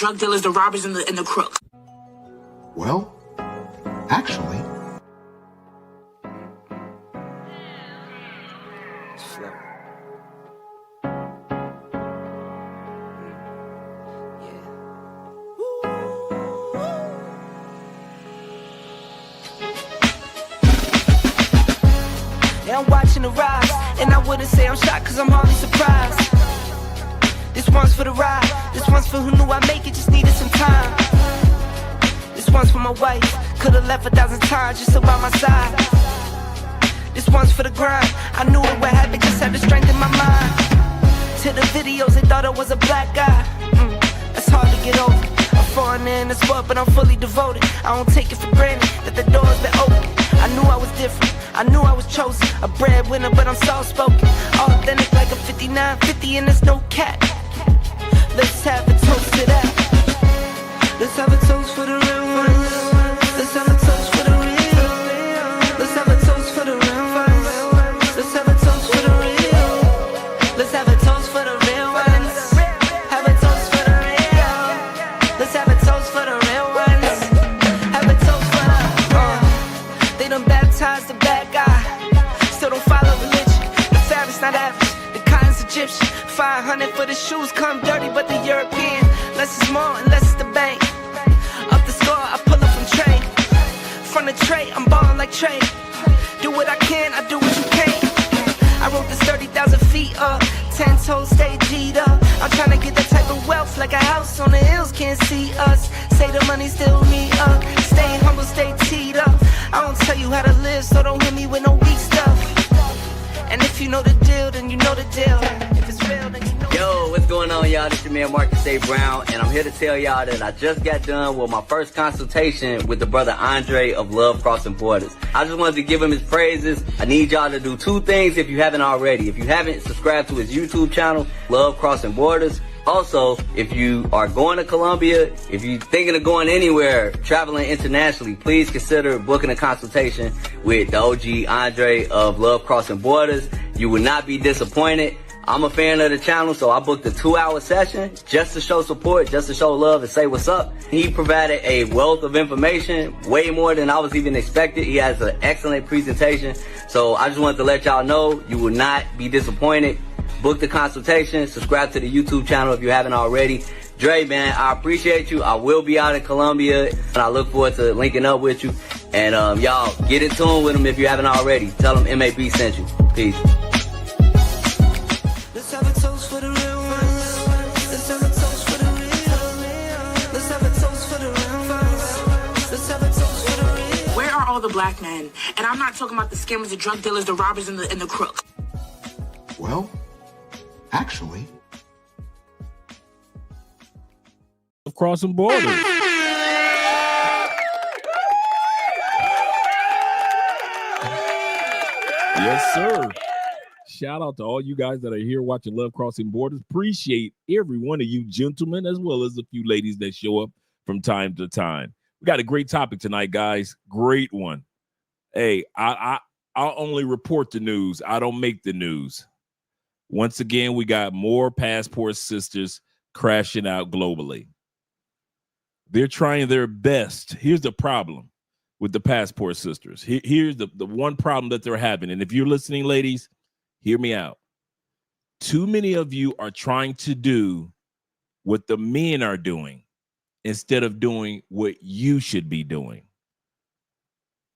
drug dealers, the robbers, and the crooks. Well, actually... Yeah, I'm watching the rise, and I wouldn't say I'm shocked, cause I'm hardly surprised. This one's for the ride, this one's for who knew I'd make it, just needed some time. This one's for my wife, could've left 1,000 times just to by my side. This one's for the grind, I knew it would happen, just had the strength in my mind. To the videos, they thought I was a black guy. That's hard to get over. A foreigner in the sport, but I'm fully devoted. I don't take it for granted that the door's been open. I knew I was different, I knew I was chosen. A breadwinner, but I'm soft-spoken. Authentic like a 5950 and there's no cap. Let's have a toast to that. Let's have a toast for the real ones. Let's have a toast for the real. Let's have a toast for the real ones. Let's have a toast for the real. Let's have a toast for the real ones. Have a toast for the real. Let's have a toast for the real ones. Have a toast for the They done baptized the bad guy. Still don't follow religion. The fabric's not average. The cotton's Egyptian. 500 for the shoes, come dirty, but the European. Less is more and less is the bank. Up the score, I pull up from Trey. From the tray, I'm ballin' like Trey. Do what I can, I do what you can't. I wrote this 30,000 feet up. 10 toes, stay G'd up. I'm tryna get that type of wealth, like a house on the hills, can't see us. Say the money still me up. Stay humble, stay teed up. I don't tell you how to live, so don't hit me with no weak stuff. And if you know the deal, then you know the deal. If it's real, then you know. Yo, what's going on, y'all? This your man Marcus A. Brown, and I'm here to tell y'all that I just got done with my first consultation with the brother Andre of Love Crossing Borders. I just wanted to give him his praises. I need y'all to do two things if you haven't already. If you haven't, subscribe to his YouTube channel, Love Crossing Borders. Also, if you are going to Colombia, if you're thinking of going anywhere, traveling internationally, please consider booking a consultation with the OG Andre of Love Crossing Borders. You will not be disappointed. I'm a fan of the channel, so I booked a 2-hour session just to show support, just to show love and say what's up. He provided a wealth of information, way more than I was even expected. He has an excellent presentation. So I just wanted to let y'all know you will not be disappointed. Book the consultation, subscribe to the YouTube channel if you haven't already. Dre, man, I appreciate you. I will be out in Colombia, and I look forward to linking up with you. And y'all, get in tune with him if you haven't already. Tell him MAB sent you. Peace. Let's have a toast for the real ones. Let's have a toast for the real. Let's have a toast for the real ones. Let's have a toast for the real. Where are all the black men? And I'm not talking about the scammers, the drug dealers, the robbers, and the crooks. Well, actually... Of crossing borders. Yes, sir. Shout out to all you guys that are here watching Love Crossing Borders. Appreciate every one of you gentlemen, as well as a few ladies that show up from time to time. We got a great topic tonight, guys. Great one. Hey, I'll only report the news. I don't make the news. Once again, we got more passport sisters crashing out globally. They're trying their best. Here's the problem with the passport sisters. Here's the one problem that they're having. And if you're listening, ladies, hear me out. Too many of you are trying to do what the men are doing instead of doing what you should be doing.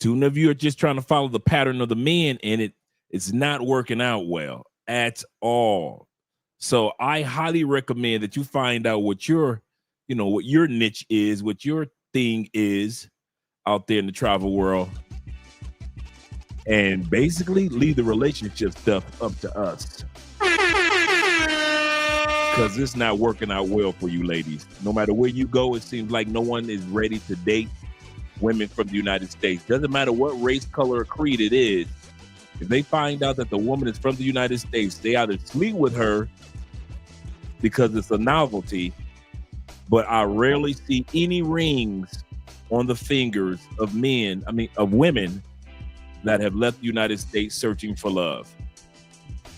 Too many of you are just trying to follow the pattern of the men, and it's not working out well at all. So I highly recommend that you find out what your niche is, what your thing is out there in the travel world, and basically leave the relationship stuff up to us, because it's not working out well for you ladies. No matter where you go, it seems like no one is ready to date women from the United States. Doesn't matter what race, color, or creed it is. If they find out that the woman is from the United States, they either sleep with her because it's a novelty, but I rarely see any rings on the fingers of women that have left the United States searching for love.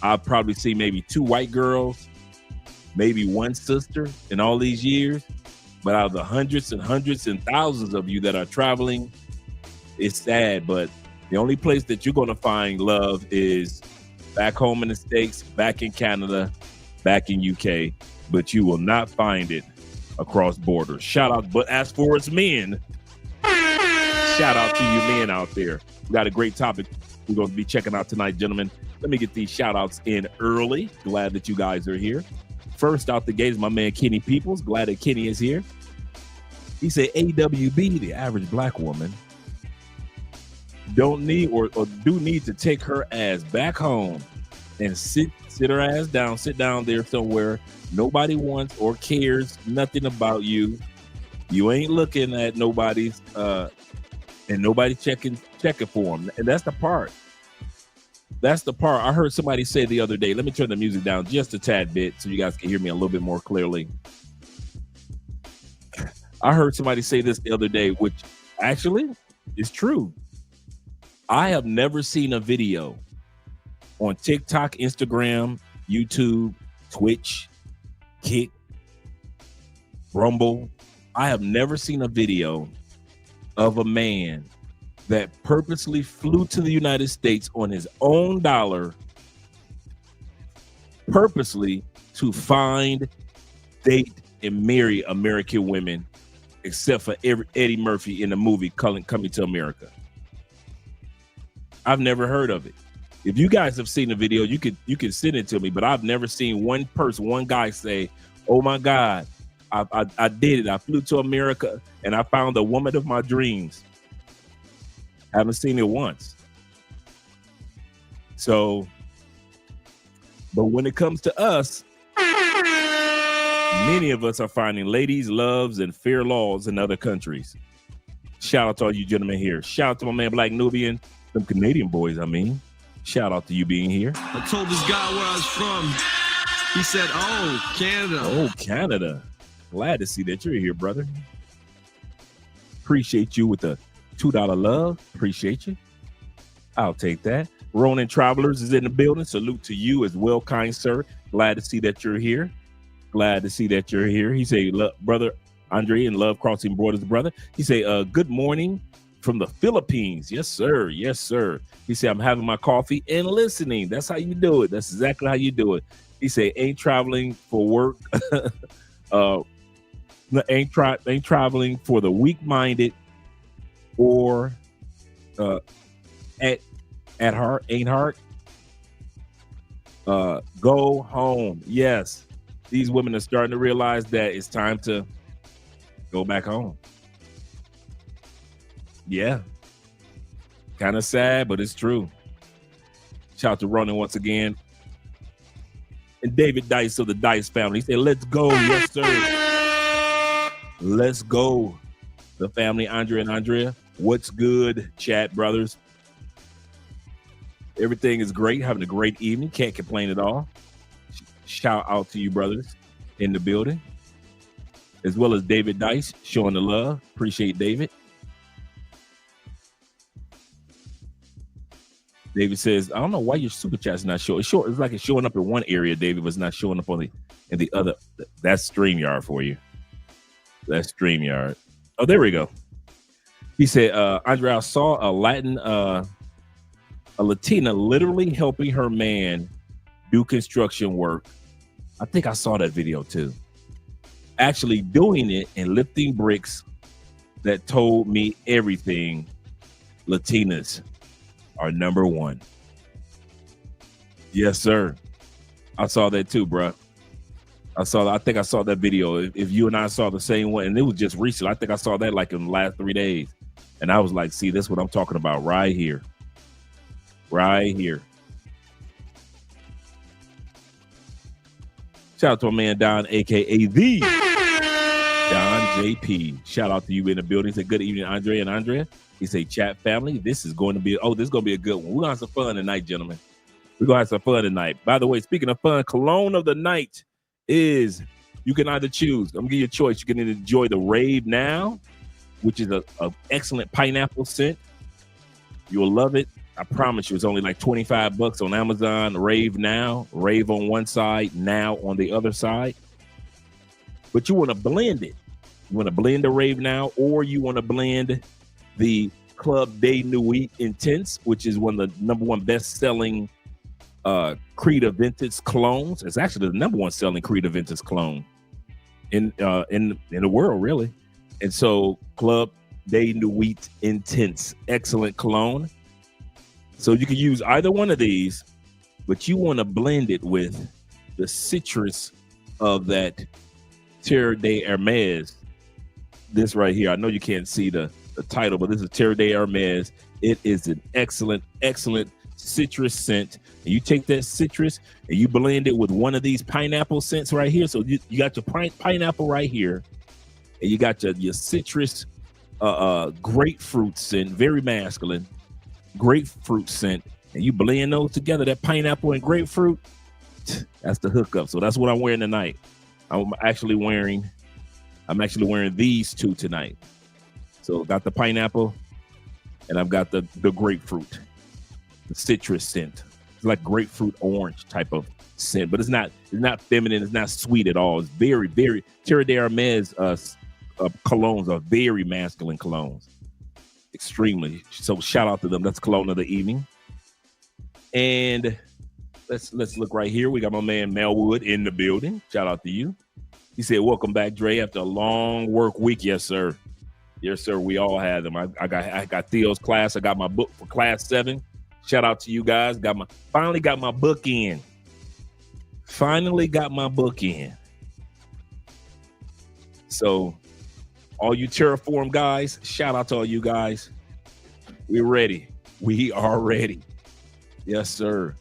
I've probably seen maybe 2 white girls, maybe 1 sister in all these years. But out of the hundreds and hundreds and thousands of you that are traveling, it's sad, but the only place that you're going to find love is back home in the States, back in Canada, back in UK, but you will not find it across borders. Shout out, but as for us men, shout out to you men out there. We got a great topic we're going to be checking out tonight, gentlemen. Let me get these shout outs in early. Glad that you guys are here. First out the gate is my man Kenny Peoples. Glad that Kenny is here. He said AWB, the average black woman, don't need or do need to take her ass back home and sit her ass down, sit down there somewhere. Nobody wants or cares nothing about you. You ain't looking at nobody's and nobody checking for them. And that's the part. That's the part. I heard somebody say the other day, let me turn the music down just a tad bit so you guys can hear me a little bit more clearly. I heard somebody say this the other day, which actually is true. I have never seen a video on TikTok, Instagram, YouTube, Twitch, Kick, Rumble. I have never seen a video of a man that purposely flew to the United States on his own dollar, purposely to find, date, and marry American women, except for Eddie Murphy in the movie Coming to America. I've never heard of it. If you guys have seen the video, you can send it to me, but I've never seen one guy say, oh my God, I did it. I flew to America and I found the woman of my dreams. Haven't seen it once. So, but when it comes to us, many of us are finding ladies, loves, and fair laws in other countries. Shout out to all you gentlemen here. Shout out to my man Black Nubian, them Canadian boys, I mean. Shout out to you being here. I told this guy where I was from. He said, oh, Canada. Oh, Canada. Glad to see that you're here, brother. Appreciate you with the $2 love. Appreciate you. I'll take that. Ronin Travelers is in the building. Salute to you as well, kind sir. Glad to see that you're here. Glad to see that you're here. He say, brother Andre and Love Crossing Borders, brother. He say, good morning from the Philippines. Yes, sir. Yes, sir. He said, I'm having my coffee and listening. That's how you do it. That's exactly how you do it. He said, ain't traveling for work. Ain't traveling for the weak-minded or at heart, ain't heart. Go home. Yes. These women are starting to realize that it's time to go back home. Yeah. Kind of sad, but it's true. Shout out to Ronan once again. And David Dice of the Dice family. He said, let's go. Yes, sir. Let's go. The family, Andre and Andrea. What's good, chat brothers? Everything is great. Having a great evening. Can't complain at all. Shout out to you brothers in the building. As well as David Dice showing the love. Appreciate David. David says, I don't know why your super chat's not showing. It's like it's showing up in one area, David, but it's not showing up in the other. That's StreamYard for you. That's StreamYard. Oh, there we go. He said, Andre, I saw a Latina literally helping her man do construction work. I think I saw that video too. Actually doing it and lifting bricks. That told me everything. Latinas are number one. Yes, sir. I saw that too, bro. I think I saw that video. If you and I saw the same one, and it was just recent. I think I saw that like in the last 3 days. And I was like, see, this is what I'm talking about right here. Right here. Shout out to my man Don, aka the Don JP. Shout out to you in the building. He said, good evening, Andre and Andrea. He said, chat family, this is going to be a good one. We're gonna have some fun tonight, gentlemen. We're gonna have some fun tonight. By the way, speaking of fun, cologne of the night is, you can either choose. I'm gonna give you a choice. You can enjoy the Rave Now, which is a excellent pineapple scent. You'll love it. I promise you, it's only like $25 on Amazon. Rave Now, Rave on one side, Now on the other side. But you want to blend it. You want to blend the Rave Now, or you want to blend the Club de Nuit Intense, which is one of the #1 best-selling Creed Aventus clones. It's actually the #1 selling Creed Aventus clone in the world, really. And so Club de Nuit Intense, excellent cologne. So you can use either one of these, but you want to blend it with the citrus of that Terre de Hermes. This right here, I know you can't see the title, but this is Terre de Hermes. It is an excellent citrus scent. And you take that citrus and you blend it with one of these pineapple scents right here. So you got your pineapple right here, and you got your citrus grapefruit scent, very masculine grapefruit scent, and you blend those together, that pineapple and grapefruit, that's the hookup. So that's what I'm wearing tonight. I'm actually wearing these two tonight. So got the pineapple and I've got the grapefruit, the citrus scent. It's like grapefruit orange type of scent, but it's not feminine, it's not sweet at all. It's very, very Terre de Hermes colognes are very masculine colognes. Extremely. So shout out to them. That's cologne of the evening. And let's look right here. We got my man Melwood in the building. Shout out to you. He said, "Welcome back, Dre, after a long work week." Yes, sir. Yes, sir. We all had them. I got Theo's class. I got my book for class 7. Shout out to you guys. Finally got my book in. So all you Terraform guys, shout out to all you guys. We're ready. We are ready. Yes, sir.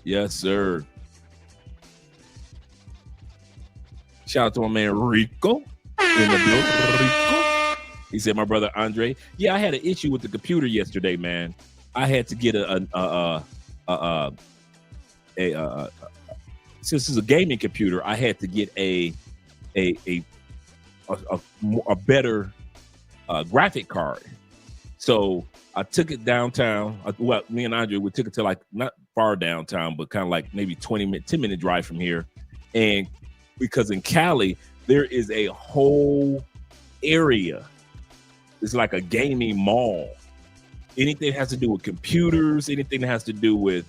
Yes, sir. Shout out to my man Rico in the building. Rico. He said, "My brother Andre." Yeah, I had an issue with the computer yesterday, man. I had to get since it's a gaming computer, I had to get a better graphic card. So I took it downtown. Me and Andre, we took it to like not far downtown, but kind of like maybe 10-minute drive from here. And because in Cali, there is a whole area. It's like a gaming mall. Anything that has to do with computers, anything that has to do with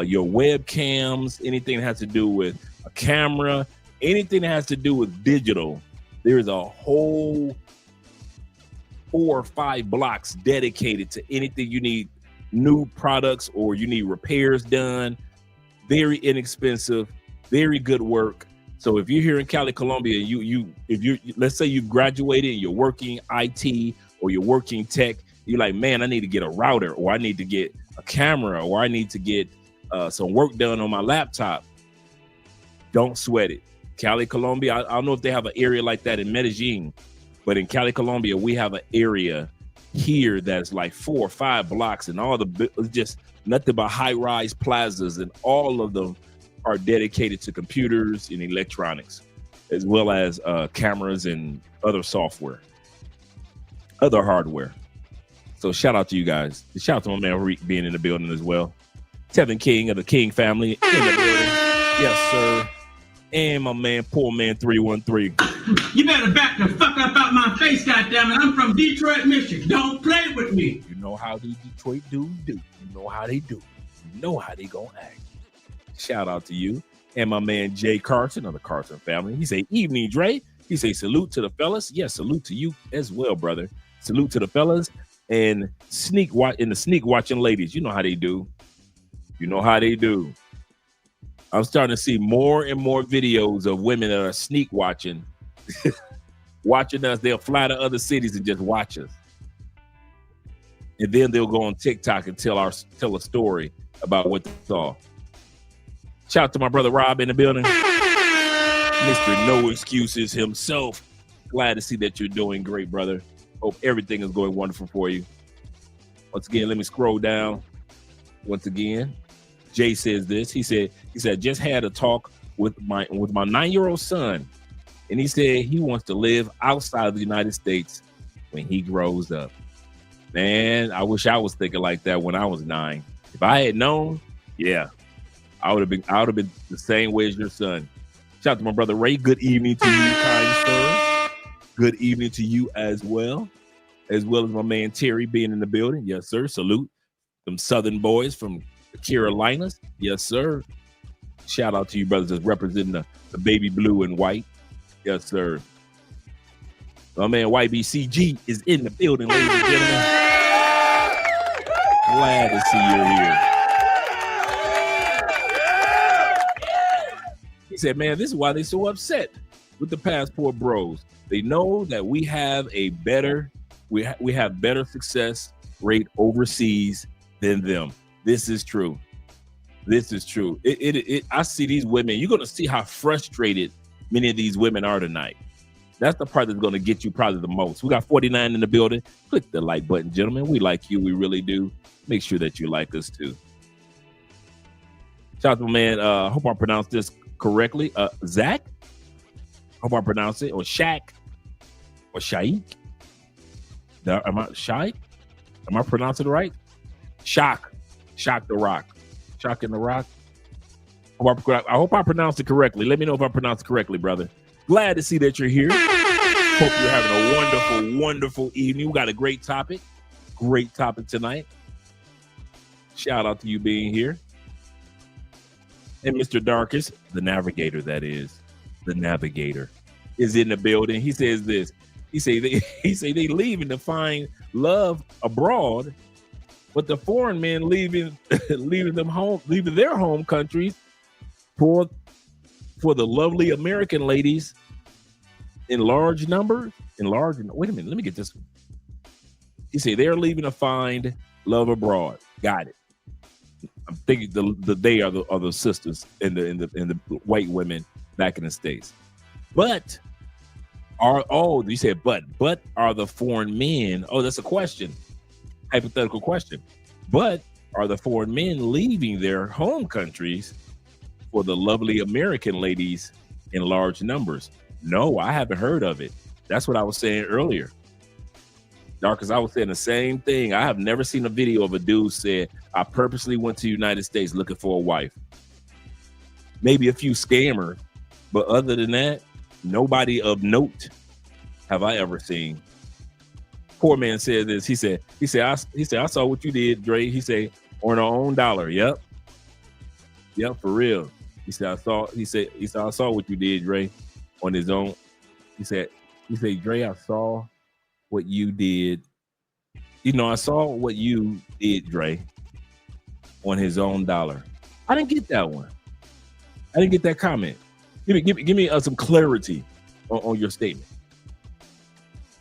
your webcams, anything that has to do with a camera, anything that has to do with digital, there's a whole 4 or 5 blocks dedicated to anything you need, new products or you need repairs done. Very inexpensive, very good work. So if you're here in Cali, Colombia, if you let's say you graduated and you're working IT or you're working tech, you're like, man, I need to get a router, or I need to get a camera, or I need to get some work done on my laptop. Don't sweat it. Cali, Colombia, I don't know if they have an area like that in Medellin, but in Cali, Colombia, we have an area here that's like 4 or 5 blocks, and all just nothing but high-rise plazas, and all of them are dedicated to computers and electronics, as well as cameras and other software, other hardware. So shout out to you guys. Shout out to my man Reek being in the building as well. Tevin King of the King family in the building. Yes, sir. And my man, Poor Man 313. You better back the fuck up out my face, goddammit. I'm from Detroit, Michigan. Don't play with me. You know how the Detroit dudes do. You know how they do. You know how they gonna act. Shout out to you. And my man, Jay Carson of the Carson family. He say, "Evening, Dre." He say, "Salute to the fellas." Yes, salute to you as well, brother. Salute to the fellas. And sneak watching ladies. You know how they do. You know how they do. I'm starting to see more and more videos of women that are sneak watching, watching us. They'll fly to other cities and just watch us. And then they'll go on TikTok and tell a story about what they saw. Shout out to my brother Rob in the building. Mr. No Excuses himself. Glad to see that you're doing great, brother. Hope everything is going wonderful for you. Once again, let me scroll down. Once again, Jay says this. He said, just had a talk with my 9-year-old son, and he said he wants to live outside of the United States when he grows up. Man, I wish I was thinking like that when I was 9. If I had known, yeah, I would have been the same way as your son. Shout out to my brother Ray. Good evening to you, kind sir. Good evening to you as well as my man Terry being in the building. Yes, sir. Salute them Southern boys from the Carolinas. Yes, sir. Shout out to you brothers that's representing the baby blue and white. Yes, sir. My man YBCG is in the building, ladies and gentlemen. Glad to see you here. He said, man, this is why they're so upset with the passport bros. They know that we have a better, we have better success rate overseas than them. This is true. This is true. I see these women. You're going to see how frustrated many of these women are tonight. That's the part that's going to get you probably the most. We got 49 in the building. Click the like button, gentlemen. We like you. We really do. Make sure that you like us too. Shout out to my man. Hope I pronounced this correctly. Zach. Hope I pronounced it. Or Shaq. Or Shaik. Am I Shaik? Am I pronouncing it right? Shock the Rock. Shock in the Rock. I hope I pronounced it correctly. Let me know if I pronounced it correctly, brother. Glad to see that you're here. Hope you're having a wonderful, wonderful evening. We got a great topic. Great topic tonight. Shout out to you being here. And Mr. Darkest, the navigator, that is. The navigator is in the building. He says this. He say they leaving to find love abroad, but the foreign men leaving their home countries for the lovely American ladies in large numbers. Wait a minute, let me get this one. He say they're leaving to find love abroad. Got it. I'm thinking they are the sisters and the white women back in the States. But you said but are the foreign men? Oh, that's a question. Hypothetical question. But are the foreign men leaving their home countries for the lovely American ladies in large numbers? No, I haven't heard of it. That's what I was saying earlier. Because I was saying the same thing. I have never seen a video of a dude said, I purposely went to the United States looking for a wife. Maybe a few scammers, but other than that, nobody of note have I ever seen. Poor man said this. He said, I saw what you did, Dre. He said, on our own dollar. Yep, for real. He said, I saw what you did, Dre, on his own. He said, Dre, I saw what you did. I saw what you did, Dre, on his own dollar. I didn't get that one. I didn't get that comment. Give me some clarity on your statement.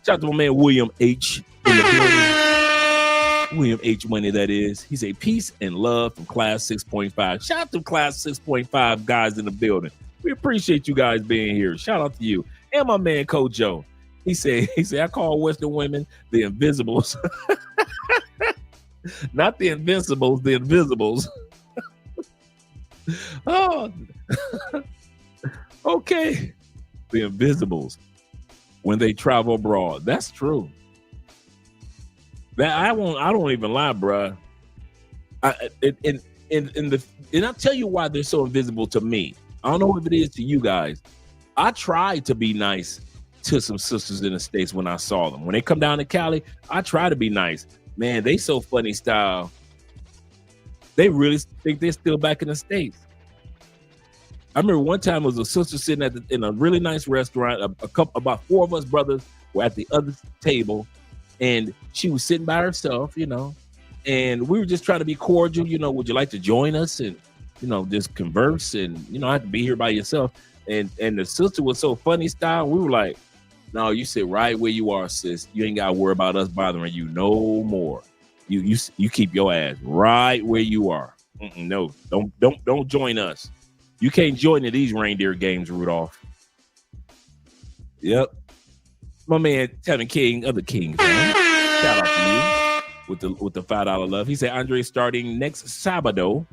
Shout out to my man William H. in the building. William H. Money, that is. He say peace and love from Class 6.5. Shout out to Class 6.5 guys in the building. We appreciate you guys being here. Shout out to you. And my man Kojo. He said, I call Western women the invisibles. Not the invincibles, the invisibles. Oh, okay. The invisibles when they travel abroad. That's true. That I don't even lie, bruh. And I'll tell you why they're so invisible to me. I don't know if it is to you guys. I tried to be nice to some sisters in the States when I saw them. When they come down to Cali, I try to be nice. Man, they so funny style. They really think they're still back in the States. I remember one time was a sister sitting in a really nice restaurant. About four of us brothers were at the other table, and she was sitting by herself, and we were just trying to be cordial. Would you like to join us and, just converse and, I have to be here by yourself. And the sister was so funny style. We were like, no, you sit right where you are, sis. You ain't got to worry about us bothering you no more. You keep your ass right where you are. No, don't join us. You can't join in these reindeer games, Rudolph. Yep. My man, Tevin King of the Kings, man. Shout out to you with the $5 love. He said, Andre starting next Sabado.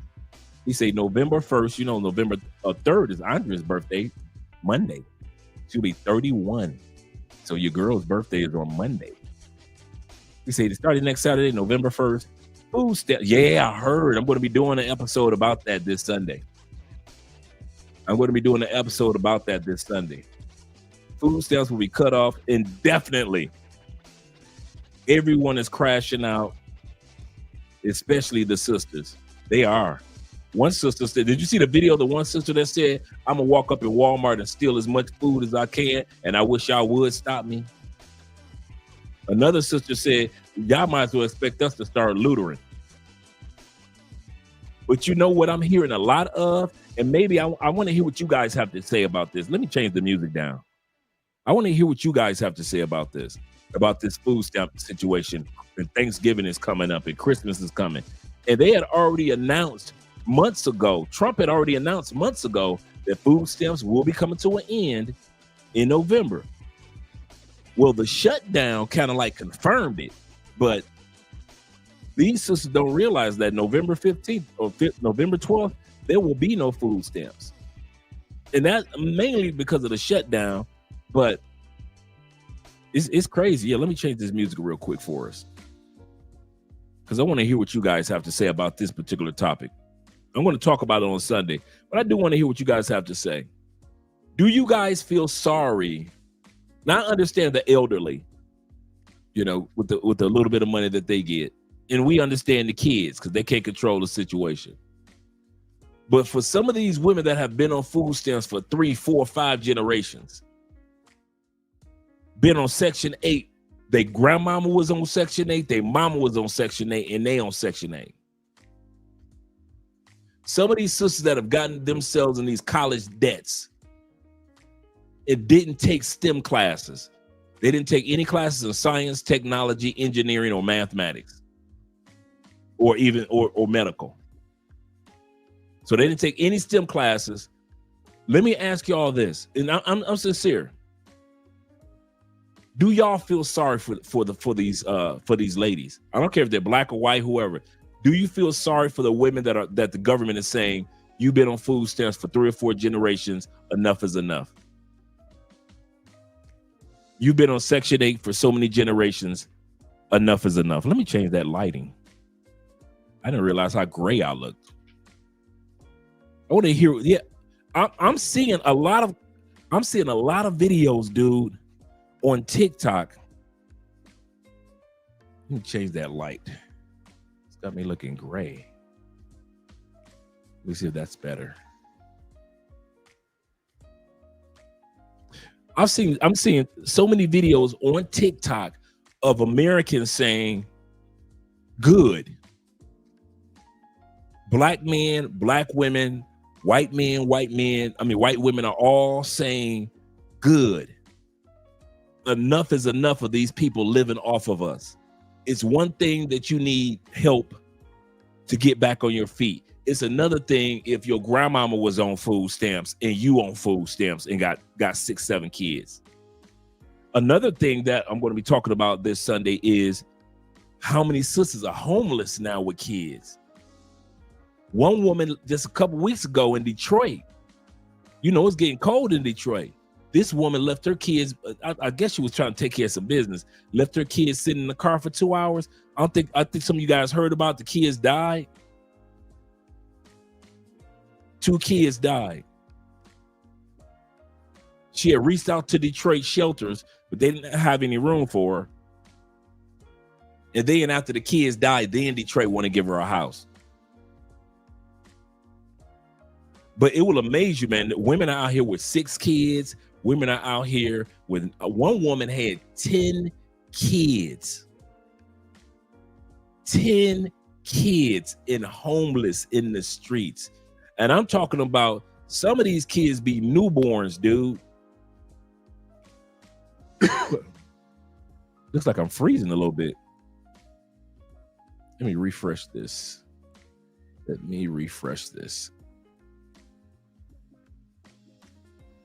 He said November 1st. November 3rd is Andre's birthday, Monday. She'll be 31. So your girl's birthday is on Monday. He said starting next Saturday, November 1st. Food step. Yeah, I heard. I'm going to be doing an episode about that this Sunday. food stamps will be cut off indefinitely. Everyone is crashing out, especially the sisters. They are. One sister said, did you see the video of the one sister that said, I'm going to walk up in Walmart and steal as much food as I can, and I wish y'all would stop me? Another sister said, y'all might as well expect us to start lootering. But you know what I'm hearing a lot of? And maybe I want to hear what you guys have to say about this. Let me change the music down. I want to hear what you guys have to say about this food stamp situation. And Thanksgiving is coming up and Christmas is coming. And they had already announced months ago, Trump had already announced months ago that food stamps will be coming to an end in November. Well, the shutdown kind of like confirmed it, but these sisters don't realize that November 15th or November 12th, there will be no food stamps. And that's mainly because of the shutdown, but it's crazy. Yeah, let me change this music real quick for us, because I want to hear what you guys have to say about this particular topic. I'm going to talk about it on Sunday, but I do want to hear what you guys have to say. Do you guys feel sorry? Now, I understand the elderly, you know, with the little bit of money that they get. And we understand the kids because they can't control the situation. But for some of these women that have been on food stamps for 3, 4, 5 generations, been on Section 8, their grandmama was on Section 8, their mama was on Section 8, and they on Section 8. Some of these sisters that have gotten themselves in these college debts, it didn't take STEM classes. They didn't take any classes in science, technology, engineering, or mathematics, or even or medical. So they didn't take any STEM classes. Let me ask y'all this, and I'm sincere. Do y'all feel sorry for these ladies? I don't care if they're black or white, whoever. Do you feel sorry for the women that the government is saying you've been on food stamps for 3 or 4 generations? Enough is enough. You've been on Section 8 for so many generations. Enough is enough. Let me change that lighting. I didn't realize how gray I looked. I want to hear. Yeah, I'm seeing a lot of videos, dude, on TikTok. Let me change that light. It's got me looking gray. Let me see if that's better. I'm seeing so many videos on TikTok of Americans saying, good. Black men, black women, white men, white women are all saying, good. Enough is enough of these people living off of us. It's one thing that you need help to get back on your feet. It's another thing if your grandmama was on food stamps and you on food stamps and got 6, 7 kids. Another thing that I'm going to be talking about this Sunday is how many sisters are homeless now with kids. One woman just a couple weeks ago in Detroit, you know, it's getting cold in Detroit. This woman left her kids, I guess she was trying to take care of some business, left her kids sitting in the car for 2 hours. I think some of you guys heard about the kids died. 2 kids died. She had reached out to Detroit shelters, but they didn't have any room for her. And then after the kids died, then Detroit want to give her a house. But it will amaze you, man. Women are out here with 6 kids. Women are out here with one woman had 10 kids. 10 kids and homeless in the streets. And I'm talking about some of these kids be newborns, dude. Looks like I'm freezing a little bit. Let me refresh this.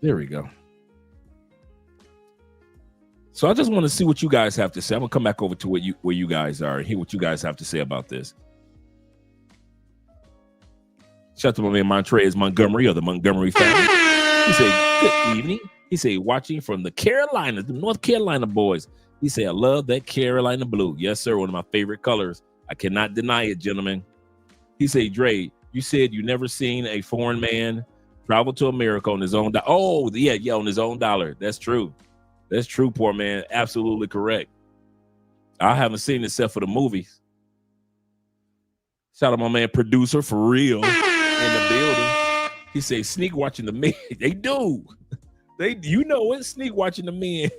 There we go. So I just want to see what you guys have to say. I'm gonna come back over to where you guys are and hear what you guys have to say about this. Shout out to my man Montrez Montgomery of the Montgomery family. He said, good evening. He said, watching from the Carolinas, the North Carolina boys. He said, I love that Carolina blue. Yes, sir. One of my favorite colors. I cannot deny it, gentlemen. He said, Dre, you said you never seen a foreign man Travel to America on his own. Oh, yeah, on his own dollar. That's true. That's true, poor man. Absolutely correct. I haven't seen it except for the movies. Shout out my man producer for real in the building. He say sneak watching the men. They do. You know it. Sneak watching the men.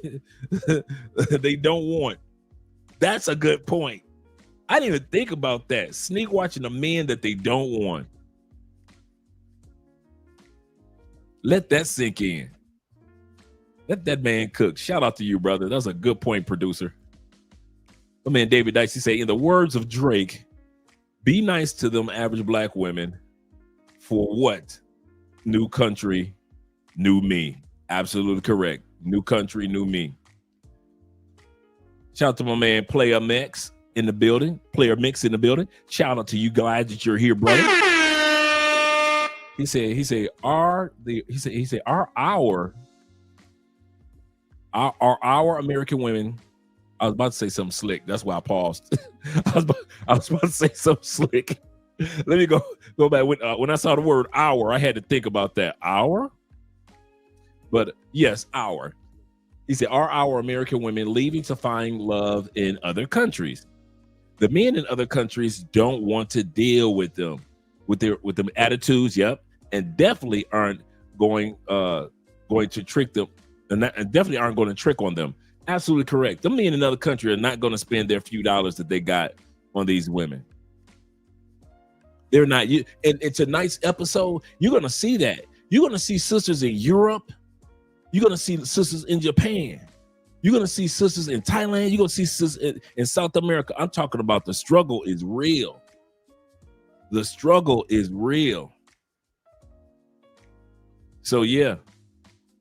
They don't want. That's a good point. I didn't even think about that. Sneak watching the men that they don't want. Let that sink in. Let that man cook. Shout out to you, brother. That's a good point, producer. My man David Dicey say, in the words of Drake, be nice to them average black women. For what? New country, new me. Absolutely correct. New country, new me. Shout out to my man Player Mix in the building. Player Mix in the building. Shout out to you, glad that you're here, brother. He said our American women. I was about to say something slick. That's why I paused. I was about to say something slick. Let me go back. When I saw the word "our," I had to think about that. Our, but yes, our. He said, "Are our American women leaving to find love in other countries? The men in other countries don't want to deal with them, with them attitudes. Yep, and definitely aren't going to trick them, and definitely aren't going to trick on them." Absolutely correct. The men in another country are not going to spend their few dollars that they got on these women. They're not. And it's a nice episode. You're going to see that. You're going to see sisters in Europe. You're going to see sisters in Japan. You're going to see sisters in Thailand. You're going to see sisters in South America. I'm talking about the struggle is real. The struggle is real. So, yeah,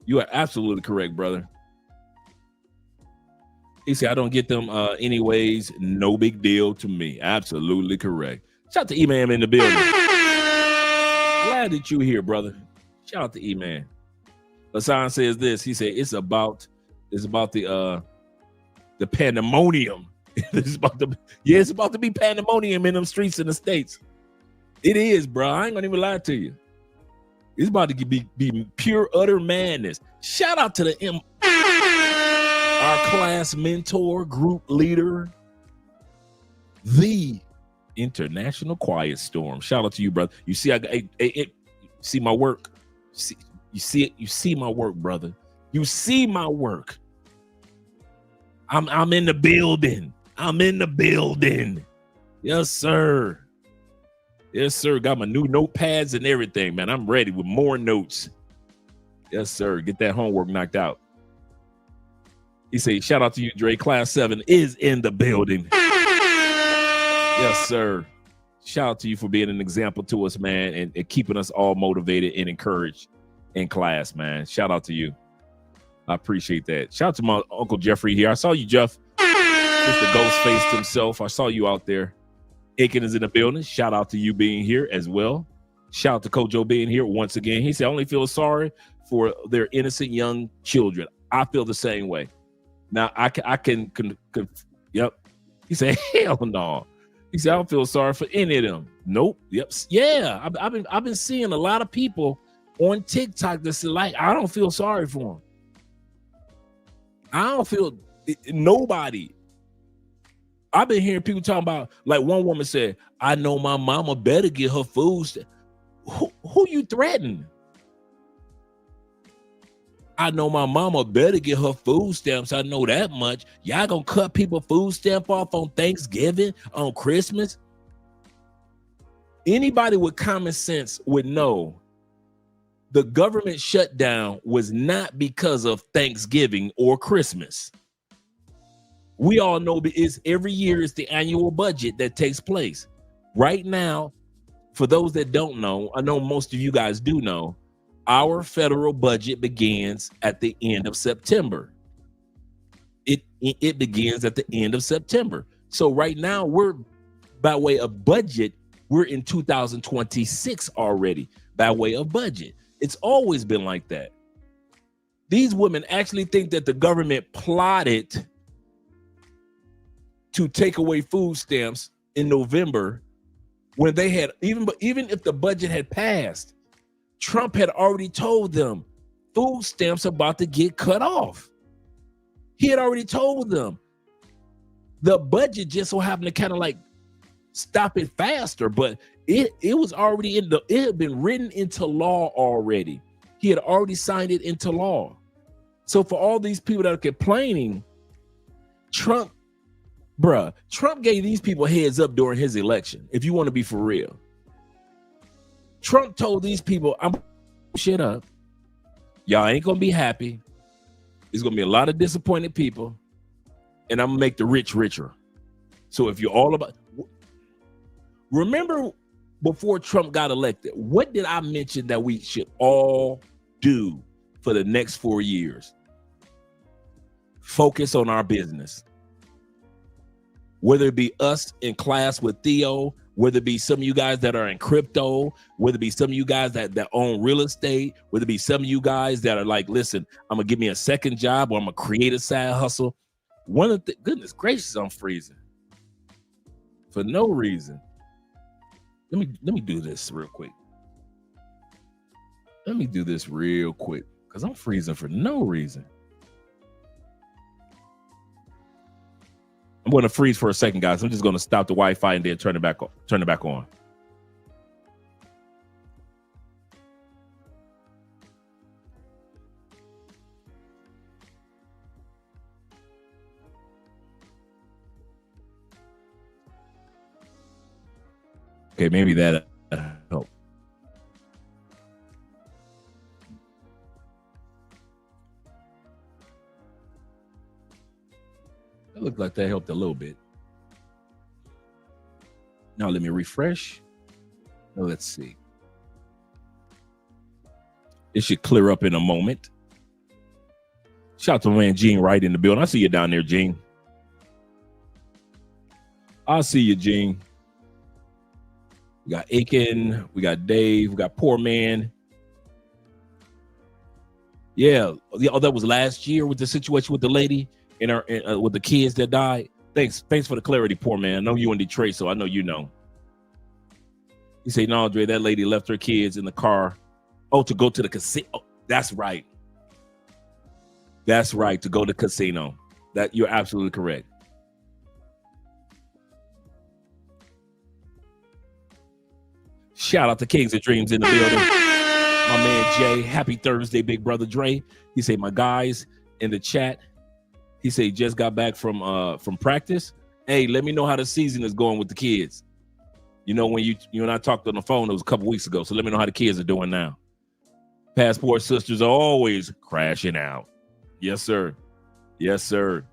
you are absolutely correct, brother. He said, I don't get them anyways. No big deal to me. Absolutely correct. Shout out to E-Man in the building. Glad that you're here, brother. Shout out to E-Man. Hassan says this. He said, it's about the pandemonium. It's about to be pandemonium in them streets in the States. It is, bro. I ain't gonna even lie to you. It's about to be pure, utter madness. Shout out to our class mentor, group leader, the International Quiet Storm. Shout out to you, brother. You see, see my work. You see my work, brother. You see my work. I'm in the building. I'm in the building. Yes, sir. Yes, sir. Got my new notepads and everything, man. I'm ready with more notes. Yes, sir. Get that homework knocked out. He said, shout out to you, Dre. Class 7 is in the building. Yes, sir. Shout out to you for being an example to us, man, and keeping us all motivated and encouraged in class, man. Shout out to you. I appreciate that. Shout out to my Uncle Jeffrey here. I saw you, Jeff. Mr. Ghostface himself. I saw you out there. Aiken is in the building. Shout out to you being here as well. Shout out to Kojo being here once again. He said, I only feel sorry for their innocent young children. I feel the same way. Now I can yep. He said, hell no. He said, I don't feel sorry for any of them. Nope. Yep. Yeah. I've been seeing a lot of people on TikTok that's like, I don't feel sorry for them. I don't feel nobody. I've been hearing people talking about, like one woman said, I know my mama better get her food. Who you threatening? I know my mama better get her food stamps. I know that much. Y'all gonna cut people food stamp off on Thanksgiving, on Christmas? Anybody with common sense would know the government shutdown was not because of Thanksgiving or Christmas. We all know it's every year is the annual budget that takes place. Right now, for those that don't know, I know most of you guys do know, our federal budget begins at the end of September. It begins at the end of September. So right now we're, by way of budget, we're in 2026 already by way of budget. It's always been like that. These women actually think that the government plotted to take away food stamps in November when they had, even if the budget had passed, Trump had already told them food stamps about to get cut off. He had already told them. The budget just so happened to kind of like stop it faster, but it was already it had been written into law already. He had already signed it into law. So for all these people that are complaining, Trump gave these people heads up during his election. If you want to be for real, Trump told these people, I'm shit up. Y'all ain't gonna be happy. There's gonna be a lot of disappointed people, and I'm gonna make the rich richer. So if you're all about, remember before Trump got elected, what did I mention that we should all do for the next 4 years? Focus on our business. Whether it be us in class with Theo, whether it be some of you guys that are in crypto, whether it be some of you guys that own real estate, whether it be some of you guys that are like, listen, I'm gonna give me a second job or I'm gonna create a side hustle. One of the goodness gracious, I'm freezing for no reason. Let me do this real quick. Let me do this real quick because I'm freezing for no reason. I'm going to freeze for a second, guys. I'm just going to stop the Wi-Fi and then turn it back on. Okay, maybe that helped. It looked like that helped a little bit. Now let me refresh. Now let's see. It should clear up in a moment. Shout out to my man Gene right in the building. I see you down there, Gene. I see you, Gene. We got Aiken, we got Dave, we got Poor Man. Yeah, that was last year with the situation with the lady and her with the kids that died. Thanks for the clarity, Poor Man. I know you in Detroit, so I know you know. You say, no, Andre, that lady left her kids in the car. Oh, to go to the casino. Oh, that's right. That's right, to go to the casino. That you're absolutely correct. Shout out to Kings of Dreams in the building. My man Jay, happy Thursday, big brother Dre. He say, my guys in the chat. He say, just got back from practice. Hey, let me know how the season is going with the kids. You know, when you and I talked on the phone, it was a couple weeks ago. So let me know how the kids are doing now. Passport sisters are always crashing out. Yes, sir. Yes, sir.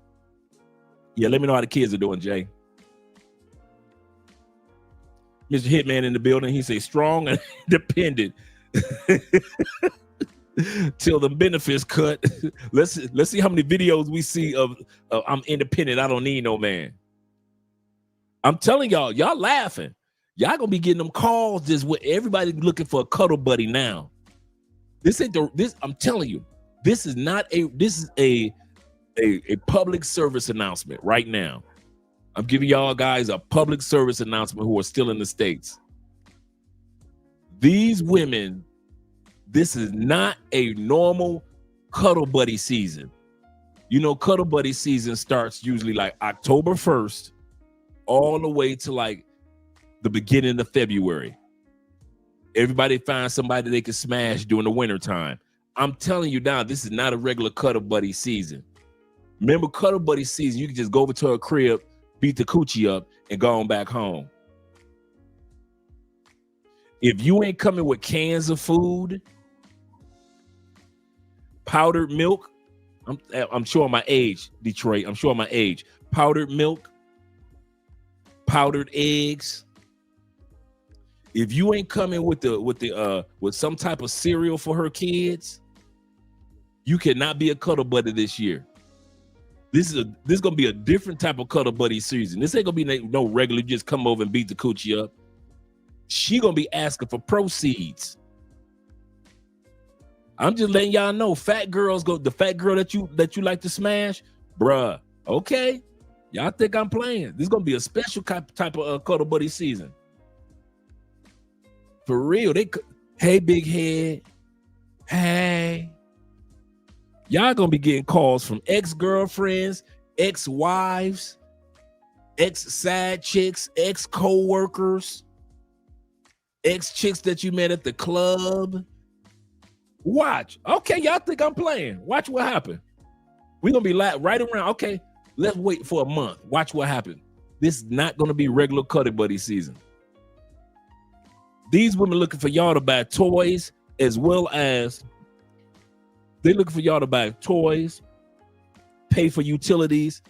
Yeah, let me know how the kids are doing, Jay. Mr. Hitman in the building. He say strong and independent till the benefits cut. Let's see how many videos we see of I'm independent. I don't need no man. I'm telling y'all laughing. Y'all gonna be getting them calls just with everybody looking for a cuddle buddy now. This ain't this. I'm telling you, this is a public service announcement right now. I'm giving y'all guys a public service announcement who are still in the States. These women, this is not a normal cuddle buddy season. You know, cuddle buddy season starts usually like October 1st all the way to like the beginning of February. Everybody finds somebody they can smash during the winter time. I'm telling you now, this is not a regular cuddle buddy season. Remember, cuddle buddy season, you can just go over to her crib, beat the coochie up, and go on back home. If you ain't coming with cans of food, powdered milk, I'm showing my age, Detroit. I'm showing my age. Powdered milk, powdered eggs. If you ain't coming with some type of cereal for her kids, you cannot be a cuddle buddy this year. This is gonna be a different type of cuddle buddy season. This ain't gonna be no regular just come over and beat the coochie up. She gonna be asking for proceeds. I'm just letting y'all know, fat girls go. The fat girl that you like to smash, bruh. Okay, y'all think I'm playing? This is gonna be a special type of cuddle buddy season. For real, Hey, big head. Hey. Y'all gonna be getting calls from ex-girlfriends, ex-wives, ex-side chicks, ex-co-workers, ex-chicks that you met at the club. Watch. Okay, y'all think I'm playing. Watch what happens. We're gonna be right around. Okay, let's wait for a month. Watch what happens. This is not gonna be regular Cuddy Buddy season. These women looking for y'all to buy toys, as well as they looking for y'all to buy toys, pay for utilities,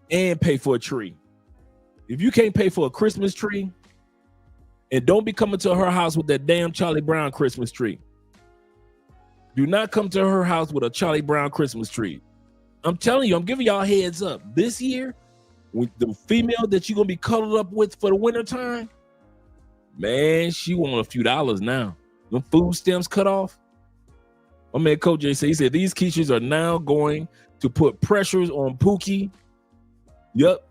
and pay for a tree. If you can't pay for a Christmas tree, and don't be coming to her house with that damn Charlie Brown Christmas tree. Do not come to her house with a Charlie Brown Christmas tree. I'm telling you, I'm giving y'all heads up. This year, with the female that you're gonna be cuddled up with for the winter time, man, she want a few dollars now. The food stamps cut off. My man Coach J said, he said these teachers are now going to put pressures on Pookie. Yep.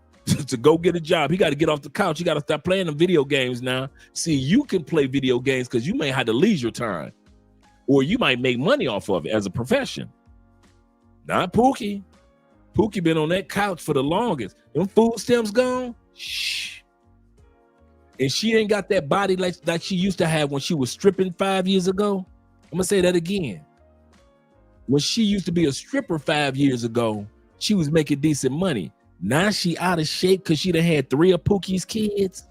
To go get a job. He got to get off the couch. He got to stop playing the video games now. See, you can play video games because you may have the leisure time, or you might make money off of it as a profession. Not Pookie. Pookie been on that couch for the longest. Them food stamps gone. Shh. And she ain't got that body like she used to have when she was stripping 5 years ago. I'm gonna say that again. When she used to be a stripper 5 years ago, she was making decent money. Now she out of shape because she done had 3 of Pookie's kids.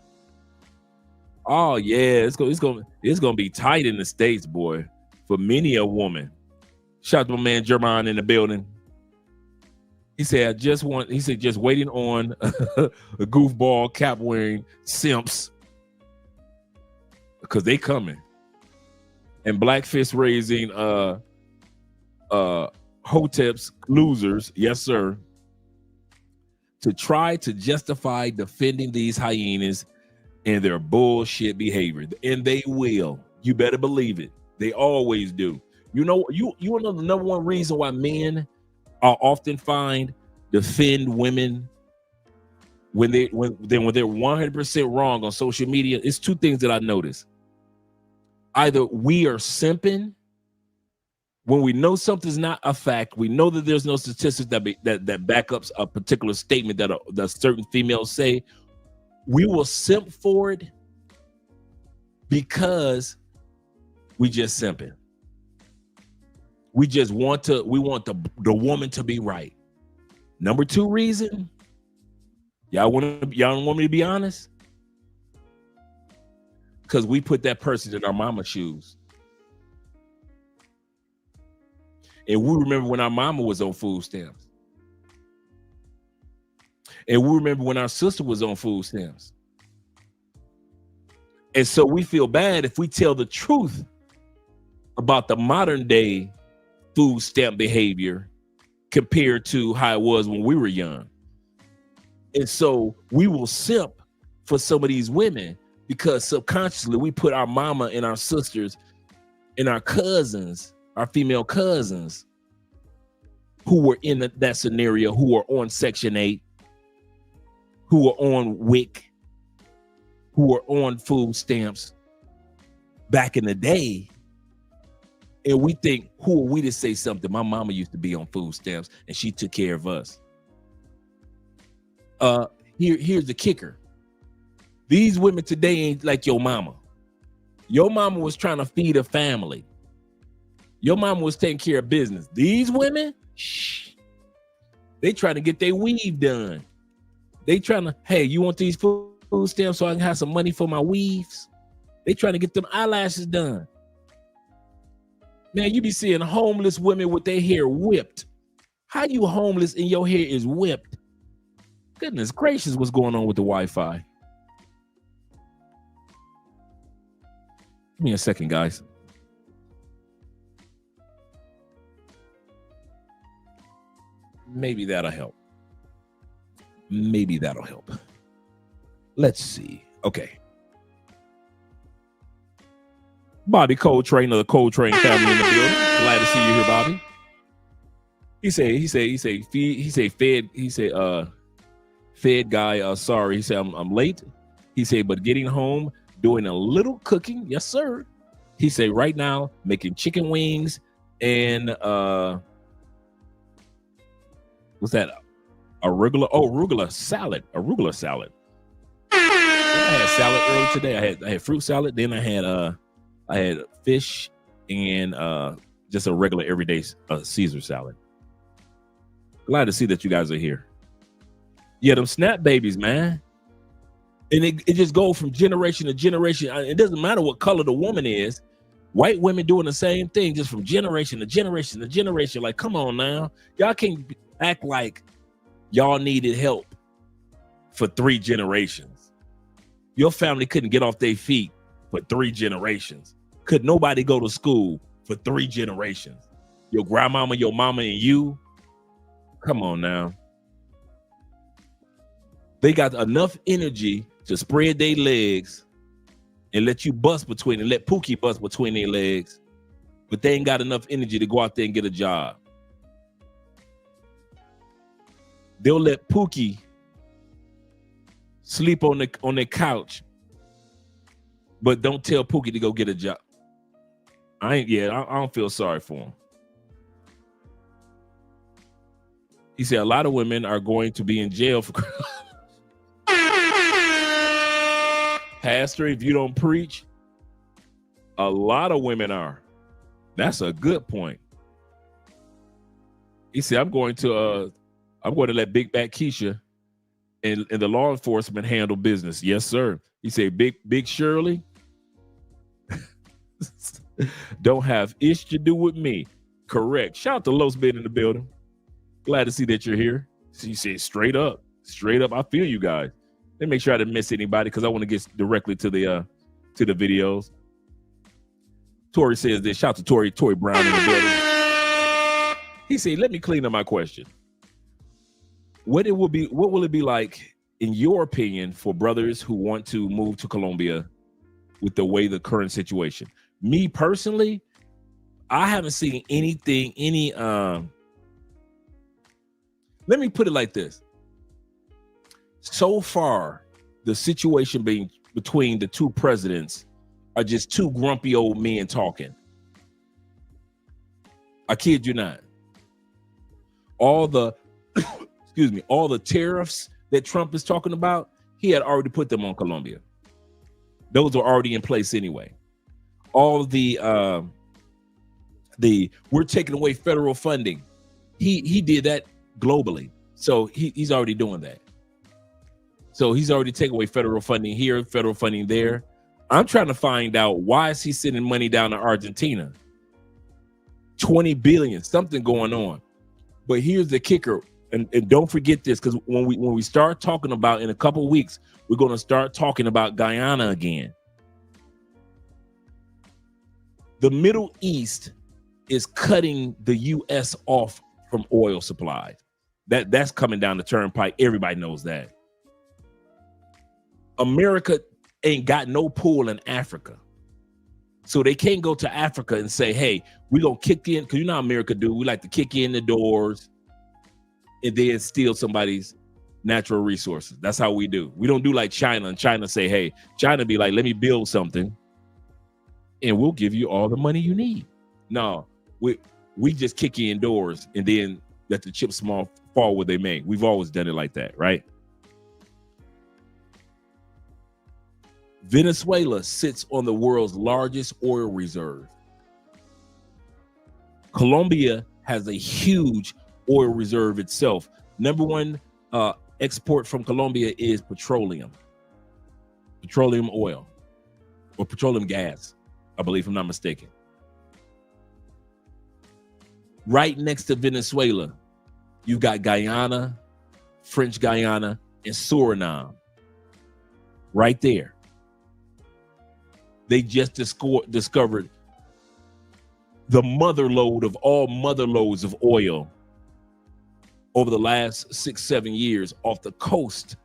Oh yeah, it's gonna be tight in the States, boy, for many a woman. Shout out to my man Jermon in the building. He said, just waiting on a goofball cap wearing simps because they coming. And black fist raising Hotep's losers, yes sir, to try to justify defending these hyenas and their bullshit behavior. And they will. You better believe it. They always do. You know the number one reason why men are often find defend women when they're 100% wrong on social media. It's 2 things that I notice. Either we are simping when we know something's not a fact, we know that there's no statistics that back up a particular statement that certain females say, we will simp for it because we just simping. We just want the woman to be right. Number 2 reason, y'all want me to be honest? Because we put that person in our mama's shoes. And we remember when our mama was on food stamps. And we remember when our sister was on food stamps. And so we feel bad if we tell the truth about the modern day food stamp behavior compared to how it was when we were young. And so we will simp for some of these women because subconsciously we put our mama and our sisters and our cousins, our female cousins who were in that scenario, who were on Section 8, who were on WIC, who were on food stamps back in the day. And we think, who are we to say something? My mama used to be on food stamps and she took care of us. Here's the kicker. These women today ain't like your mama. Your mama was trying to feed a family. Your mama was taking care of business. These women, they trying to get their weave done. They trying to, hey, you want these food stamps so I can have some money for my weaves? They trying to get them eyelashes done. Man, you be seeing homeless women with their hair whipped. How you homeless and your hair is whipped? Goodness gracious, what's going on with the Wi-Fi? Give me a second, guys. Maybe that'll help. Maybe that'll help. Let's see. Okay. Bobby Coltrane of the Coltrane family in the building. Glad to see you here, Bobby. Fed guy, sorry. He said, I'm late. He said, but getting home, doing a little cooking. Yes, sir. He said right now making chicken wings and what's that? Arugula salad. Arugula salad. I had salad earlier today. I had fruit salad. Then I had fish and just a regular everyday Caesar salad. Glad to see that you guys are here. Yeah, them snap babies, man. And it just goes from generation to generation. It doesn't matter what color the woman is. White women doing the same thing, just from generation to generation to generation. Like, come on now. Y'all can't act like y'all needed help for 3 generations. Your family couldn't get off their feet for 3 generations. Could nobody go to school for 3 generations? Your grandmama, your mama, and you? Come on now. They got enough energy to spread their legs and let you bust between and let Pookie bust between their legs, but they ain't got enough energy to go out there and get a job. They'll let Pookie sleep on their couch, but don't tell Pookie to go get a job. I don't feel sorry for him. He said a lot of women are going to be in jail for Pastor, if you don't preach, a lot of women are. That's a good point. He said, I'm going to let Big Back Keisha and the law enforcement handle business. Yes, sir. He said, Big Shirley don't have ish to do with me. Correct. Shout out to Los Ben in the building. Glad to see that you're here. He said, straight up. I feel you guys. Let me make sure I didn't miss anybody because I want to get directly to the videos. Tori says this. Shout out to Tori Brown in the building. He said, let me clean up my question. What will it be like, in your opinion, for brothers who want to move to Colombia with the current situation? Me personally, I haven't seen anything, let me put it like this. So far, the situation between the 2 presidents are just 2 grumpy old men talking. I kid you not. All the tariffs that Trump is talking about, he had already put them on Colombia. Those were already in place anyway. All the we're taking away federal funding. He did that globally. So he's already doing that. So he's already taken away federal funding here, federal funding there. I'm trying to find out, why is he sending money down to Argentina? 20 billion, something going on. But here's the kicker, and don't forget this, because when we start talking about, in a couple of weeks, we're going to start talking about Guyana again. The Middle East is cutting the U.S. off from oil supplies. That's coming down the turnpike. Everybody knows that. America ain't got no pool in Africa. So they can't go to Africa and say, hey, we're going to kick in, because you know how America do. We like to kick in the doors and then steal somebody's natural resources. That's how we do. We don't do like China, and China say, hey, China be like, let me build something and we'll give you all the money you need. No, we just kick in doors and then let the chips fall where they may. We've always done it like that, right? Venezuela sits on the world's largest oil reserve. Colombia has a huge oil reserve itself. Number one export from Colombia is petroleum oil, or petroleum gas, I believe, if I'm not mistaken. Right next to Venezuela, you've got Guyana, French Guyana, and Suriname. Right there. They just discovered the mother lode of all mother lodes of oil over the last 6-7 years off the coast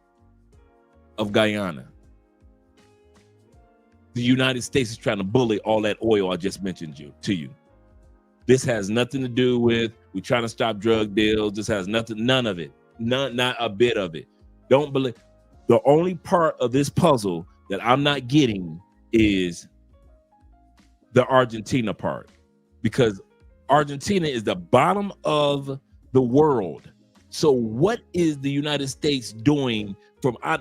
of Guyana. The United States is trying to bully all that oil I just mentioned to you. This has nothing to do with we're trying to stop drug deals. This has none of it. Not a bit of it. Don't believe. The only part of this puzzle that I'm not getting is the Argentina part, because Argentina is the bottom of the world. So what is the United States doing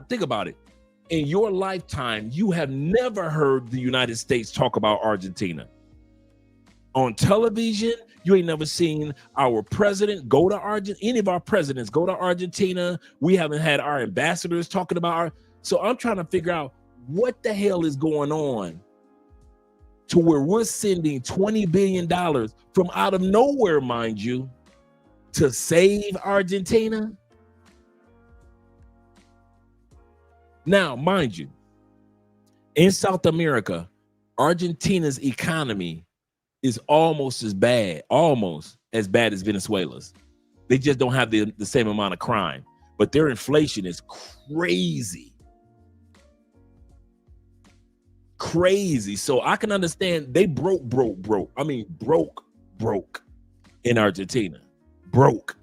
think about it. In your lifetime, you have never heard the United States talk about Argentina. On television, you ain't never seen our president go to Argentina, any of our presidents go to Argentina. We haven't had our ambassadors talking about so I'm trying to figure out what the hell is going on to where we're sending $20 billion from out of nowhere, mind you, to save Argentina. Now, mind you, in South America, Argentina's economy is almost as bad as Venezuela's. They just don't have the same amount of crime, but their inflation is crazy. So I can understand they broke in Argentina. Broke.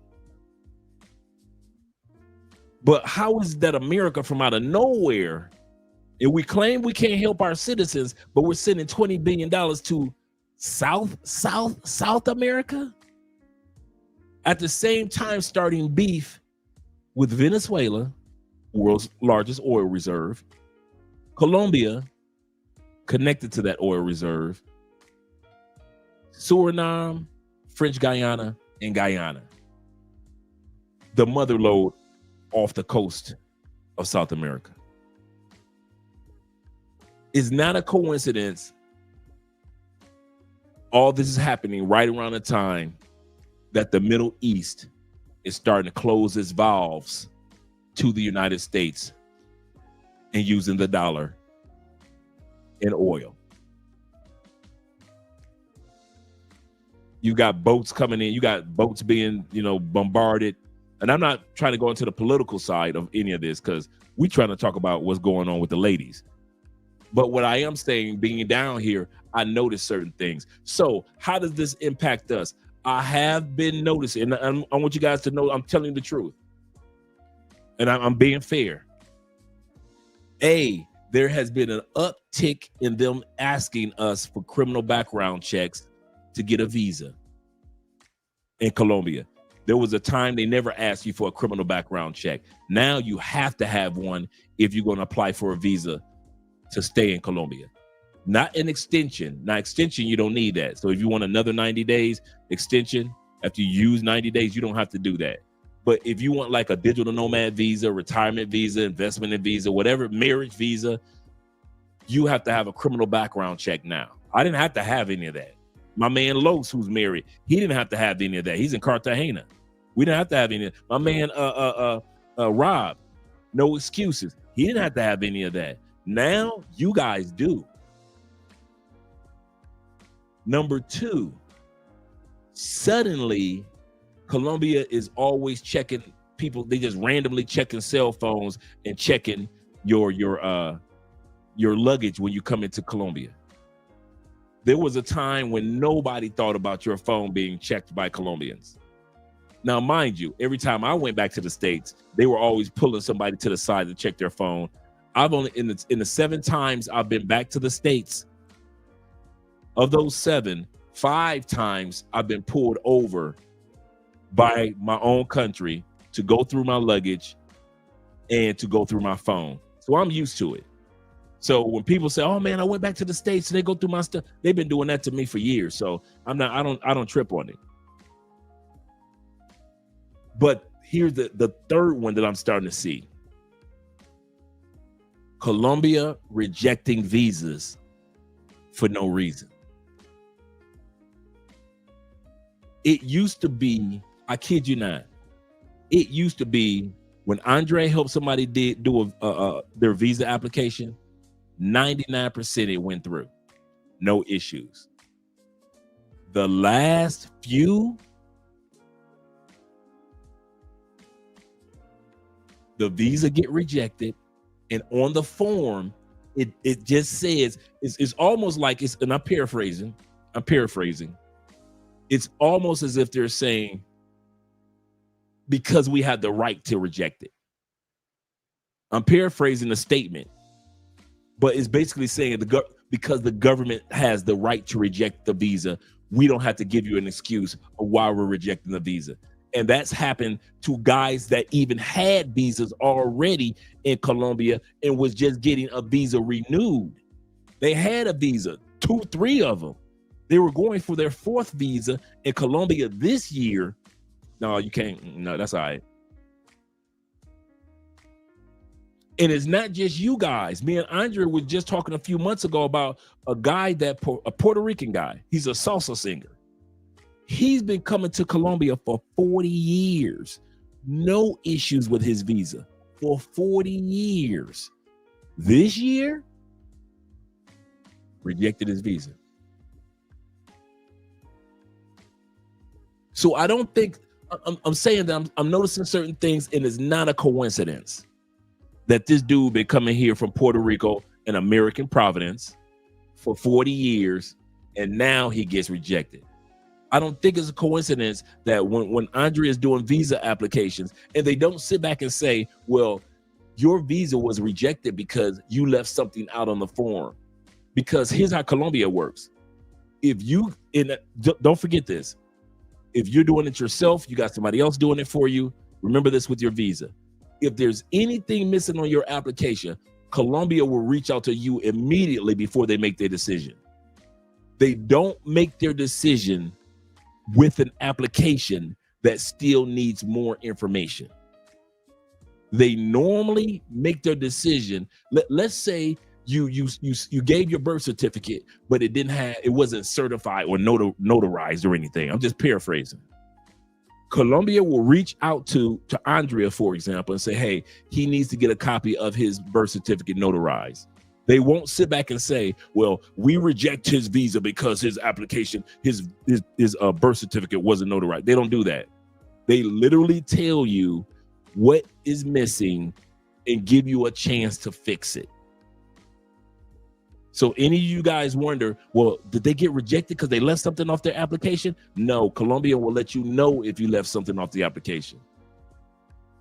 But how is that America from out of nowhere, and we claim we can't help our citizens, but we're sending $20 billion to South America? At the same time starting beef with Venezuela, world's largest oil reserve, Colombia, connected to that oil reserve, Suriname, French Guyana, and Guyana, the mother lode off the coast of South America. It's not a coincidence all this is happening right around the time that the Middle East is starting to close its valves to the United States and using the dollar and oil. You got boats coming in, you got boats being, bombarded. And I'm not trying to go into the political side of any of this because we're trying to talk about what's going on with the ladies. But what I am saying, being down here, I noticed certain things. So how does this impact us? I have been noticing, and I want you guys to know I'm telling the truth. And I'm being fair. There has been an uptick in them asking us for criminal background checks to get a visa in Colombia. There was a time they never asked you for a criminal background check. Now you have to have one if you're going to apply for a visa to stay in Colombia. Not an extension. Now, extension, you don't need that. So if you want another 90 days extension, after you use 90 days, you don't have to do that. But if you want like a digital nomad visa, retirement visa, investment visa, whatever, marriage visa, you have to have a criminal background check now. I didn't have to have any of that. My man Los, who's married, he didn't have to have any of that. He's in Cartagena. We didn't have to have any of that. My man Rob, no excuses. He didn't have to have any of that. Now you guys do. Number two, suddenly Colombia is always checking people. They just randomly checking cell phones and checking your luggage when you come into Colombia. There was a time when nobody thought about your phone being checked by Colombians. Now, mind you, every time I went back to the States, they were always pulling somebody to the side to check their phone. I've only in the 7 times I've been back to the States, of those 7, 5 times I've been pulled over by my own country to go through my luggage and to go through my phone. So I'm used to it. So when people say, "Oh man, I went back to the States and they go through my stuff," they've been doing that to me for years. So I don't trip on it. But here's the third one that I'm starting to see. Colombia rejecting visas for no reason. It used to be, I kid you not, it used to be when Andre helped somebody do their visa application, 99% it went through. No issues. The last few, the visa get rejected, and on the form, it just says, it's almost like it's, and I'm paraphrasing. It's almost as if they're saying, because we had the right to reject it. I'm paraphrasing the statement, but it's basically saying because the government has the right to reject the visa, we don't have to give you an excuse of why we're rejecting the visa. And that's happened to guys that even had visas already in Colombia and was just getting a visa renewed. They had a visa, 2, 3 of them. They were going for their 4th visa in Colombia this year. No, you can't. No, that's all right. And it's not just you guys. Me and Andre was just talking a few months ago about a guy a Puerto Rican guy. He's a salsa singer. He's been coming to Colombia for 40 years. No issues with his visa for 40 years. This year, rejected his visa. So I don't think, I'm saying that I'm noticing certain things, and it's not a coincidence that this dude been coming here from Puerto Rico and American Providence for 40 years, and now he gets rejected. I don't think it's a coincidence that when Andre is doing visa applications, and they don't sit back and say, well, your visa was rejected because you left something out on the form. Because here's how Colombia works. Don't forget this. If you're doing it yourself, you got somebody else doing it for you. Remember this with your visa. If there's anything missing on your application, Colombia will reach out to you immediately before they make their decision. They don't make their decision with an application that still needs more information. They normally make their decision. Let's say you gave your birth certificate, but it wasn't certified or notarized or anything. I'm just paraphrasing. Colombia will reach out to Andrea, for example, and say, hey, he needs to get a copy of his birth certificate notarized. They won't sit back and say, well, we reject his visa because his application, his birth certificate wasn't notarized. They don't do that. They literally tell you what is missing and give you a chance to fix it. So any of you guys wonder, well, did they get rejected because they left something off their application? No, Colombia will let you know if you left something off the application.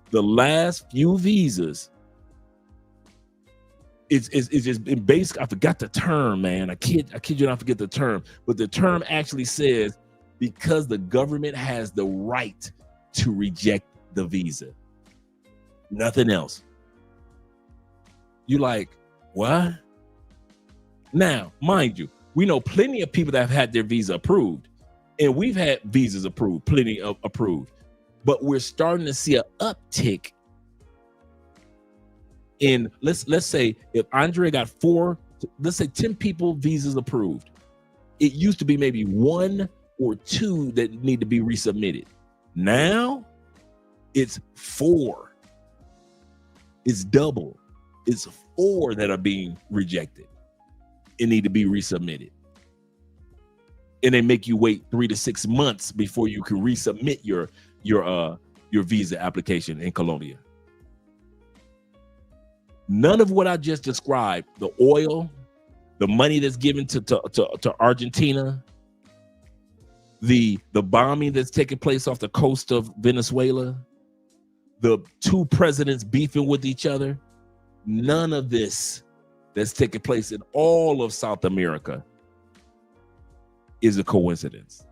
The last few visas, it's just been basic. I forgot the term, man. I kid you not, forget the term. But the term actually says, because the government has the right to reject the visa. Nothing else. You like, what? Now, mind you, we know plenty of people that have had their visa approved, and we've had visas approved, plenty of approved, but we're starting to see an uptick in, let's say if Andre got 10 people visas approved, it used to be maybe 1 or 2 that need to be resubmitted. Now it's 4. It's double. It's 4 that are being rejected. It need to be resubmitted. And they make you wait 3 to 6 months before you can resubmit your visa application in Colombia. None of what I just described, the oil, the money that's given to Argentina, the bombing that's taking place off the coast of Venezuela, the 2 presidents beefing with each other, none of this that's taking place in all of South America is a coincidence.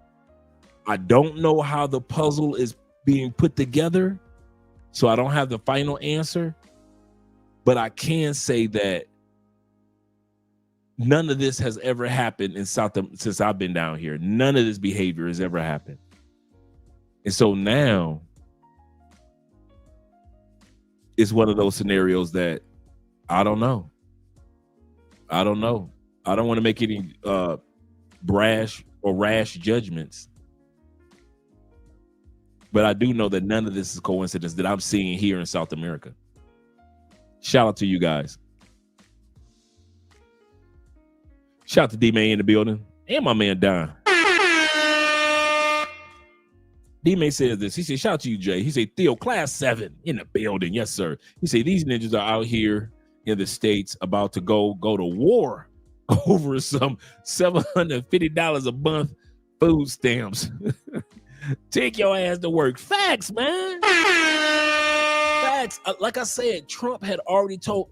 I don't know how the puzzle is being put together, so I don't have the final answer, but I can say that none of this has ever happened in since I've been down here. None of this behavior has ever happened. And so now it's one of those scenarios that I don't know. I don't want to make any brash or rash judgments. But I do know that none of this is coincidence that I'm seeing here in South America. Shout out to you guys. Shout out to D-Man in the building. And my man Don. D-Man says this. He said, shout out to you, Jay. He said, Theo, class 7 in the building. Yes, sir. He said, these ninjas are out here in the States about to go to war over some $750 a month food stamps. Take your ass to work. Facts, man. Facts. Like I said, Trump had already told.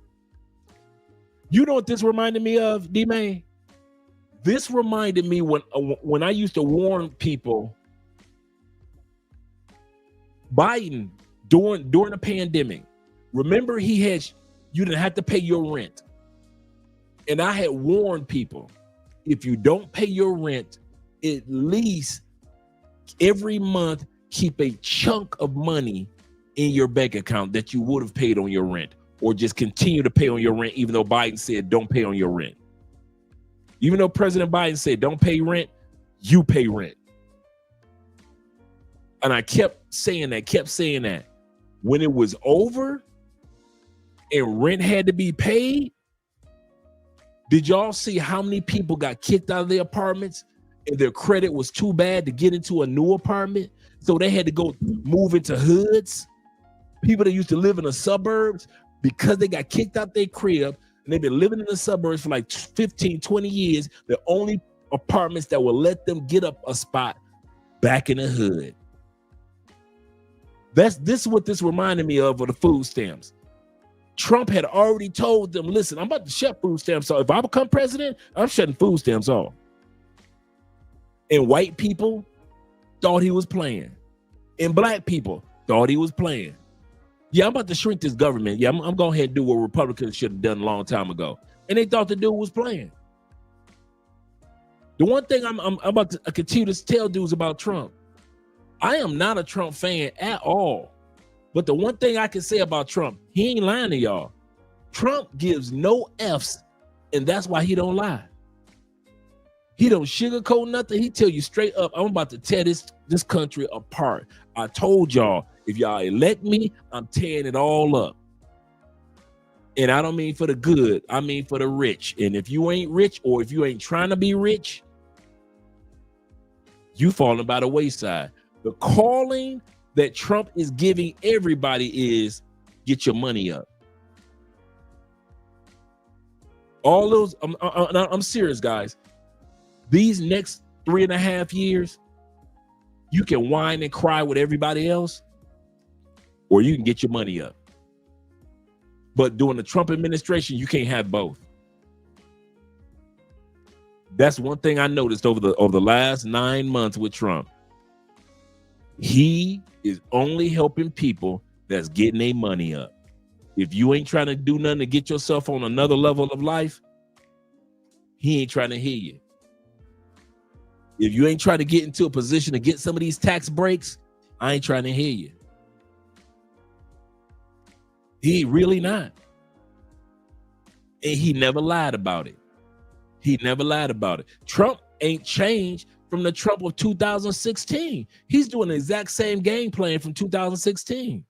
You know what this reminded me of, D-Man? This reminded me when I used to warn people, Biden during the pandemic, remember you didn't have to pay your rent. And I had warned people, if you don't pay your rent, at least every month, keep a chunk of money in your bank account that you would have paid on your rent, or just continue to pay on your rent, even though Biden said don't pay on your rent. Even though President Biden said don't pay rent, you pay rent. And I kept saying that. When it was over and rent had to be paid, did y'all see how many people got kicked out of their apartments and their credit was too bad to get into a new apartment? So they had to go move into hoods. People that used to live in the suburbs, because they got kicked out their crib and they've been living in the suburbs for like 15, 20 years, the only apartments that will let them get up a spot back in the hood. This is what this reminded me of the food stamps. Trump had already told them, listen, I'm about to shut food stamps off. If I become president, I'm shutting food stamps off. And white people thought he was playing. And black people thought he was playing. Yeah, I'm about to shrink this government. Yeah, I'm going ahead and do what Republicans should have done a long time ago. And they thought the dude was playing. The one thing I'm about to continue to tell dudes about Trump, I am not a Trump fan at all. But the one thing I can say about Trump, he ain't lying to y'all. Trump gives no F's, and that's why he don't lie. He don't sugarcoat nothing. He tell you straight up, I'm about to tear this country apart. I told y'all, if y'all elect me, I'm tearing it all up. And I don't mean for the good, I mean for the rich. And if you ain't rich, or if you ain't trying to be rich, you falling by the wayside. The calling that Trump is giving everybody is get your money up. All those, I'm serious, guys. These next 3.5 years, you can whine and cry with everybody else, or you can get your money up. But during the Trump administration, you can't have both. That's one thing I noticed over the last 9 months with Trump. He is only helping people that's getting their money up. If you ain't trying to do nothing to get yourself on another level of life, he ain't trying to hear you. If you ain't trying to get into a position to get some of these tax breaks, I ain't trying to hear you. He really not. And he never lied about it. He never lied about it. Trump ain't changed from the Trump of 2016. He's doing the exact same game plan from 2016.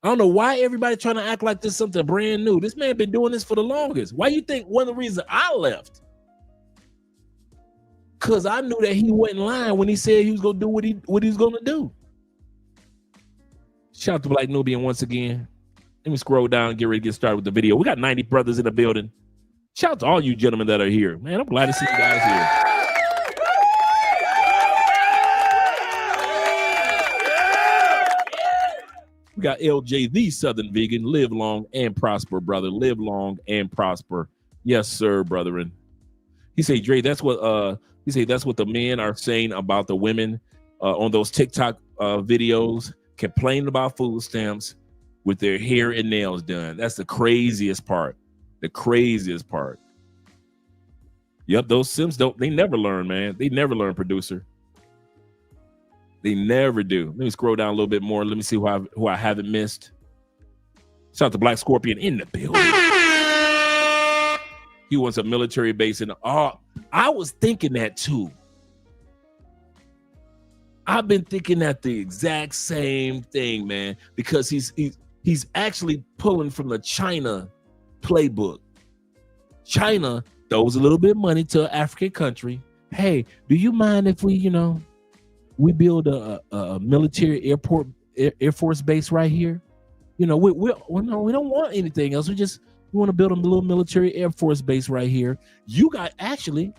I don't know why everybody trying to act like this is something brand new. This man been doing this for the longest. Why you think one of the reasons I left? Because I knew that he wasn't lying when he said he was going to do what he was going to do. Shout out to Black Nubian once again. Let me scroll down and get ready to get started with the video. We got 90 brothers in the building. Shout out to all you gentlemen that are here. Man, I'm glad to see you guys here. We got LJ, the Southern Vegan. Live long and prosper, brother. Live long and prosper. Yes, sir, brethren. He said, Dre, that's what the men are saying about the women on those TikTok videos, complaining about food stamps with their hair and nails done. That's the craziest part. The craziest part. Yep, those Sims they never learn, man. They never learn, producer. They never do. Let me scroll down a little bit more. Let me see who I haven't missed. Shout out to Black Scorpion in the building. He wants a military base in I was thinking that too. I've been thinking that the exact same thing, man, because he's actually pulling from the China playbook. China throws a little bit of money to an African country. Hey, do you mind if we build a military Air Force base right here? We don't want anything else. We want to build a little military Air Force base right here. You got and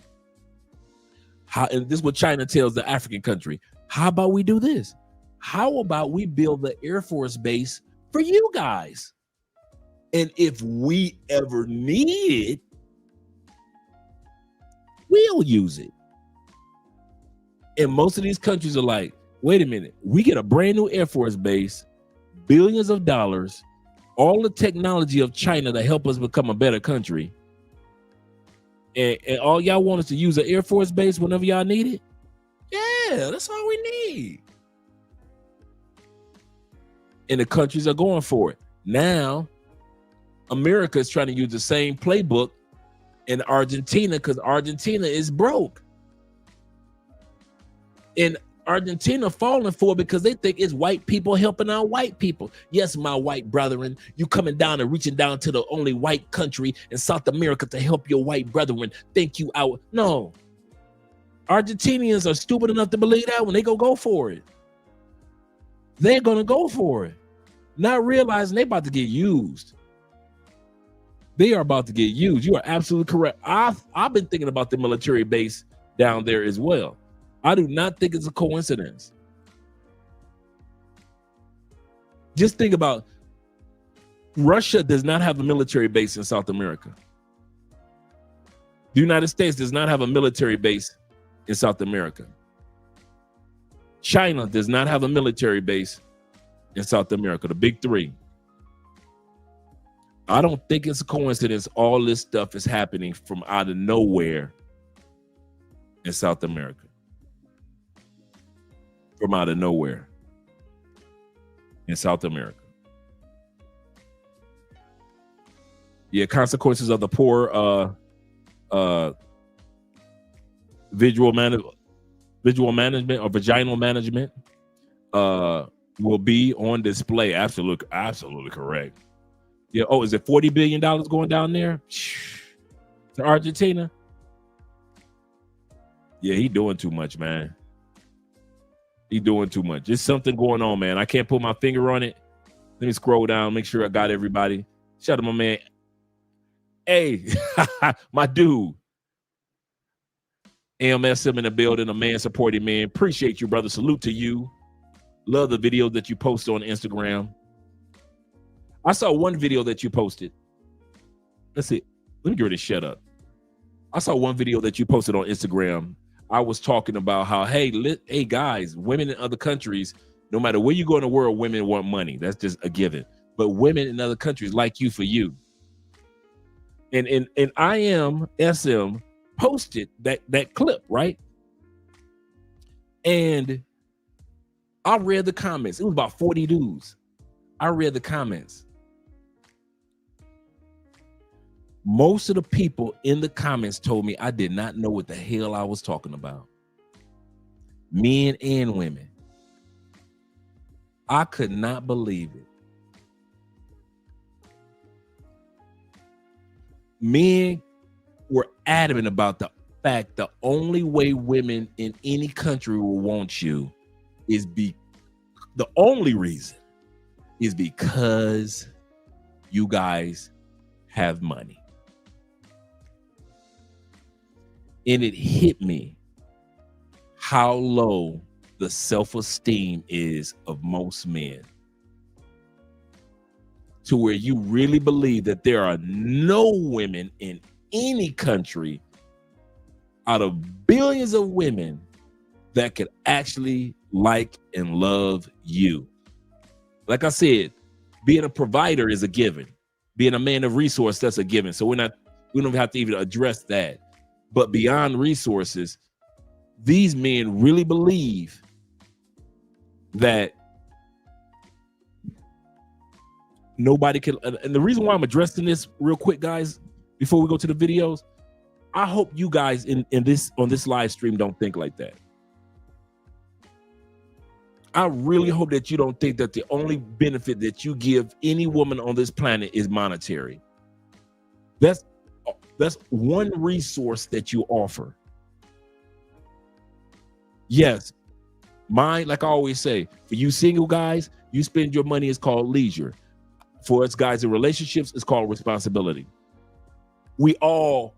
this is what China tells the African country. How about we do this? How about we build the Air Force base for you guys? And if we ever need it, will use it. And most of these countries are like, wait a minute, we get a brand new Air Force base, billions of dollars, all the technology of China to help us become a better country. And all y'all want us to use an Air Force base whenever y'all need it? Yeah, that's all we need. And the countries are going for it. Now, America is trying to use the same playbook in Argentina because Argentina is broke. And Argentina falling for it because they think it's white people helping out white people. Yes, my white brethren, you coming down and reaching down to the only white country in South America to help your white brethren think you out. No. Argentinians are stupid enough to believe that when they go for it. They're going to go for it. Not realizing they're about to get used. They are about to get used. You are absolutely correct. I've been thinking about the military base down there as well. I do not think it's a coincidence. Just think about Russia does not have a military base in South America. The United States does not have a military base in South America. China does not have a military base in South America, the big three. I don't think it's a coincidence all this stuff is happening from out of nowhere in South America. From out of nowhere in South America. Yeah, consequences of the poor visual management or vaginal management will be on display. Absolutely correct. Yeah. Oh, is it $40 billion going down there to Argentina? Yeah, he doing too much, man. He doing too much. There's something going on, man. I can't put my finger on it. Let me scroll down, make sure I got everybody. Shout out to my man. Hey, my dude. AMSM in the building, a man supporting man. Appreciate you, brother. Salute to you. Love the videos that you post on Instagram. I saw one video that you posted. Let's see. Let me get ready to shut up. I saw one video that you posted on Instagram. I was talking about how, hey guys, women in other countries, no matter where you go in the world, women want money. That's just a given. But women in other countries like you for you. And I am SM posted that clip, right? And I read the comments. It was about 40 dudes. I read the comments. Most of the people in the comments told me I did not know what the hell I was talking about. Men and women. I could not believe it. Men were adamant about the fact the only way women in any country will want you is the only reason is because you guys have money. And it hit me how low the self-esteem is of most men, to where you really believe that there are no women in any country out of billions of women that could actually like and love you. Like I said, being a provider is a given. Being a man of resource, that's a given. So we don't have to even address that. But beyond resources, these men really believe that nobody can. And the reason why I'm addressing this real quick, guys, before we go to the videos, I hope you guys on this live stream don't think like that. I really hope that you don't think that the only benefit that you give any woman on this planet is monetary. That's one resource that you offer. Yes, like I always say, for you single guys, you spend your money, it's called leisure. For us guys in relationships, it's called responsibility. We all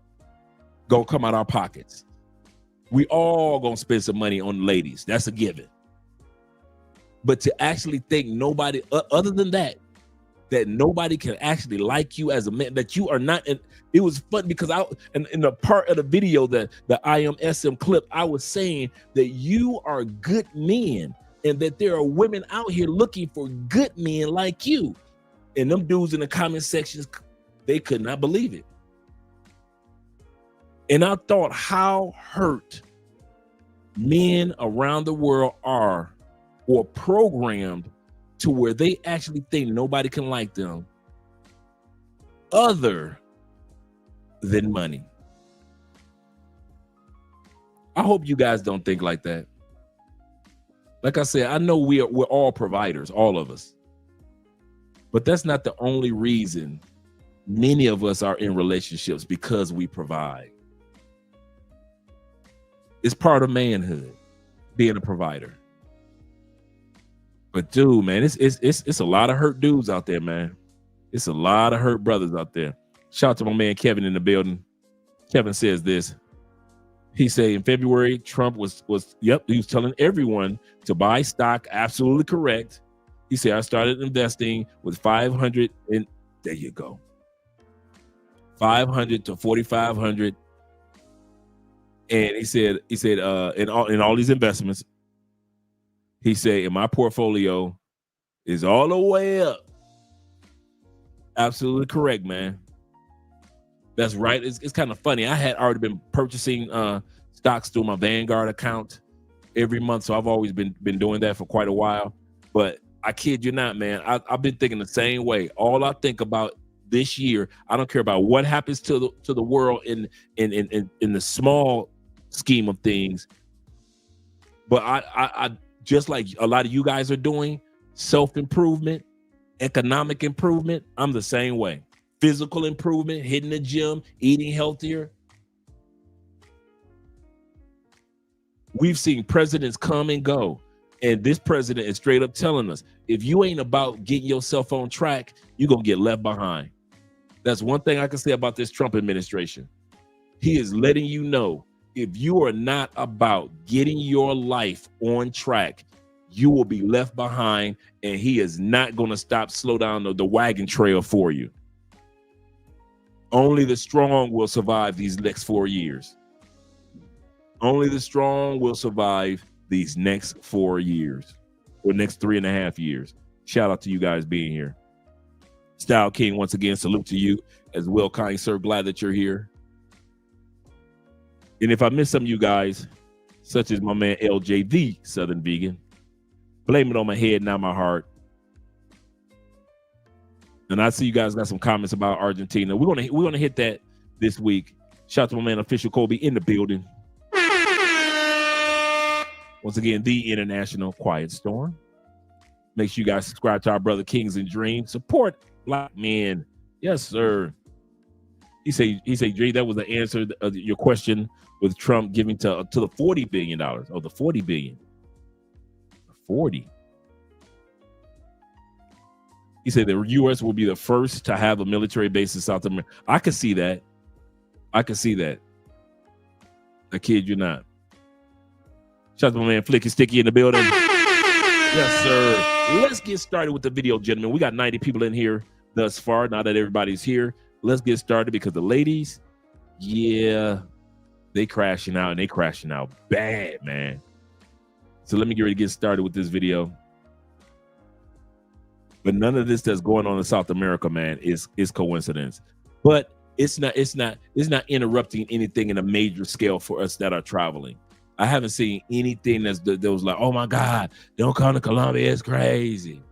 gonna come out our pockets. We all gonna spend some money on ladies. That's a given. But to actually think nobody other than that that nobody can actually like you as a man, that you are not. And it was fun because in the part of the video, the IMSM clip, I was saying that you are good men and that there are women out here looking for good men like you. And them dudes in the comment sections, they could not believe it. And I thought how hurt men around the world are, or programmed to where they actually think nobody can like them other than money. I hope you guys don't think like that. Like I said, I know we're all providers, all of us. But that's not the only reason many of us are in relationships, because we provide. It's part of manhood, being a provider. But dude, man, it's a lot of hurt dudes out there, man. It's a lot of hurt brothers out there. Shout out to my man Kevin in the building. Kevin says this. He said in February, Trump was he was telling everyone to buy stock. Absolutely correct. He said, I started investing with 500, and there you go. 500 to 4,500. And he said, in all these investments, he said, in my portfolio is all the way up. Absolutely correct, man. That's right. It's kind of funny. I had already been purchasing stocks through my Vanguard account every month. So I've always been doing that for quite a while. But I kid you not, man. I've been thinking the same way. All I think about this year, I don't care about what happens to the world in the small scheme of things. But I just like a lot of you guys are doing, self-improvement, economic improvement, I'm the same way. Physical improvement, hitting the gym, eating healthier. We've seen presidents come and go. And this president is straight up telling us, if you ain't about getting yourself on track, you're going to get left behind. That's one thing I can say about this Trump administration. He is letting you know, if you are not about getting your life on track, you will be left behind, and he is not going to slow down the wagon trail for you. Only the strong will survive these next 4 years. Only the strong will survive these next 4 years, or next 3.5 years. Shout out to you guys being here. Style King, once again, salute to you as well, kind sir. Glad that you're here. And if I miss some of you guys, such as my man LJ, the Southern Vegan, blame it on my head, not my heart. And I see you guys got some comments about Argentina. We're gonna hit that this week. Shout out to my man Official Kobe in the building. Once again, the International Quiet Storm. Make sure you guys subscribe to our brother Kings and Dreams. Support Black men. Yes, sir. He say, Dre, that was the answer to your question with Trump giving to the $40 billion. Oh, the $40 billion. 40. He said the U.S. will be the first to have a military base in South America. I could see that. I kid you not. Shout out to my man Flicky Sticky in the building. Yes, sir. Let's get started with the video, gentlemen. We got 90 people in here thus far. Now that everybody's here, let's get started because the ladies, yeah, they crashing out, and they crashing out bad, man. So let me get ready to get started with this video. But none of this that's going on in South America, man, is coincidence. But it's not interrupting anything in a major scale for us that are traveling. I haven't seen anything that was like, oh my God, don't come to Colombia, it's crazy.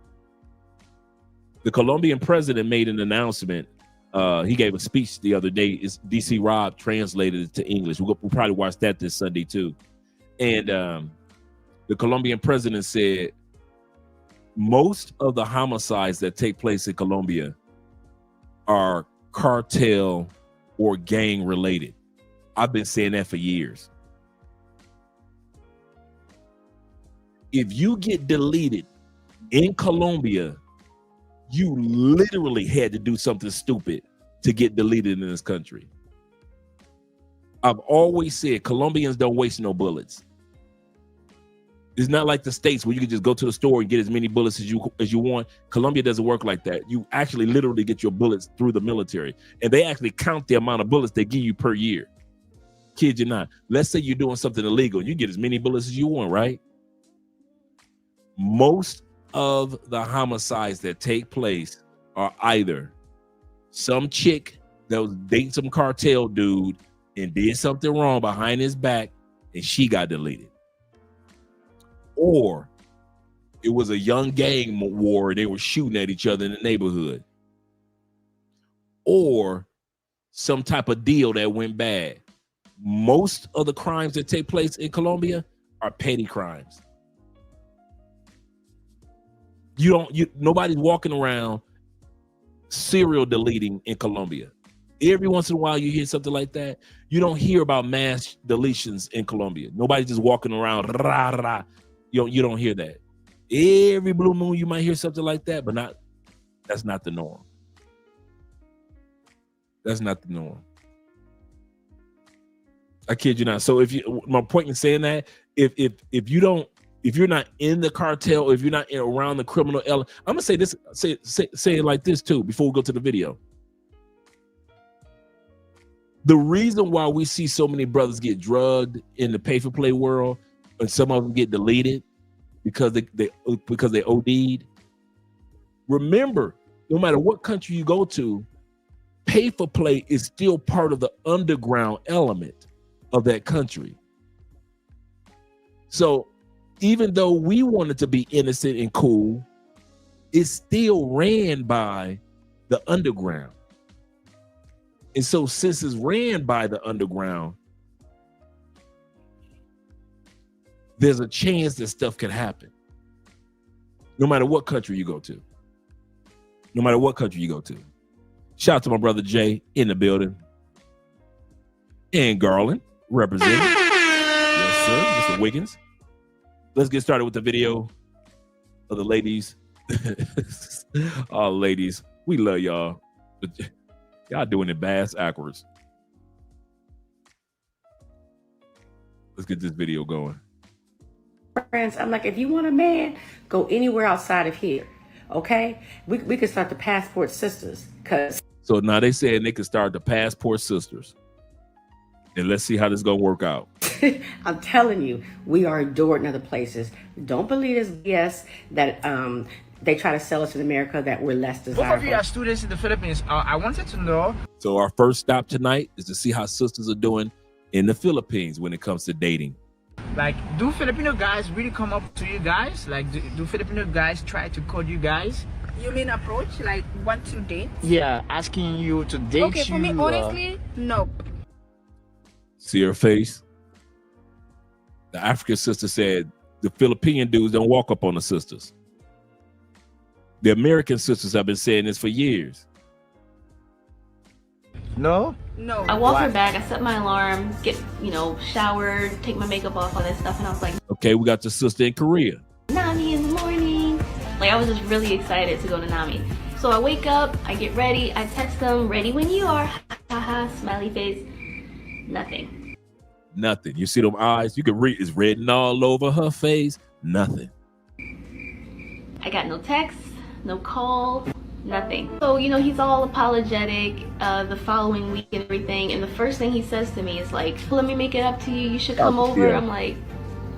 The Colombian president made an announcement. He gave a speech the other day. It's DC Rob translated it to English. We'll probably watch that this Sunday too. And the Colombian president said, most of the homicides that take place in Colombia are cartel or gang related. I've been saying that for years. If you get deleted in Colombia, you literally had to do something stupid to get deleted in this country. I've always said Colombians don't waste no bullets. It's not like the States where you can just go to the store and get as many bullets as you want. Colombia doesn't work like that. You actually literally get your bullets through the military, and they actually count the amount of bullets they give you per year. Kid you not. Let's say you're doing something illegal. You get as many bullets as you want, right? Most of the homicides that take place are either some chick that was dating some cartel dude and did something wrong behind his back and she got deleted. Or it was a young gang war and they were shooting at each other in the neighborhood. Or some type of deal that went bad. Most of the crimes that take place in Colombia are petty crimes. Nobody's walking around serial deleting in Colombia. Every once in a while you hear something like that. You don't hear about mass deletions in Colombia. Nobody's just walking around rah, rah. You don't hear that. Every blue moon you might hear something like that, but that's not the norm. That's not the norm. I kid you not. So my point in saying that, if you're not in the cartel, if you're not around the criminal element, I'm gonna say this, say it like this too before we go to the video. The reason why we see so many brothers get drugged in the pay for play world, and some of them get deleted because they OD'd. Remember, no matter what country you go to, pay for play is still part of the underground element of that country. So even though we wanted to be innocent and cool, it's still ran by the underground. And so since it's ran by the underground, there's a chance that stuff can happen. No matter what country you go to. No matter what country you go to. Shout out to my brother Jay in the building. And Garland representing. Yes, sir, Mr. Wiggins. Let's get started with the video of the ladies. Oh, ladies, we love y'all. Y'all doing it bass backwards. Let's get this video going. Friends, I'm like, if you want a man, go anywhere outside of here. Okay? We could start the Passport Sisters. So now they saying they could start the Passport Sisters. And let's see how this is gonna work out. I'm telling you, we are adored in other places. Don't believe this BS that they try to sell us in America that we're less desirable. Both of you are students in the Philippines. I wanted to know. So our first stop tonight is to see how sisters are doing in the Philippines when it comes to dating. Like, do Filipino guys really come up to you guys? Like, do Filipino guys try to call you guys? You mean approach, like want to date? Yeah, asking you to date. Okay, for me, honestly, nope. See her face? The African sister said the Philippine dudes don't walk up on the sisters. The American sisters have been saying this for years. No? No. I walk her back, I set my alarm, get, showered, take my makeup off, all that stuff, and I was like, okay, we got the sister in Korea. Nami in the morning. Like, I was just really excited to go to Nami. So I wake up, I get ready, I text them, ready when you are, haha, smiley face, nothing. Nothing. You see them eyes? You can read, it's written all over her face. Nothing. I got no text, no call, nothing. So, he's all apologetic the following week and everything. And the first thing he says to me is like, let me make it up to you. You should come over. Yeah. I'm like,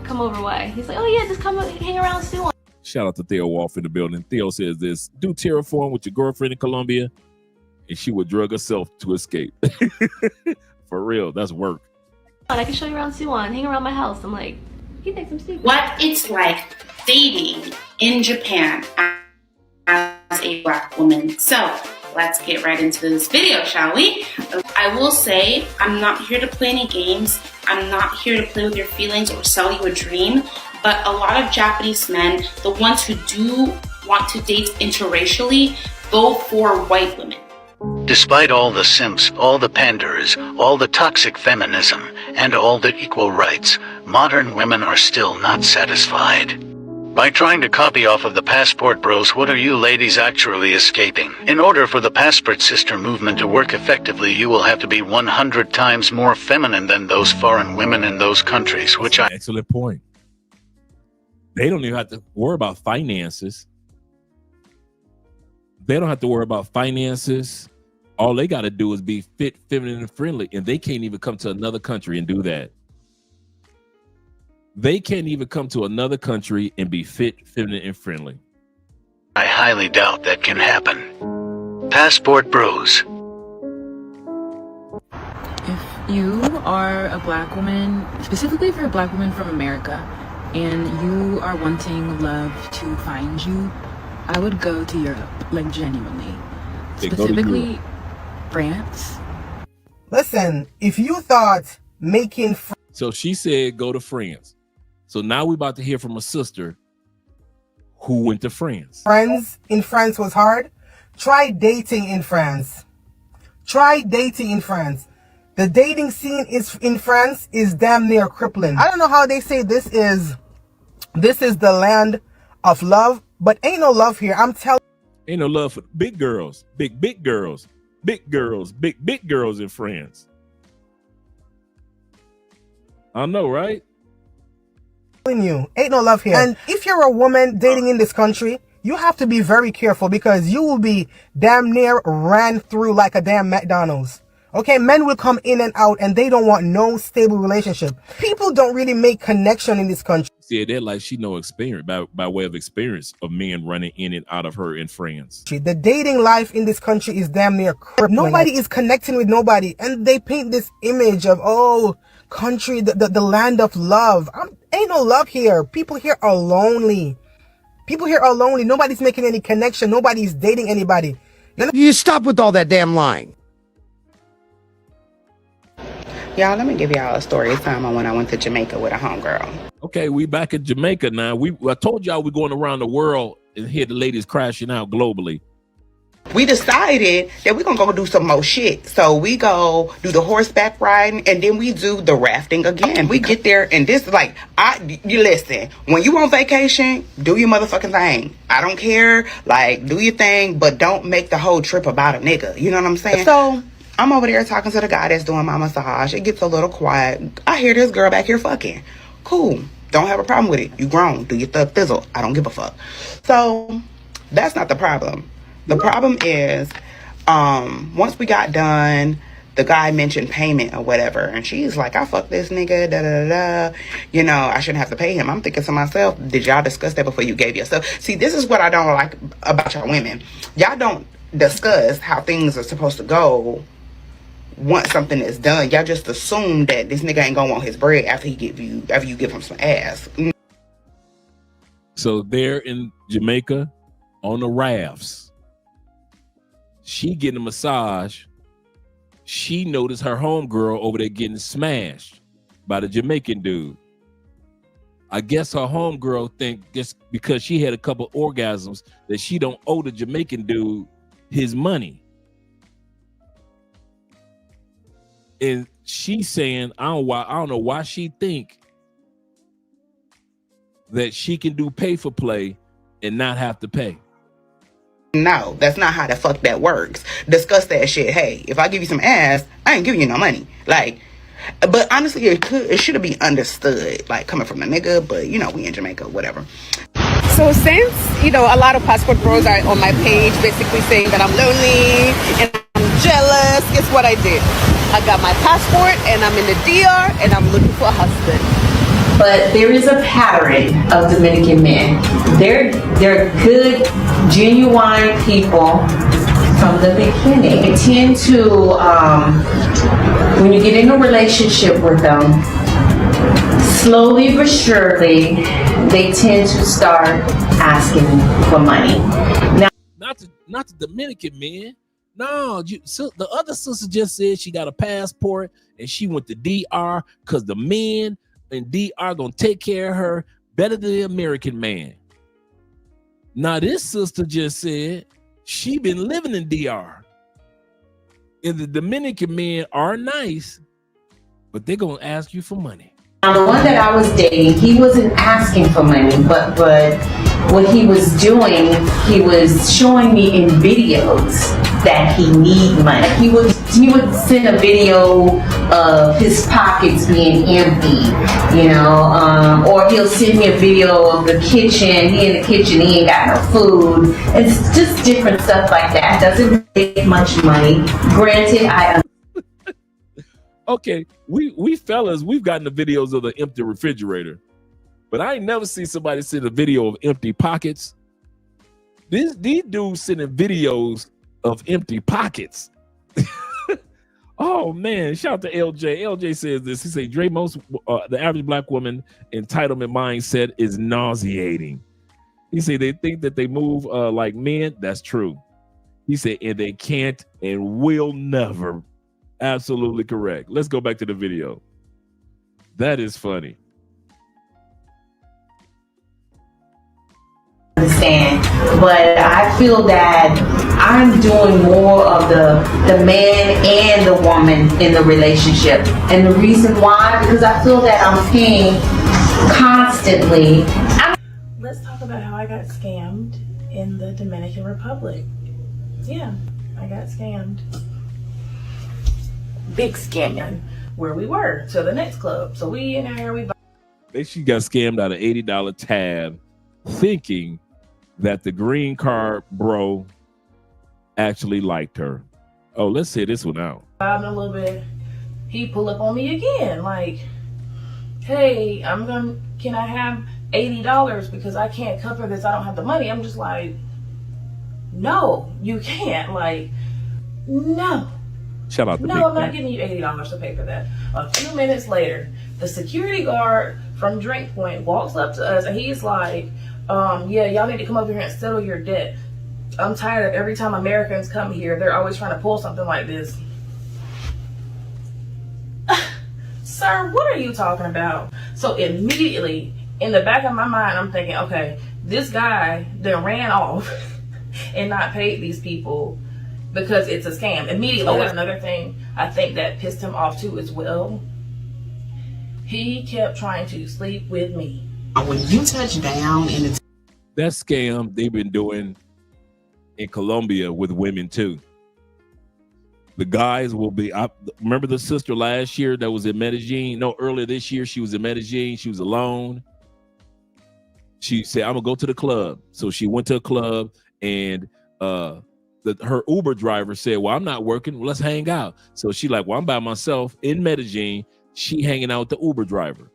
come over why? He's like, oh yeah, just come hang around soon. Shout out to Theo Wolf in the building. Theo says this, do terraform with your girlfriend in Colombia and she would drug herself to escape. For real, that's work. I can show you around Suwon, hang around my house. I'm like, you think I'm stupid. What it's like dating in Japan as a Black woman. So let's get right into this video, shall we? I will say, I'm not here to play any games. I'm not here to play with your feelings or sell you a dream. But a lot of Japanese men, the ones who do want to date interracially, go for white women. Despite all the simps, all the panders, all the toxic feminism, and all the equal rights, modern women are still not satisfied. By trying to copy off of the Passport Bros, what are you ladies actually escaping? In order for the Passport Sister movement to work effectively, you will have to be 100 times more feminine than those foreign women in those countries, which Excellent point. They don't even have to worry about finances. They don't have to worry about finances. All they got to do is be fit, feminine, and friendly, and they can't even come to another country and do that. They can't even come to another country and be fit, feminine, and friendly. I highly doubt that can happen. Passport bros. If you are a black woman, specifically if you're a black woman from America, and you are wanting love to find you, I would go to Europe, like genuinely. Specifically, France. Listen, if you thought making... So she said go to France. So now we're about to hear from a sister who went to France. Friends in France was hard. Try dating in France. Try dating in France. The dating scene in France is damn near crippling. I don't know how they say this is the land of love, but ain't no love here. I'm telling you. Ain't no love for big girls, big girls, big girls in France. I know, right? You ain't no love here. And if you're a woman dating in this country, you have to be very careful because you will be damn near ran through like a damn McDonald's. Okay, men will come in and out and they don't want no stable relationship. People don't really make connection in this country. See, they're like she no experience by way of experience of men running in and out of her in France. The dating life in this country is damn near crippling. Nobody is connecting with nobody, and they paint this image of, oh, country, the land of love. Ain't no love here. People here are lonely. People here are lonely. Nobody's making any connection. Nobody's dating anybody. You stop with all that damn lying. Y'all, let me give y'all a story of time when I went to Jamaica with a homegirl. Okay, we back in Jamaica now. I told y'all we're going around the world and hear the ladies crashing out globally. We decided that we're going to go do some more shit. So we go do the horseback riding and then we do the rafting again. We get there and this is like, you listen, when you on vacation, do your motherfucking thing. I don't care. Like, do your thing, but don't make the whole trip about a nigga. You know what I'm saying? So I'm over there talking to the guy that's doing my massage. It gets a little quiet. I hear this girl back here fucking. Cool. Don't have a problem with it. You grown. Do your thug thizzle. I don't give a fuck. So that's not the problem. The problem is, once we got done, the guy mentioned payment or whatever, and she's like, I fucked this nigga, da da da. You know, I shouldn't have to pay him. I'm thinking to myself, did y'all discuss that before you gave your stuff? See, this is what I don't like about y'all women. Y'all don't discuss how things are supposed to go once something is done. Y'all just assume that this nigga ain't gonna want his bread after you give him some ass. So they're in Jamaica on the rafts. She getting a massage. She noticed her homegirl over there getting smashed by the Jamaican dude. I guess her homegirl think just because she had a couple orgasms that she don't owe the Jamaican dude his money. And she's saying, I don't know why she think that she can do pay for play and not have to pay. No, that's not how the fuck that works. Discuss that shit. Hey, if I give you some ass, I ain't giving you no money. Like, but honestly, it should be understood, like coming from a nigga, but you know, we in Jamaica, whatever. So since, you know, a lot of passport bros are on my page basically saying that I'm lonely and I'm jealous, guess what I did? I got my passport and I'm in the DR and I'm looking for a husband. But there is a pattern of Dominican men. They're good, genuine people from the beginning. They tend to, when you get in a relationship with them, slowly but surely, they tend to start asking for money. Now, not the Dominican men. No, the other sister just said she got a passport and she went to DR because the men and DR gonna take care of her better than the American man. Now this sister just said she been living in DR. And the Dominican men are nice, but they're gonna ask you for money. Now the one that I was dating, he wasn't asking for money, but what he was doing, he was showing me in videos that he need money. He would send a video of his pockets being empty, you know, or he'll send me a video of the kitchen. He in the kitchen, he ain't got no food. It's just different stuff like that. Doesn't make much money. Granted, Okay, we fellas, we've gotten the videos of the empty refrigerator, but I ain't never seen somebody send a video of empty pockets. These dudes sending videos of empty pockets. Oh man, shout out to LJ. LJ says this. He said, Dre, the average black woman entitlement mindset is nauseating. He said they think that they move like men. That's true. He said, and they can't and will never. Absolutely correct. Let's go back to the video. That is funny. Understand, but I feel that I'm doing more of the man and the woman in the relationship, and the reason why, because I feel that I'm paying constantly. Let's talk about how I got scammed in the Dominican Republic. Yeah, I got scammed. Big scamming. Where we were to the next club. So we in there, She got scammed out of $80 tab, thinking that the green card bro actually liked her. Oh, let's see this one out. vibing a little bit. He pull up on me again, like, hey, can I have $80 because I can't cover this, I don't have the money. I'm just like, no, you can't. Like, no. Shout out to No, I'm not giving you $80 to pay for that. A few minutes later, the security guard from Drink Point walks up to us and he's like, yeah, y'all need to come over here and settle your debt. I'm tired of every time Americans come here, they're always trying to pull something like this. Sir, what are you talking about? So immediately, in the back of my mind, I'm thinking, okay, this guy then ran off and not paid these people because it's a scam. Immediately, that's another thing I think that pissed him off too as well. He kept trying to sleep with me. When you touch down in the that scam they've been doing in Colombia with women too. The guys will be, remember the sister last year that was in Medellin? No, earlier this year, she was in Medellin. She was alone. She said, I'm gonna go to the club. So she went to a club and her Uber driver said, well, I'm not working. Well, let's hang out. So she like, well, I'm by myself in Medellin. She hanging out with the Uber driver.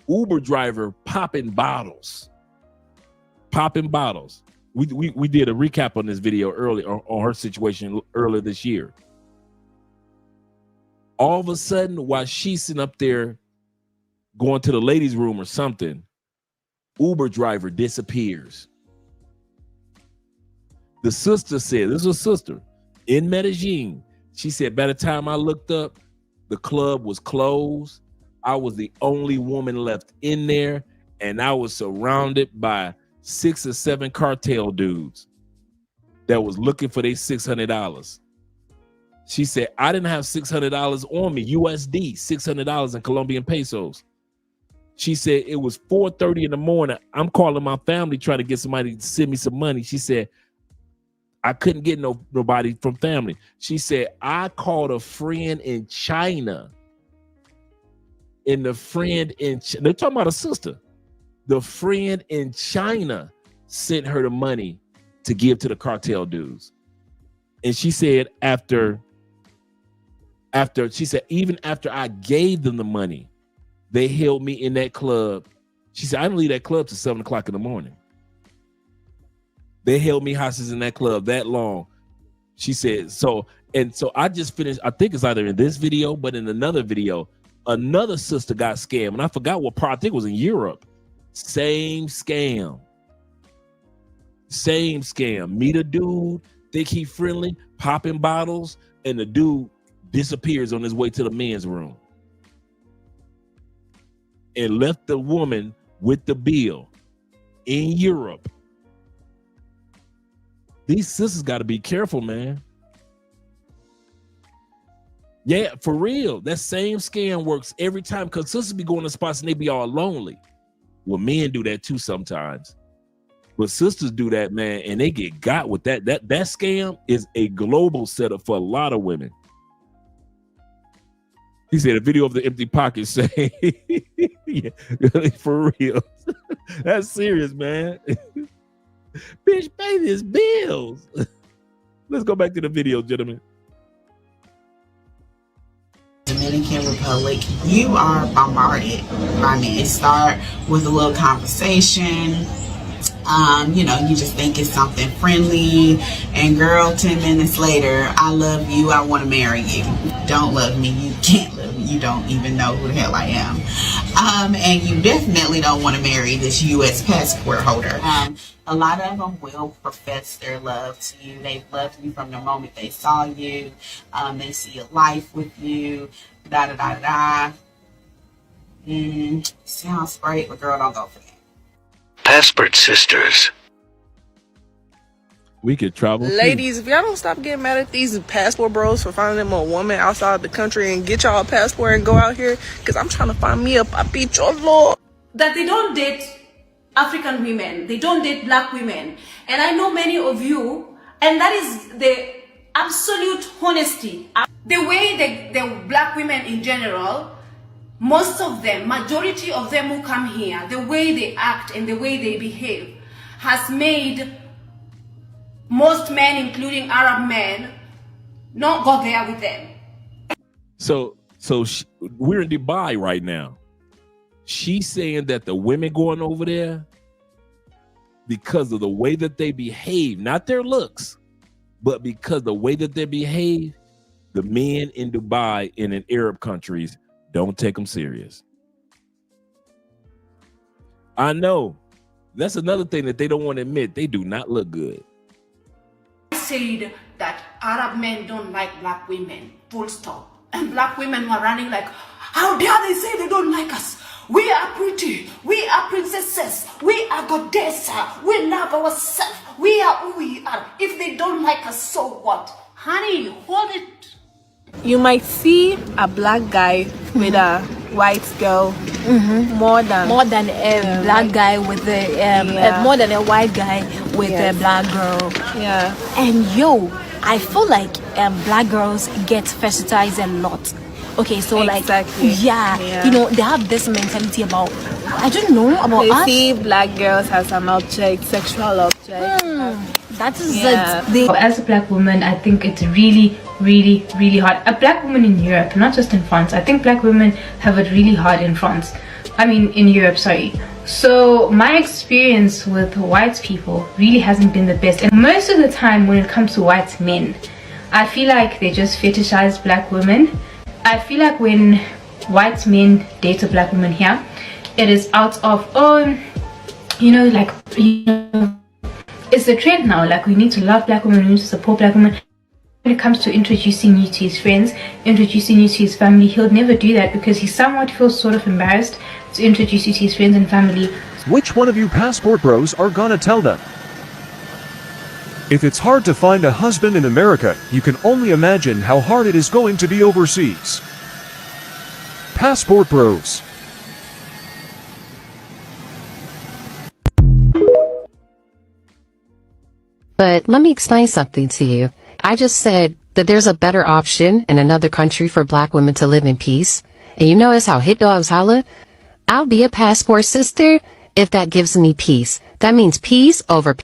Uber driver popping bottles. We did a recap on this video earlier on her situation earlier this year. All of a sudden, while she's sitting up there going to the ladies' room or something, Uber driver disappears. The sister said, this was a sister in Medellin. She said, by the time I looked up, the club was closed. I was the only woman left in there, and I was surrounded by 6 or 7 cartel dudes that was looking for their $600. She said, I didn't have $600 on me, USD, $600 in Colombian pesos. She said, it was 4:30 in the morning. I'm calling my family trying to get somebody to send me some money. She said, I couldn't get nobody from family. She said, I called a friend in China. And the friend in they're talking about a sister. The friend in China sent her the money to give to the cartel dudes. And she said she said, even after I gave them the money, they held me in that club. She said, I didn't leave that club till 7 o'clock in the morning. They held me hostage in that club that long. She said, so I just finished, I think it's either in this video, but in another video, another sister got scammed. And I forgot what part, I think it was in Europe. Same scam. Meet a dude, think he friendly, popping bottles, and the dude disappears on his way to the men's room. And left the woman with the bill in Europe. These sisters got to be careful, man. Yeah, for real. That same scam works every time because sisters be going to spots and they be all lonely. Well, men do that too sometimes. But sisters do that, man, and they get got with that. That scam is a global setup for a lot of women. He said a video of the empty pocket saying, yeah, for real. That's serious, man. Bitch, pay these bills. Let's go back to the video, gentlemen. Dominican Republic, you are bombarded by men. Start with a little conversation. You know, you just think it's something friendly, and girl, 10 minutes later, I love you, I want to marry you. Don't love me, you can't love me, you don't even know who the hell I am. And you definitely don't want to marry this U.S. passport holder. A lot of them will profess their love to you. They've loved you from the moment they saw you. They see a life with you, Sounds great, but girl, don't go for that. Passport sisters. We could travel. Ladies, if y'all don't stop getting mad at these passport bros for finding them a woman outside the country and get y'all a passport and go out here, because I'm trying to find me a papi cholo. That they don't date African women, they don't date black women. And I know many of you, and that is the absolute honesty. The way the black women in general, most of them, majority of them who come here, the way they act and the way they behave has made most men, including Arab men, not go there with them. So we're in Dubai right now. She's saying that the women going over there, because of the way that they behave, not their looks, but because the way that they behave, the men in Dubai and in Arab countries don't take them serious. I know. That's another thing that they don't want to admit. They do not look good. I said that Arab men don't like black women, full stop. And black women were running like, how dare they say they don't like us? We are pretty, we are princesses, we are goddesses, we love ourselves, we are who we are. If they don't like us, so what? Honey, hold it. You might see a black guy with a white girl more than a black guy with more than a white guy with a black girl. Yeah. And yo, I feel like black girls get fetishized a lot. Okay, so exactly. You know, they have this mentality about, I don't know, about they us. See black girls as an object, sexual object. That is it. As a black woman, I think it's really, really, really hard. A black woman in Europe, not just in France. I think black women have it really hard in France. I mean, in Europe, sorry. So my experience with white people really hasn't been the best. And most of the time when it comes to white men, I feel like they just fetishize black women. I feel like when white men date a black woman here, it is out of, it's the trend now. Like, we need to love black women, we need to support black women. When it comes to introducing you to his friends, introducing you to his family, he'll never do that because he somewhat feels sort of embarrassed to introduce you to his friends and family. Which one of you passport bros are gonna tell them? If it's hard to find a husband in America, you can only imagine how hard it is going to be overseas. Passport bros. But let me explain something to you. I just said that there's a better option in another country for black women to live in peace. And you notice how hit dogs holler? I'll be a passport sister if that gives me peace. That means peace over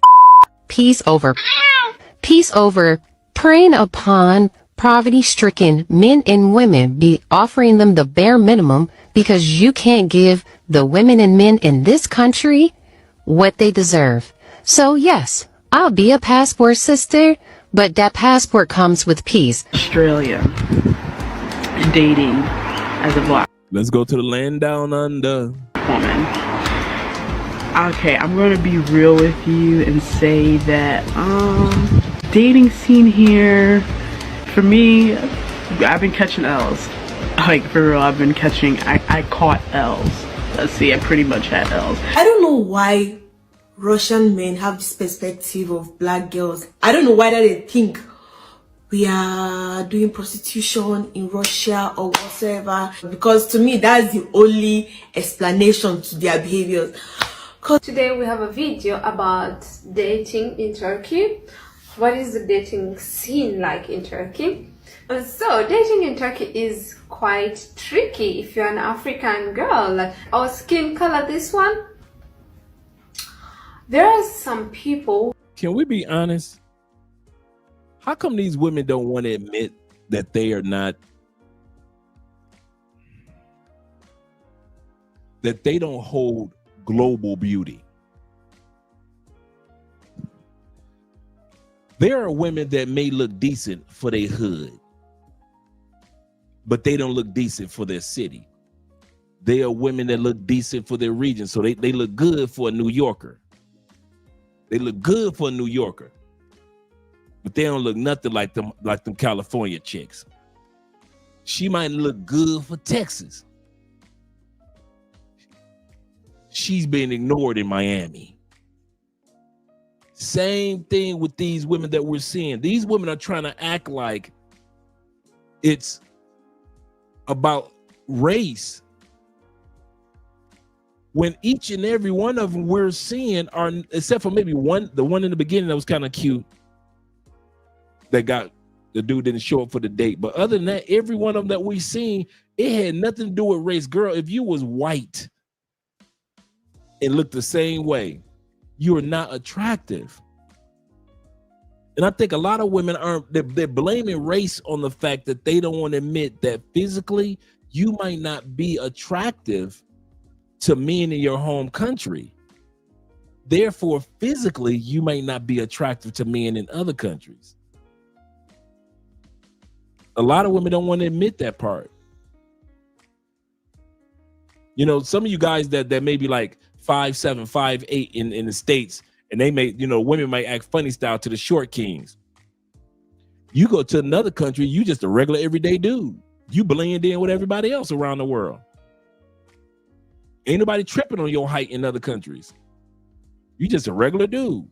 preying upon poverty-stricken men and women, be offering them the bare minimum because you can't give the women and men in this country what they deserve. So yes, I'll be a passport sister, but that passport comes with peace. Australia, dating as a black. Let's go to the land down under. Woman. Okay, I'm going to be real with you and say that dating scene here, for me, I've been catching L's. Like, for real, I've been catching, I caught L's. Let's see, I pretty much had L's. I don't know why Russian men have this perspective of black girls. I don't know why they think we are doing prostitution in Russia or whatsoever, because to me that's the only explanation to their behaviors. Today we have a video about dating in Turkey. What is the dating scene like in Turkey? So dating in Turkey is quite tricky if you're an African girl. Like our skin color, this one. There are some people. Can we be honest? How come these women don't want to admit that they are not, that they don't hold global beauty? There are women that may look decent for their hood, but they don't look decent for their city. There are women that look decent for their region, so they look good for a New Yorker. They look good for a New Yorker, but they don't look nothing like them California chicks. She might look good for Texas. She's being ignored in Miami. Same thing with these women that we're seeing. These women are trying to act like it's about race, when each and every one of them we're seeing are, except for maybe the one in the beginning that was kind of cute, that got, the dude didn't show up for the date. But other than that, every one of them that we seen, it had nothing to do with race. Girl, if you was white and looked the same way, you are not attractive. And I think a lot of women they're blaming race on the fact that they don't want to admit that physically you might not be attractive to men in your home country. Therefore, physically, you might not be attractive to men in other countries. A lot of women don't want to admit that part. You know, some of you guys that may be like 5'7", 5'8" in the States, and they may, you know, women might act funny style to the short kings. You go to another country, you just a regular everyday dude. You blend in with everybody else around the world. Ain't nobody tripping on your height in other countries. You just a regular dude.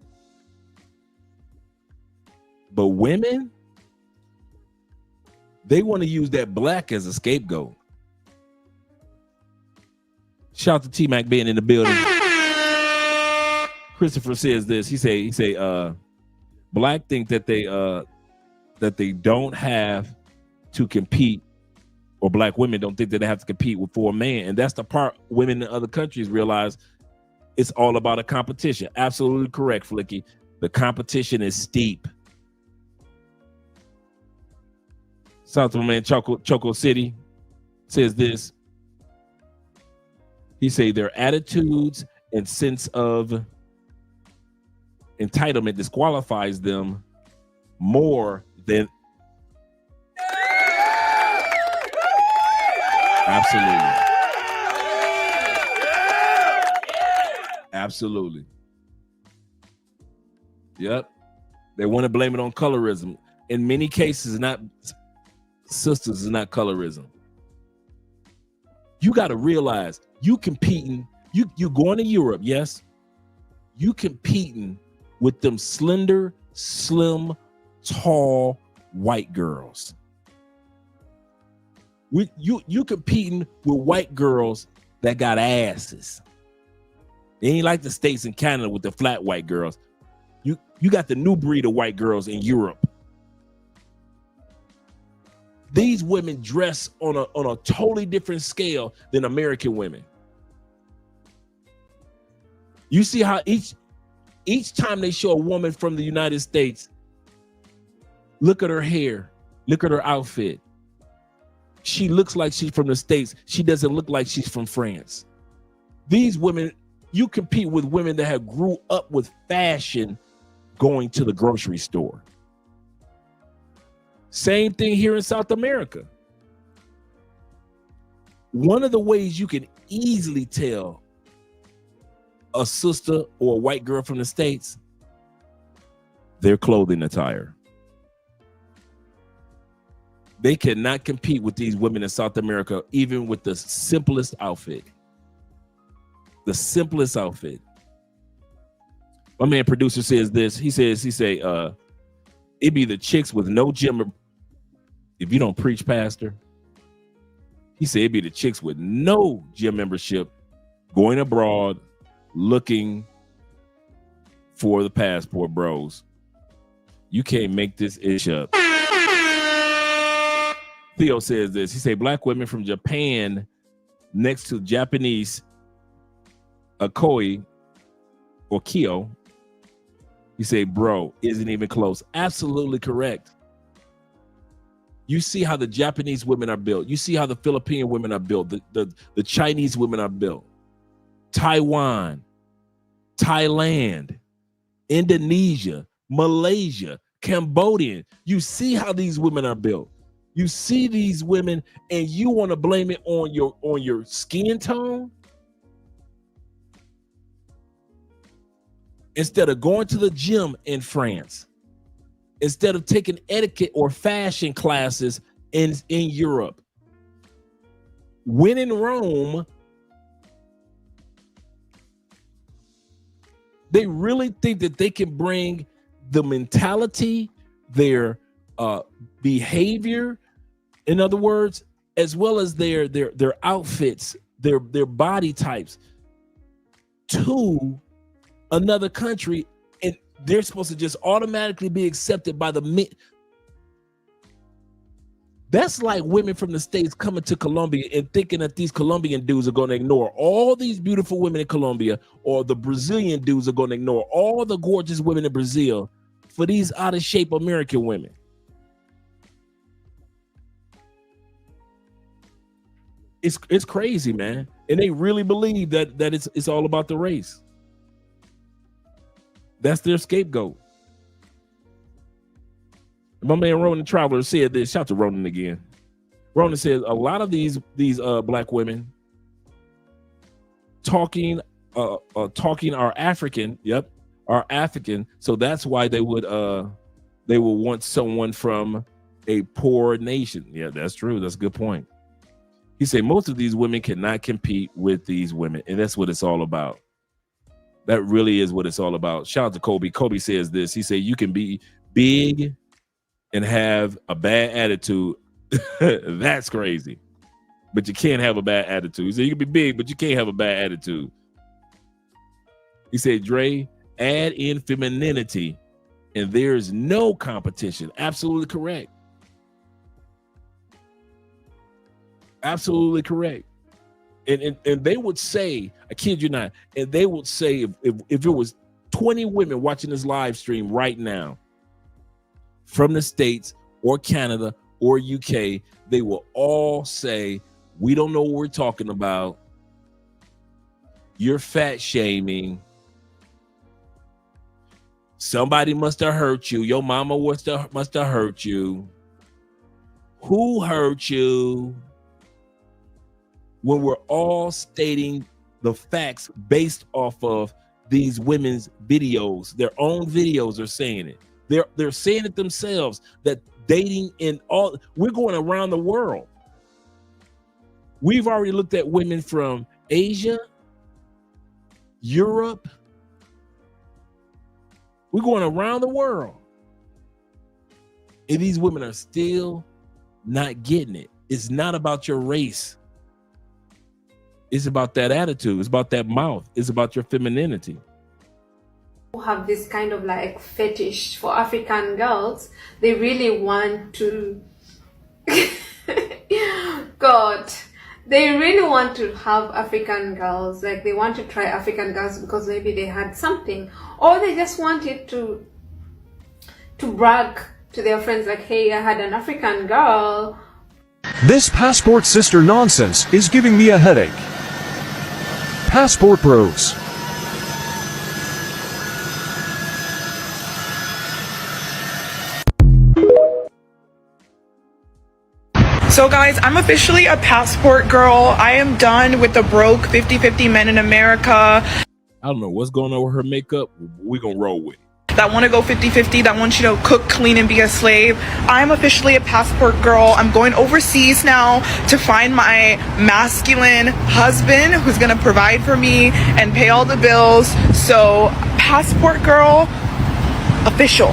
But women, they want to use that black as a scapegoat. Shout out to T-Mac being in the building. Christopher says this. He say, black think that they don't have to compete, or black women don't think that they have to compete for a man. And that's the part women in other countries realize. It's all about a competition. Absolutely correct, Flicky. The competition is steep. South of man Choco City says this. He say their attitudes and sense of entitlement disqualifies them more than. Absolutely. Absolutely. Yep. They want to blame it on colorism. In many cases, sisters, is not colorism. You got to realize you competing, you going to Europe, yes? You competing with them slender, slim, tall, white girls. You competing with white girls that got asses. They ain't like the States and Canada with the flat white girls. You got the new breed of white girls in Europe. These women dress on a totally different scale than American women. You see how each time they show a woman from the United States, look at her hair, look at her outfit. She looks like she's from the States. She doesn't look like she's from France. These women, you compete with women that have grew up with fashion going to the grocery store. Same thing here in South America. One of the ways you can easily tell a sister or a white girl from the States, their clothing attire. They cannot compete with these women in South America, even with the simplest outfit. The simplest outfit. My man producer says this. He say, it be the chicks with no gym. If you don't preach, pastor, he said it'd be the chicks with no gym membership, going abroad, looking for the passport bros. You can't make this ish up. Theo says this. He said black women from Japan next to Japanese Akoi or Kyo. He said, bro, isn't even close. Absolutely correct. You see how the Japanese women are built. You see how the Philippine women are built. The Chinese women are built. Taiwan, Thailand, Indonesia, Malaysia, Cambodian. You see how these women are built. You see these women and you want to blame it on your skin tone? Instead of going to the gym in France, instead of taking etiquette or fashion classes in Europe. When in Rome, they really think that they can bring the mentality, their behavior, in other words, as well as their outfits, their body types to another country, and they're supposed to just automatically be accepted by the men. That's like women from the States coming to Colombia and thinking that these Colombian dudes are going to ignore all these beautiful women in Colombia, or the Brazilian dudes are going to ignore all the gorgeous women in Brazil for these out of shape American women. It's crazy, man. And they really believe that it's all about the race. That's their scapegoat. My man Ronan Traveler said this. Shout out to Ronan again. Ronan says a lot of these black women talking are African. Yep, are African. So that's why they would want someone from a poor nation. Yeah, that's true. That's a good point. He said most of these women cannot compete with these women, and that's what it's all about. That really is what it's all about. Shout out to Kobe. Kobe says this. He said you can be big and have a bad attitude. That's crazy. But you can't have a bad attitude. He said you can be big, but you can't have a bad attitude. He said, Dre, add in femininity and there's no competition. Absolutely correct. Absolutely correct. And they would say, I kid you not, and they would say if it was 20 women watching this live stream right now from the States or Canada or UK, they will all say, we don't know what we're talking about. You're fat shaming. Somebody must have hurt you. Your mama must have hurt you. Who hurt you? When we're all stating the facts based off of these women's videos, their own videos are saying it. They're saying it themselves that dating in all, we're going around the world. We've already looked at women from Asia, Europe. We're going around the world. And these women are still not getting it. It's not about your race. It's about that attitude. It's about that mouth. It's about your femininity. Have this kind of like fetish for African girls. They really want to God, they really want to have African girls. Like they want to try African girls because maybe they had something, or they just wanted to brag to their friends like, hey, I had an African girl. This passport sister nonsense is giving me a headache. Passport bros. So guys, I'm officially a passport girl. I am done with the broke 50-50 men in America. I don't know what's going on with her makeup. We're going to roll with it. That want to go 50-50, that want you to cook, clean, and be a slave. I'm officially a passport girl. I'm going overseas now to find my masculine husband who's going to provide for me and pay all the bills. So, passport girl, official.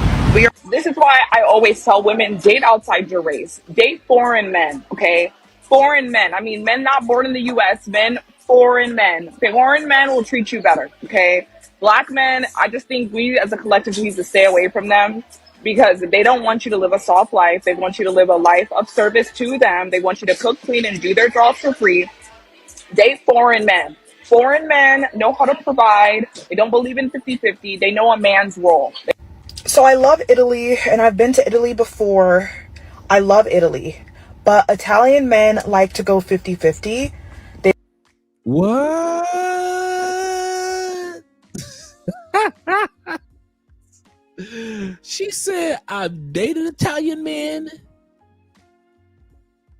This is why I always tell women, date outside your race. Date foreign men, okay? Foreign men. I mean, men not born in the U.S., men foreign men. Okay, foreign men will treat you better. Okay, black men, I just think we as a collective need to stay away from them because they don't want you to live a soft life. They want you to live a life of service to them. They want you to cook, clean, and do their jobs for free. Date foreign men. Foreign men know how to provide. They don't believe in 50-50. They know a man's role. So I love Italy, and I've been to Italy before. I love Italy. But Italian men like to go 50-50. What? She said, I've dated Italian men,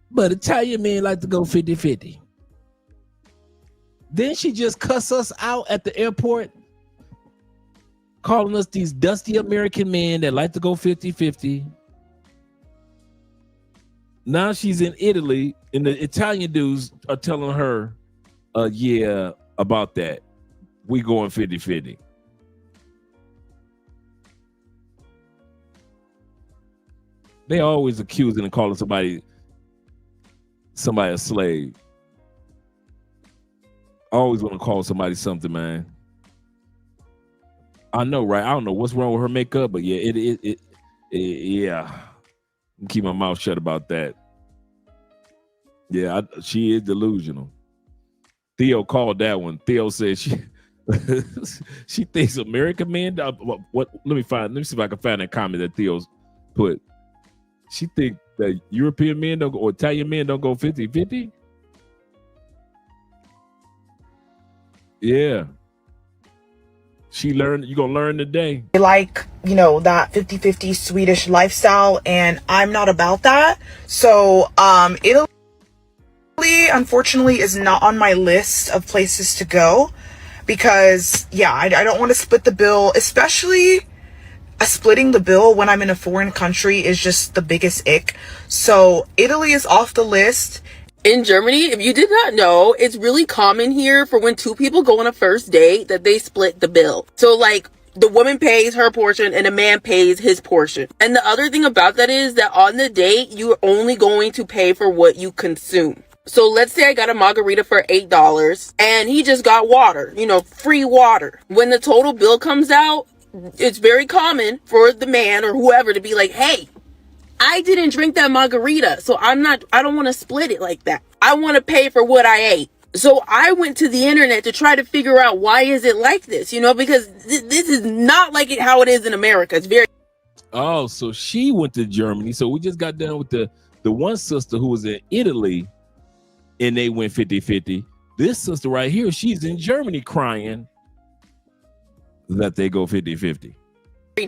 but Italian men like to go 50-50. Then she just cuss us out at the airport, calling us these dusty American men that like to go 50-50. Now she's in Italy, and the Italian dudes are telling her, yeah, about that. We going 50-50. They always accusing and calling somebody a slave. I always want to call somebody something, man. I know, right? I don't know what's wrong with her makeup, but yeah, yeah. Keep my mouth shut about that. Yeah, she is delusional. Theo called that one. Theo said she she thinks American men. What? Let me see if I can find that comment that Theo's put. She think that European men don't go, or Italian men don't go 50-50. Yeah. You're gonna learn today. They like, that 50-50 Swedish lifestyle, and I'm not about that. So, Italy, unfortunately, is not on my list of places to go because, yeah, I don't want to split the bill, especially splitting the bill when I'm in a foreign country is just the biggest ick. So Italy is off the list. In Germany, if you did not know, it's really common here for when two people go on a first date that they split the bill. So like the woman pays her portion and the man pays his portion. And the other thing about that is that on the date, you're only going to pay for what you consume. So let's say I got a margarita for $8 and he just got water, free water. When the total bill comes out, it's very common for the man or whoever to be like, hey, I didn't drink that margarita, so I don't want to split it like that. I want to pay for what I ate. So I went to the internet to try to figure out why is it like this, because this is not like how it is in America. It's very... Oh, so she went to Germany. So we just got done with the one sister who was in Italy and they went 50-50. This sister right here, she's in Germany crying that they go 50-50.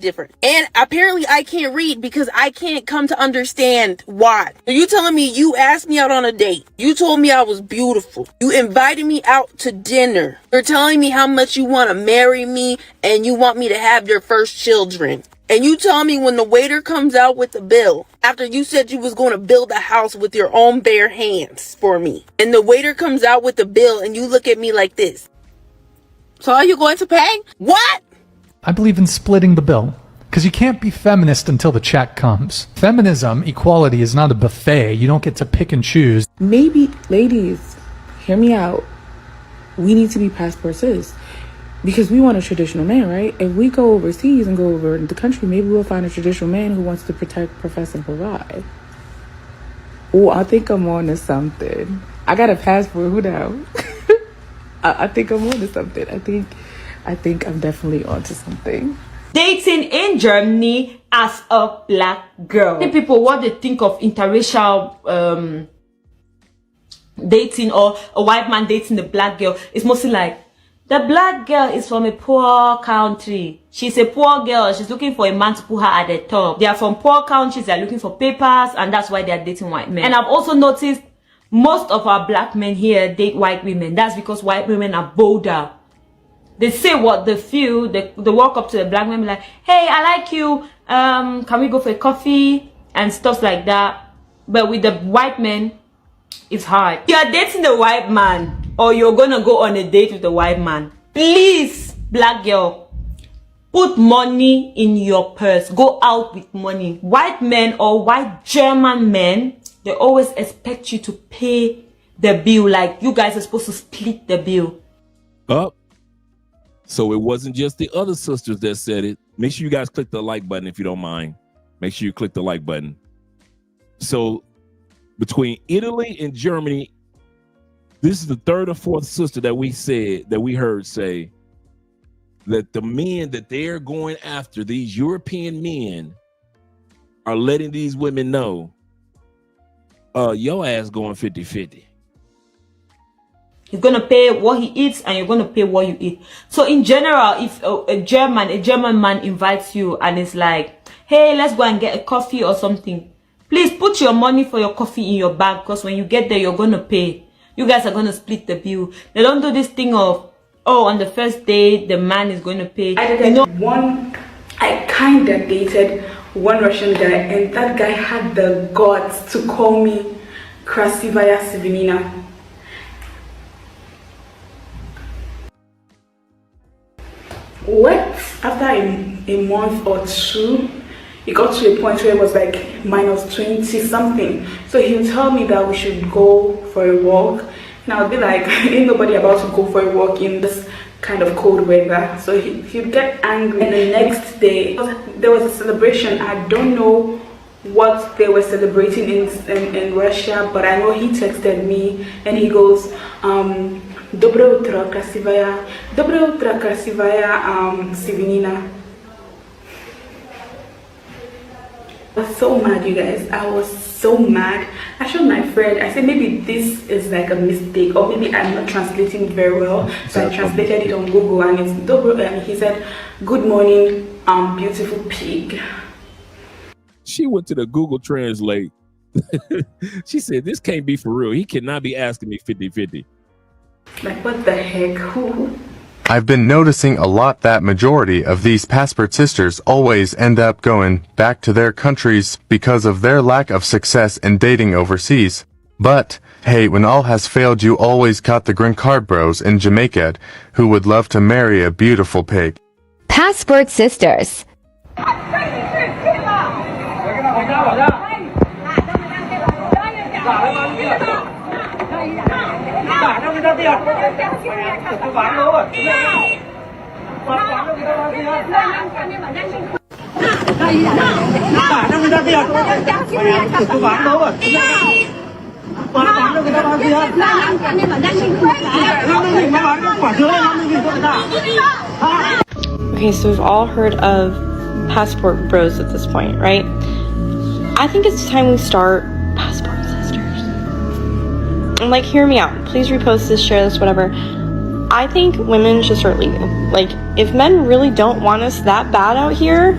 Different. And apparently I can't read because I can't come to understand why. Are you telling me you asked me out on a date? You told me I was beautiful. You invited me out to dinner. You're telling me how much you want to marry me and you want me to have your first children. And you tell me when the waiter comes out with the bill, after you said you was going to build a house with your own bare hands for me, and the waiter comes out with the bill and you look at me like this. So are you going to pay? What? I believe in splitting the bill, because you can't be feminist until the check comes. Feminism, equality, is not a buffet. You don't get to pick and choose. Maybe, ladies, hear me out. We need to be passports, because we want a traditional man, right? If we go overseas and go over the country, maybe we'll find a traditional man who wants to protect, profess, and provide. Oh, I think I'm on to something. I got a passport, who knows? I think I'm on to something. I think I'm definitely onto something. Dating in Germany as a black girl. People, what they think of interracial dating or a white man dating a black girl is mostly like, the black girl is from a poor country. She's a poor girl. She's looking for a man to put her at the top. They are from poor countries. They're looking for papers, and that's why they're dating white men. And I've also noticed most of our black men here date white women. That's because white women are bolder. They say what they feel. They walk up to the black women like, hey, I like you. Can we go for a coffee? And stuff like that. But with the white men, it's hard. You're dating the white man, or you're gonna go on a date with the white man. Please, black girl, put money in your purse. Go out with money. White men or white German men, they always expect you to pay the bill. Like, you guys are supposed to split the bill. Up. So it wasn't just the other sisters that said it. Make sure you guys click the like button if you don't mind. Make sure you click the like button. So between Italy and Germany, this is the third or fourth sister that we heard say that the men that they're going after, these European men, are letting these women know, your ass going 50-50. He's gonna pay what he eats, and you're gonna pay what you eat. So in general, if a German man invites you and it's like, hey, let's go and get a coffee or something, please put your money for your coffee in your bag, because when you get there, you're gonna pay. You guys are gonna split the bill. They don't do this thing of, oh, on the first day the man is going to pay. I kind of dated one Russian guy, and that guy had the guts to call me Krasivaya Svinina. What? After a month or two, it got to a point where it was like -20 something. So he would tell me that we should go for a walk, and I would be like, ain't nobody about to go for a walk in this kind of cold weather. So he'd get angry, and the next day there was a celebration. I don't know what they were celebrating in Russia, but I know he texted me and he goes, Доброе утро, красивая Svinina. I was so mad, you guys. I was so mad. I showed my friend. I said maybe this is like a mistake, or maybe I'm not translating it very well. So I translated it on Google, and it's dobro. And he said, "Good morning, beautiful pig." She went to the Google Translate. She said, "This can't be for real. He cannot be asking me 50-50." Like, what the heck? Who? I've been noticing a lot that majority of these passport sisters always end up going back to their countries because of their lack of success in dating overseas. But, hey, when all has failed, you always got the green card bros in Jamaica who would love to marry a beautiful pig. Passport sisters. Okay, so we've all heard of passport bros at this point, right? I think it's time we start passport sisters. And like, hear me out. Please repost this, share this, whatever. I think women should start leaving. Like, if men really don't want us that bad out here,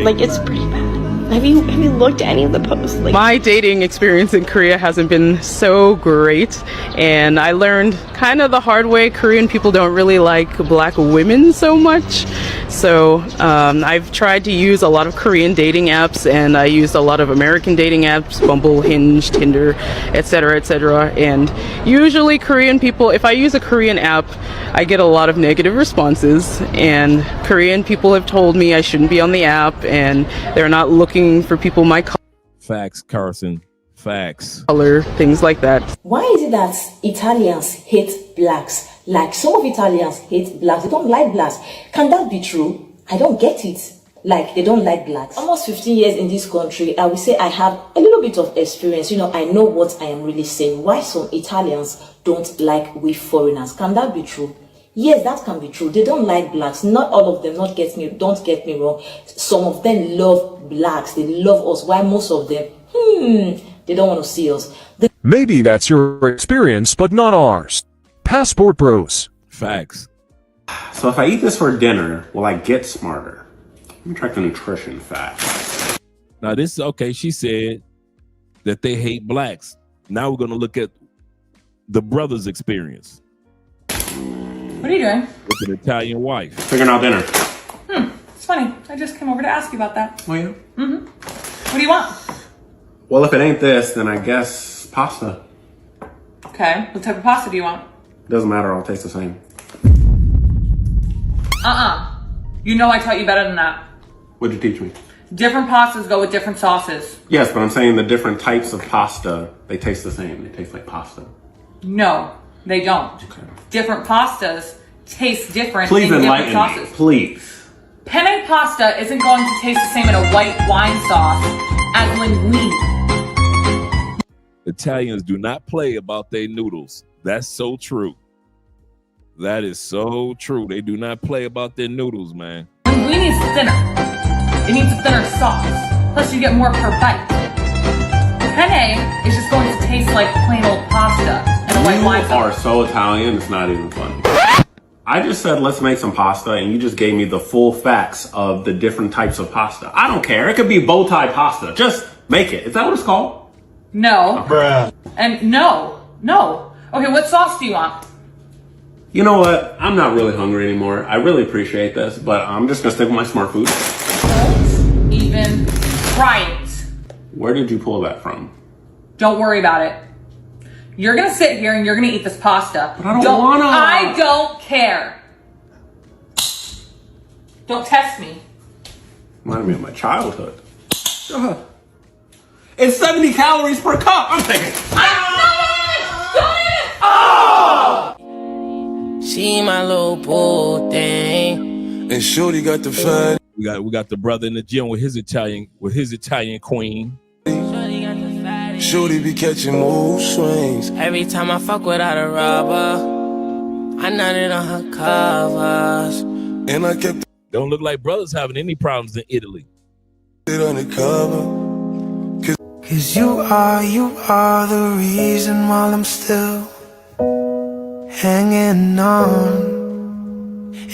like, it's pretty bad. Have you looked at any of the posts? Like, my dating experience in Korea hasn't been so great, and I learned kind of the hard way Korean people don't really like black women so much. So I've tried to use a lot of Korean dating apps, and I used a lot of American dating apps, Bumble, Hinge, Tinder, etc., etc. And usually Korean people, if I use a Korean app, I get a lot of negative responses, and Korean people have told me I shouldn't be on the app, and they're not looking for people my color. Facts, Carson. Facts. Color, things like that. Why is it that Italians hate blacks? Like, some of Italians hate blacks. They don't like blacks. Can that be true? I don't get it. Like, they don't like blacks. Almost 15 years in this country, I would say I have a little bit of experience. You know, I know what I am really saying. Why some Italians don't like we foreigners? Can that be true? Yes, that can be true. They don't like blacks. Not all of them, don't get me wrong. Some of them love blacks. They love us. Why most of them, they don't want to see us. Maybe that's your experience, but not ours. Passport bros. Facts. So if I eat this for dinner, will I get smarter? Let me track the nutrition fact. Now this is okay. She said that they hate blacks. Now we're going to look at the brother's experience. What are you doing? With an Italian wife. Figuring out dinner. It's funny. I just came over to ask you about that. Oh, yeah? Mm-hmm. What do you want? Well, if it ain't this, then I guess pasta. Okay. What type of pasta do you want? Doesn't matter, all taste the same. You know I taught you better than that. What'd you teach me? Different pastas go with different sauces. Yes, but I'm saying the different types of pasta, they taste the same. They taste like pasta. No, they don't. Okay. Different pastas taste different Please in different enlighten sauces. me, please. Penne pasta isn't going to taste the same in a white wine sauce as linguine. Italians do not play about their noodles. That's so true. That is so true. They do not play about their noodles, man. Linguine is thinner. It needs a thinner sauce. Plus you get more per bite. Penne is just going to taste like plain old pasta and a white wine You sauce. are so Italian, it's not even funny. I just said, let's make some pasta, and you just gave me the full facts of the different types of pasta. I don't care. It could be bow tie pasta. Just make it. Is that what it's called? No. Bruh. And no. Okay, what sauce do you want? You know what? I'm not really hungry anymore. I really appreciate this, but I'm just gonna stick with my smart food. Don't even try it. Where did you pull that from? Don't worry about it. You're gonna sit here and you're gonna eat this pasta. But I don't wanna. I don't care. Don't test me. Reminded me of my childhood. It's 70 calories per cup. I'm thinking. She my little boo thing. And Shorty got the fat. We got the brother in the gym with his Italian queen. Shorty be catching mood swings. Every time I fuck without a rubber, I nutted on her covers. And I kept Don't look like brothers having any problems in Italy. it undercover. Cause you are the reason while I'm still hanging on.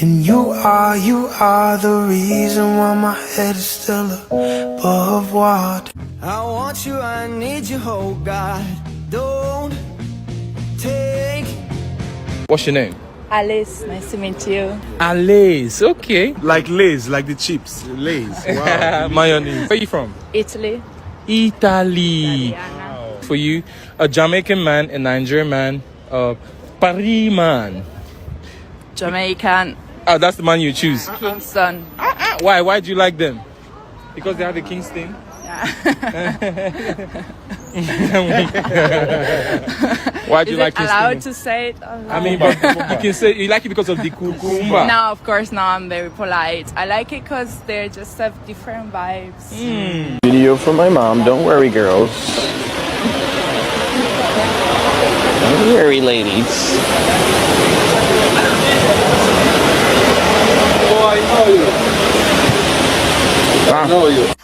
And you are the reason why my head is still above water. I want you, I need you, oh God. Don't take. What's your name? Alice, nice to meet you. Alice, okay. Like Lay's, like the chips. Lay's. Wow. Mayonnaise. Where are you from? Italy. Italy. Wow. For you, a Jamaican man, a Nigerian man, a Paris man. Jamaican. Oh, that's the man you choose. Kingston. Why? Why do you like them? Because they have the King's thing? Why do you like Kingston? Is it allowed to say it? I mean, but you can say you like it because of the cucumber. No, of course not. I'm very polite. I like it because they just have different vibes. Video for my mom. Don't worry, girls. Don't worry, ladies.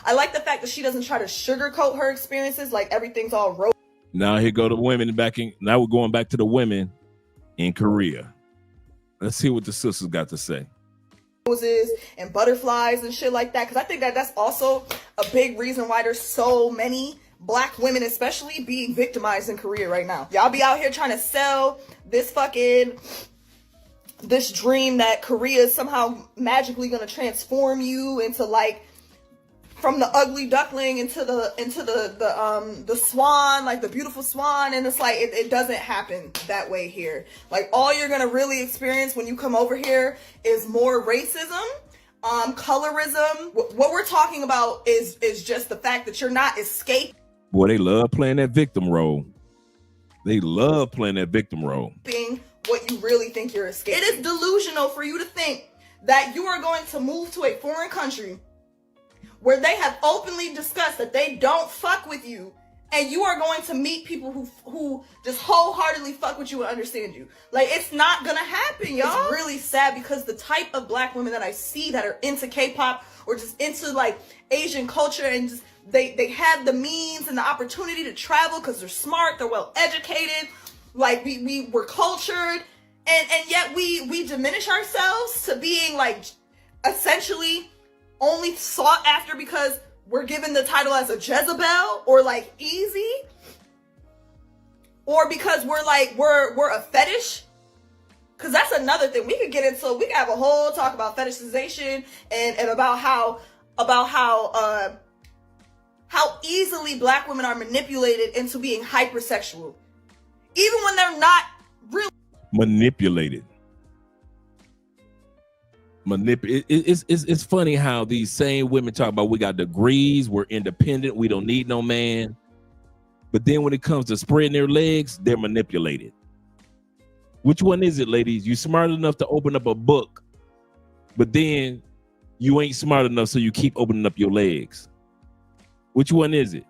I like the fact that she doesn't try to sugarcoat her experiences like everything's all rose. Now here go the women now we're going back to the women in Korea. Let's see what the sisters got to say. Roses and butterflies and shit like that, because I think that that's also a big reason why there's so many black women especially being victimized in Korea right now. Y'all be out here trying to sell this dream that Korea is somehow magically gonna transform you into like from the ugly duckling into the swan, like the beautiful swan, and it's like it doesn't happen that way here. Like all you're gonna really experience when you come over here is more racism, colorism. What we're talking about is just the fact that you're not escaping. Boy, they love playing that victim role. They love playing that victim role. What you really think you're escaping. It is delusional for you to think that you are going to move to a foreign country where they have openly discussed that they don't fuck with you, and you are going to meet people who just wholeheartedly fuck with you and understand you. Like, it's not gonna happen, y'all. It's really sad because the type of black women that I see that are into K-pop or just into like Asian culture, and just they have the means and the opportunity to travel because they're smart, they're well educated, like we're cultured, and yet we diminish ourselves to being like essentially only sought after because we're given the title as a Jezebel or like easy, or because we're a fetish. Because that's another thing we could get into. We could have a whole talk about fetishization and about how easily black women are manipulated into being hypersexual, even when they're not really manipulated. It's funny how these same women talk about we got degrees, we're independent, we don't need no man. But then when it comes to spreading their legs, they're manipulated. Which one is it, ladies? You smart enough to open up a book, but then you ain't smart enough, so you keep opening up your legs. Which one is it?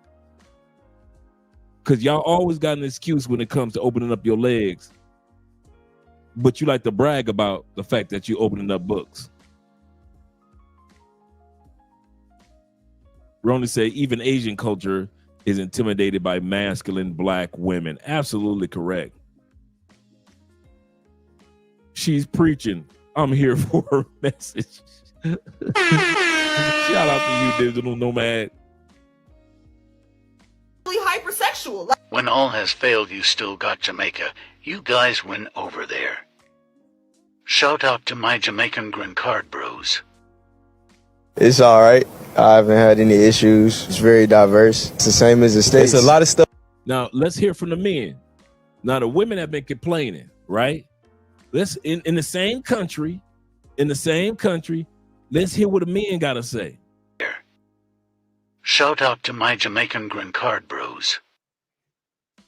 Because y'all always got an excuse when it comes to opening up your legs, but you like to brag about the fact that you opening up books. Rona said even Asian culture is intimidated by masculine black women. Absolutely correct. She's preaching. I'm here for her message. Shout out to you, digital nomad. Hypersexual. When all has failed, you still got Jamaica. You guys win over there. Shout out to my Jamaican green card bros. It's all right. I haven't had any issues. It's very diverse. It's the same as the States. It's a lot of stuff. Now, let's hear from the men. Now, the women have been complaining, right? Let's in the same country, let's hear what the men got to say. Shout out to my Jamaican green card bros.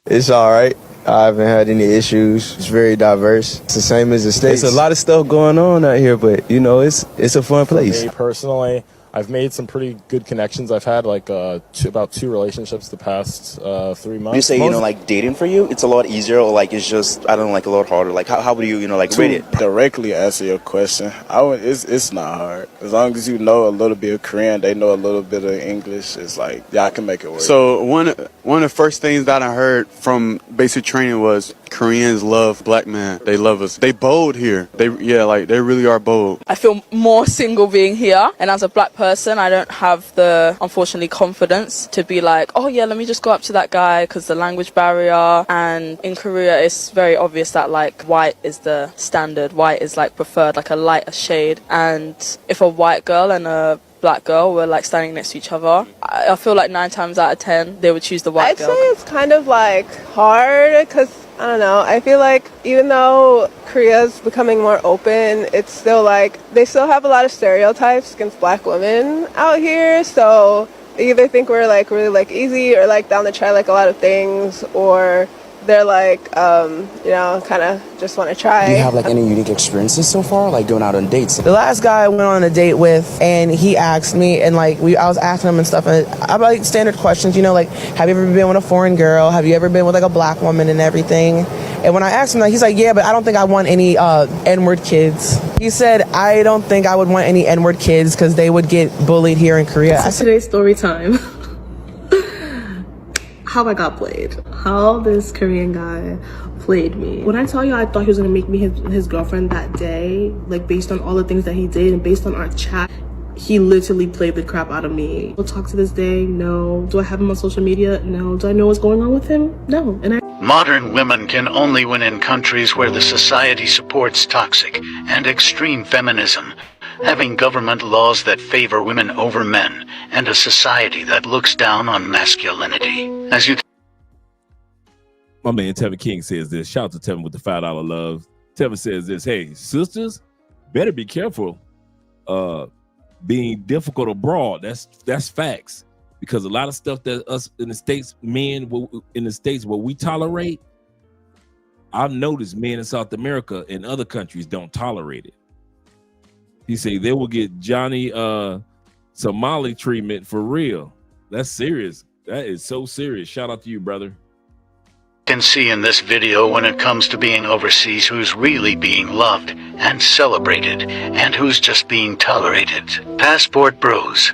It's all right. I haven't had any issues. It's very diverse. It's the same as the States. There's a lot of stuff going on out here, but you know, it's a fun place. For me personally, I've made some pretty good connections. I've had like about 2 relationships the past 3 months. You say, like dating for you, it's a lot easier, or like it's just, I don't know, like a lot harder. Like how would you, like rate it? Directly answer your question, it's not hard. As long as you know a little bit of Korean, they know a little bit of English, it's like, yeah, I can make it work. So one of the first things that I heard from basic training was Koreans love black men. They love us. They bold here. They really are bold. I feel more single being here, and as a black person, I don't have the, unfortunately, confidence to be like, oh yeah, let me just go up to that guy, because the language barrier. And in Korea, it's very obvious that like white is the standard. White is like preferred, like a lighter shade. And if a white girl and a black girl were like standing next to each other, I feel like 9 times out of 10 they would choose the white girl. I'd say it's kind of like hard because I don't know, I feel like even though Korea's becoming more open, it's still like they still have a lot of stereotypes against black women out here, so they either think we're like really like easy or like down to try like a lot of things, or they're like, kind of just want to try. Do you have like any unique experiences so far, like going out on dates? The last guy I went on a date with, and he asked me, and like I was asking him and stuff, and I'm like standard questions, like, have you ever been with a foreign girl? Have you ever been with like a black woman and everything? And when I asked him that, he's like, yeah, but I don't think I want any N-word kids. He said, I don't think I would want any N-word kids because they would get bullied here in Korea. So today's story time. How I got played. How this Korean guy played me. When I tell you I thought he was gonna make me his girlfriend that day, like based on all the things that he did and based on our chat, he literally played the crap out of me. We'll talk to this day? No. Do I have him on social media? No. Do I know what's going on with him? No. Modern women can only win in countries where the society supports toxic and extreme feminism, having government laws that favor women over men, and a society that looks down on masculinity. My man Tevin King says this. Shout out to Tevin with the $5 love. Tevin says this, hey, sisters, better be careful being difficult abroad. That's facts. Because a lot of stuff that us in the States, men in the States, what we tolerate, I've noticed men in South America and other countries don't tolerate it. He say they will get Johnny Somali treatment for real. That's serious. That is so serious. Shout out to you, brother. Can see in this video when it comes to being overseas who's really being loved and celebrated and who's just being tolerated. Passport bros.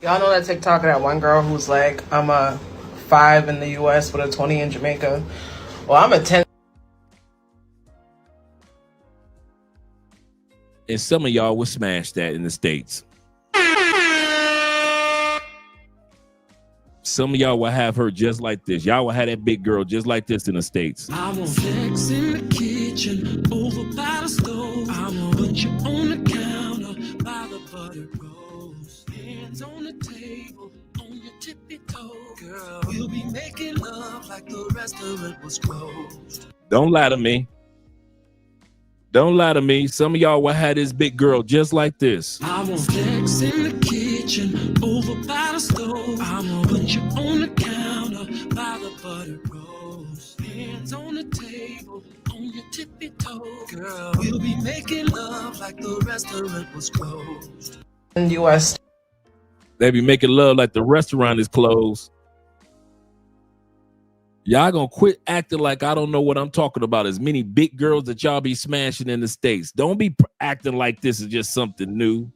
Y'all know that TikTok of that one girl who's like, I'm a 5 in the US but a 20 in Jamaica. Well, I'm a 10. And some of y'all would smash that in the States. Some of y'all will have her just like this. Y'all will have that big girl just like this in the States. I want sex in the kitchen, over by the stove. I want put you on the counter, by the buttered roast. Hands on the table, on your tippy toe. Girl, we'll be making love like the restaurant was closed. Don't lie to me. Don't lie to me. Some of y'all will have this big girl just like this. I want sex in the kitchen, over by the stove. I want put you on the counter, by the butter rolls. Hands on the table, on your tippy toe, girl. We'll be making love like the restaurant was closed. In the U.S. They be making love like the restaurant is closed. Y'all gonna quit acting like I don't know what I'm talking about. As many big girls that y'all be smashing in the States. Don't be acting like this is just something new.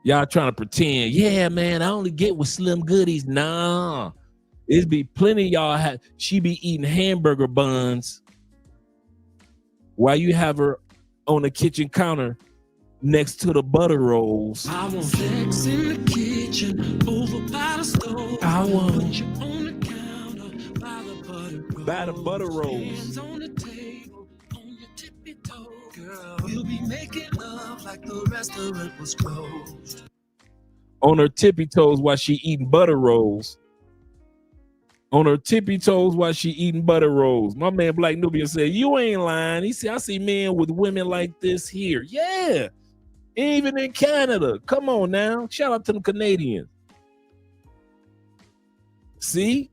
Y'all trying to pretend, yeah, man, I only get with Slim Goodies. Nah, it's be plenty of y'all. She be eating hamburger buns while you have her on the kitchen counter next to the butter rolls. I want sex in the kitchen, over by the stove. I want put you on the counter by the butter rolls. By the butter rolls. Hands on the table, on your tippy toe, girl. We'll be making love like the restaurant was closed. On her tippy toes while she eating butter rolls. On her tippy toes while she eating butter rolls. My man Black Nubia said, you ain't lying. He said, I see men with women like this here. Yeah. Even in Canada. Come on now. Shout out to the Canadians. See?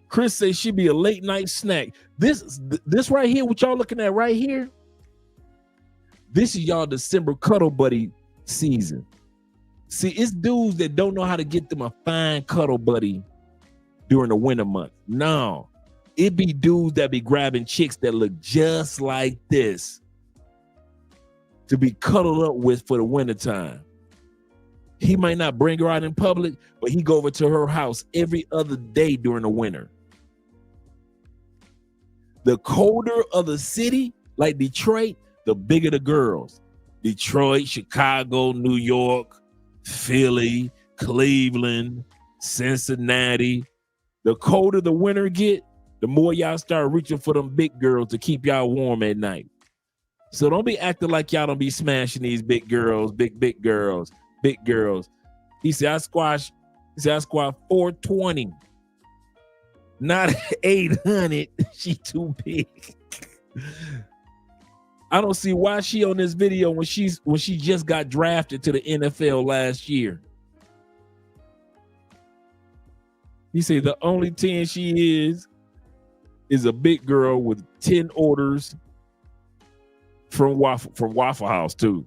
Chris says she be a late night snack. This right here, what y'all looking at right here, this is y'all December cuddle buddy season. See, it's dudes that don't know how to get them a fine cuddle buddy during the winter months. No, it be dudes that be grabbing chicks that look just like this to be cuddled up with for the wintertime. He might not bring her out in public, but he go over to her house every other day during the winter. The colder of the city, like Detroit, the bigger the girls. Detroit, Chicago, New York, Philly, Cleveland, Cincinnati. The colder the winter get, the more y'all start reaching for them big girls to keep y'all warm at night. So don't be acting like y'all don't be smashing these big girls, big girls, big girls. He said I squash 420, not 800. She too big. I don't see why she on this video when she just got drafted to the NFL last year. He said the only 10 she is a big girl with 10 orders from Waffle House too.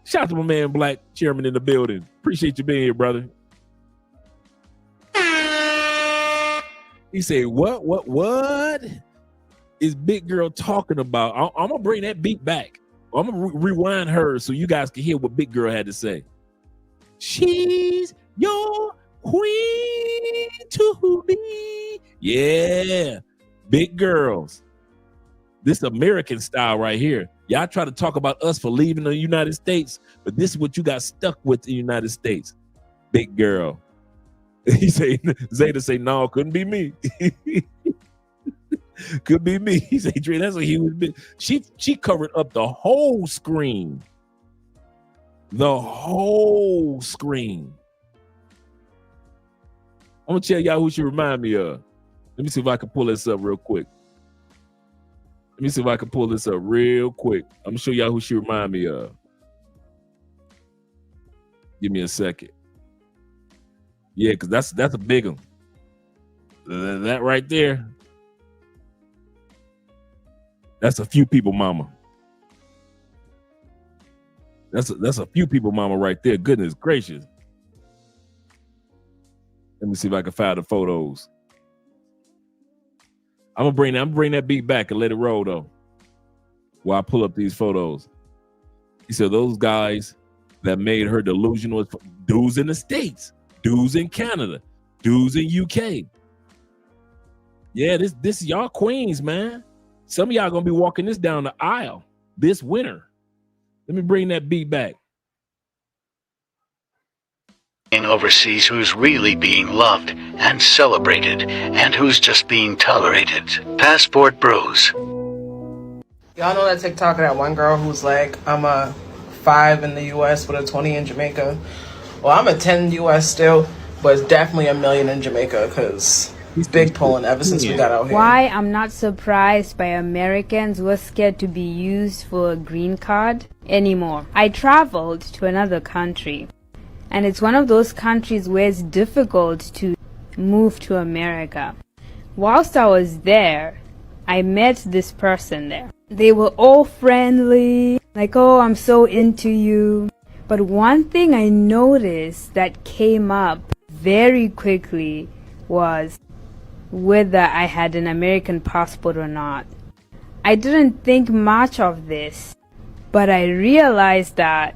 Shout out to my man Black Chairman in the building. Appreciate you being here, brother. He said, what is big girl talking about? I'm gonna bring that beat back. I'm gonna rewind her so you guys can hear what big girl had to say. She's your queen to be. Yeah, big girls. This American style right here. Y'all try to talk about us for leaving the United States, but this is what you got stuck with in the United States. Big girl. He say, Zeta say, no, couldn't be me. Could be me. He said, Dre, that's what he was. She covered up the whole screen. The whole screen. I'm gonna tell y'all who she remind me of. Let me see if I can pull this up real quick. I'm gonna show y'all who she remind me of. Give me a second. Yeah, because that's a big one. That right there. That's a few people mama. That's a few people mama right there. Goodness gracious. Let me see if I can find the photos. I'm gonna bring that beat back and let it roll though. While I pull up these photos. He said those guys that made her delusional, dudes in the States, dudes in Canada, dudes in UK. Yeah, this is y'all queens, man. Some of y'all gonna be walking this down the aisle this winter. Let me bring that beat back. Overseas, who's really being loved and celebrated, and who's just being tolerated. Passport Bros. Y'all know that TikTok of that one girl who's like, I'm a 5 in the US with a 20 in Jamaica. Well, I'm a 10 in the US still, but it's definitely a million in Jamaica because he's big pulling ever since we got out here. Why I'm not surprised by Americans who are scared to be used for a green card anymore. I traveled to another country And it's one of those countries where it's difficult to move to America. Whilst I was there, I met this person there. They were all friendly, like, oh, I'm so into you. But one thing I noticed that came up very quickly was whether I had an American passport or not. I didn't think much of this, but I realized that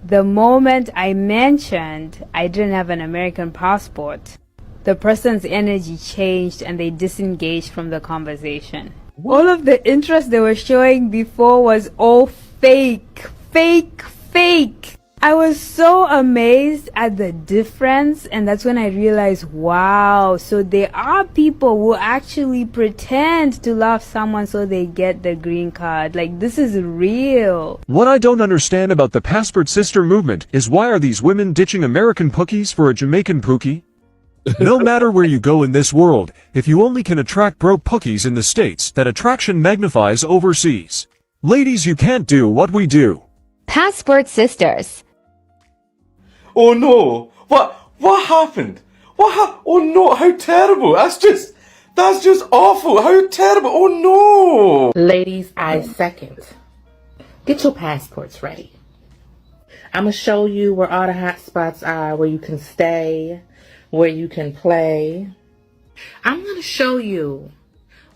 the moment I mentioned I didn't have an American passport, the person's energy changed and they disengaged from the conversation. All of the interest they were showing before was all fake. I was so amazed at the difference, and that's when I realized, wow, so there are people who actually pretend to love someone so they get the green card. Like, this is real. What I don't understand about the passport sister movement is why are these women ditching American pookies for a Jamaican pookie? No matter where you go in this world, if you only can attract broke pookies in the States, that attraction magnifies overseas. Ladies, you can't do what we do. Passport sisters. Oh no! What happened? Oh no! How terrible! That's just awful! How terrible! Oh no! Ladies, I second. Get your passports ready. I'm gonna show you where all the hot spots are, where you can stay, where you can play. I'm gonna show you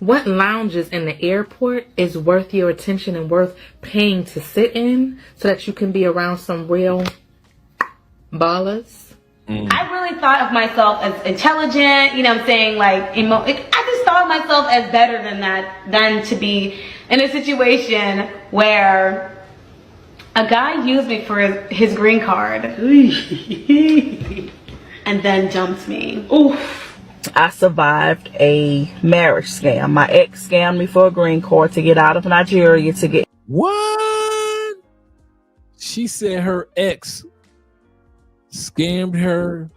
what lounges in the airport is worth your attention and worth paying to sit in so that you can be around some real ballers. I really thought of myself as intelligent, you know what I'm saying, like, I just thought of myself as better than that, than to be in a situation where a guy used me for his green card and then jumped me. Oof. I survived a marriage scam. My ex scammed me for a green card to get out of Nigeria to get... What? She said her ex scammed her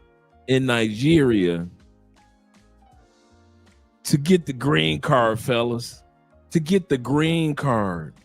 in Nigeria to get the green card, fellas. To get the green card.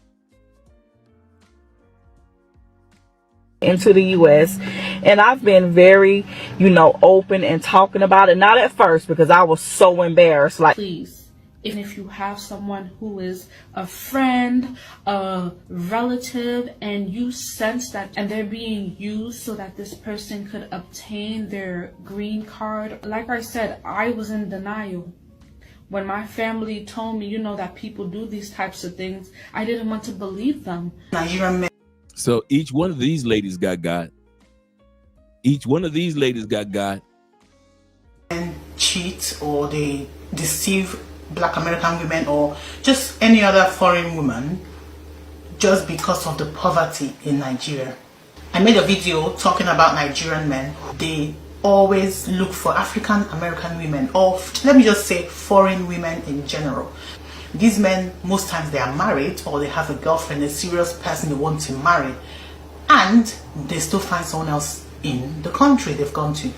Into the U.S. And I've been very, open and talking about it. Not at first because I was so embarrassed. Like, please. And if you have someone who is a friend, a relative, and you sense that and they're being used so that this person could obtain their green card, like I said, I was in denial. When my family told me, that people do these types of things, I didn't want to believe them. So each one of these ladies got. Each one of these ladies got. And cheat or they deceive Black American women or just any other foreign woman just because of the poverty in Nigeria. I made a video talking about Nigerian men. They always look for African American women, or let me just say foreign women in general. These men, most times they are married or they have a girlfriend, a serious person they want to marry, and they still find someone else in the country they've gone to.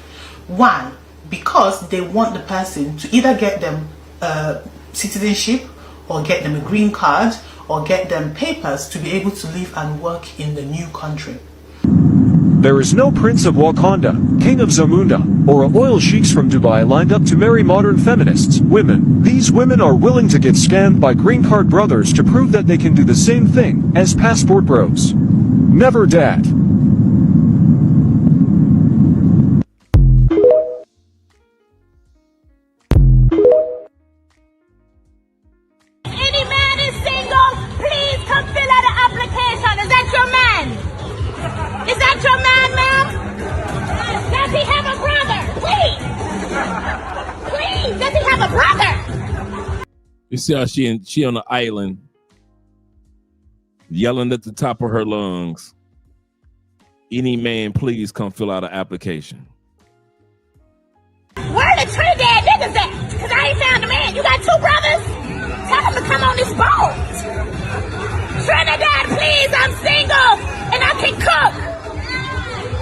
Why? Because they want the person to either get them citizenship or get them a green card or get them papers to be able to live and work in the new country. There is no Prince of Wakanda, King of Zamunda, or oil sheiks from Dubai lined up to marry modern feminists, women. These women are willing to get scammed by green card brothers to prove that they can do the same thing as passport bros. Never dat. Any man is single, please come fill out an application. Is that your man? Is that your man, ma'am? Does he have a brother? Please. Please, does he have a brother? You see how she on the island yelling at the top of her lungs. Any man, please come fill out an application. Where the Trinidad niggas at? Cause I ain't found a man. You got two brothers? Tell them to come on this boat. Trinidad, please, I'm single and I can cook.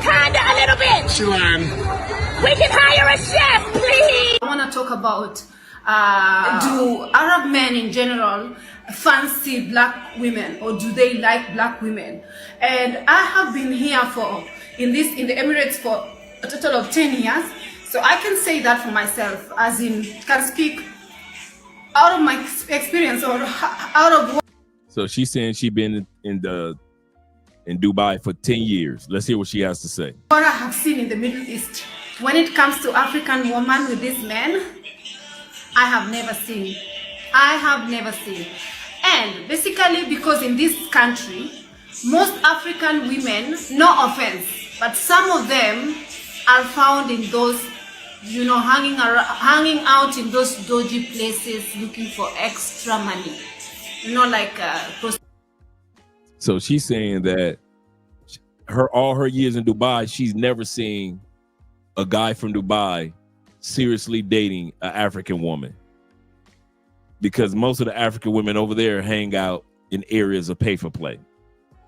Kinda a little bit. She lying. We can hire a chef, please. I want to talk about Do Arab men in general fancy black women, or do they like black women? And I have been here in the Emirates for a total of 10 years, so I can say that for myself, as in can speak out of my experience or out of what. So she's saying she's been in Dubai for 10 years. Let's hear what she has to say. What I have seen in the Middle East, when it comes to African women with these men, I have never seen. And basically because in this country, most African women, no offense, but some of them are found in those, hanging out in those dodgy places looking for extra money. So she's saying that all her years in Dubai, she's never seen a guy from Dubai seriously dating an African woman, because most of the African women over there hang out in areas of pay for play.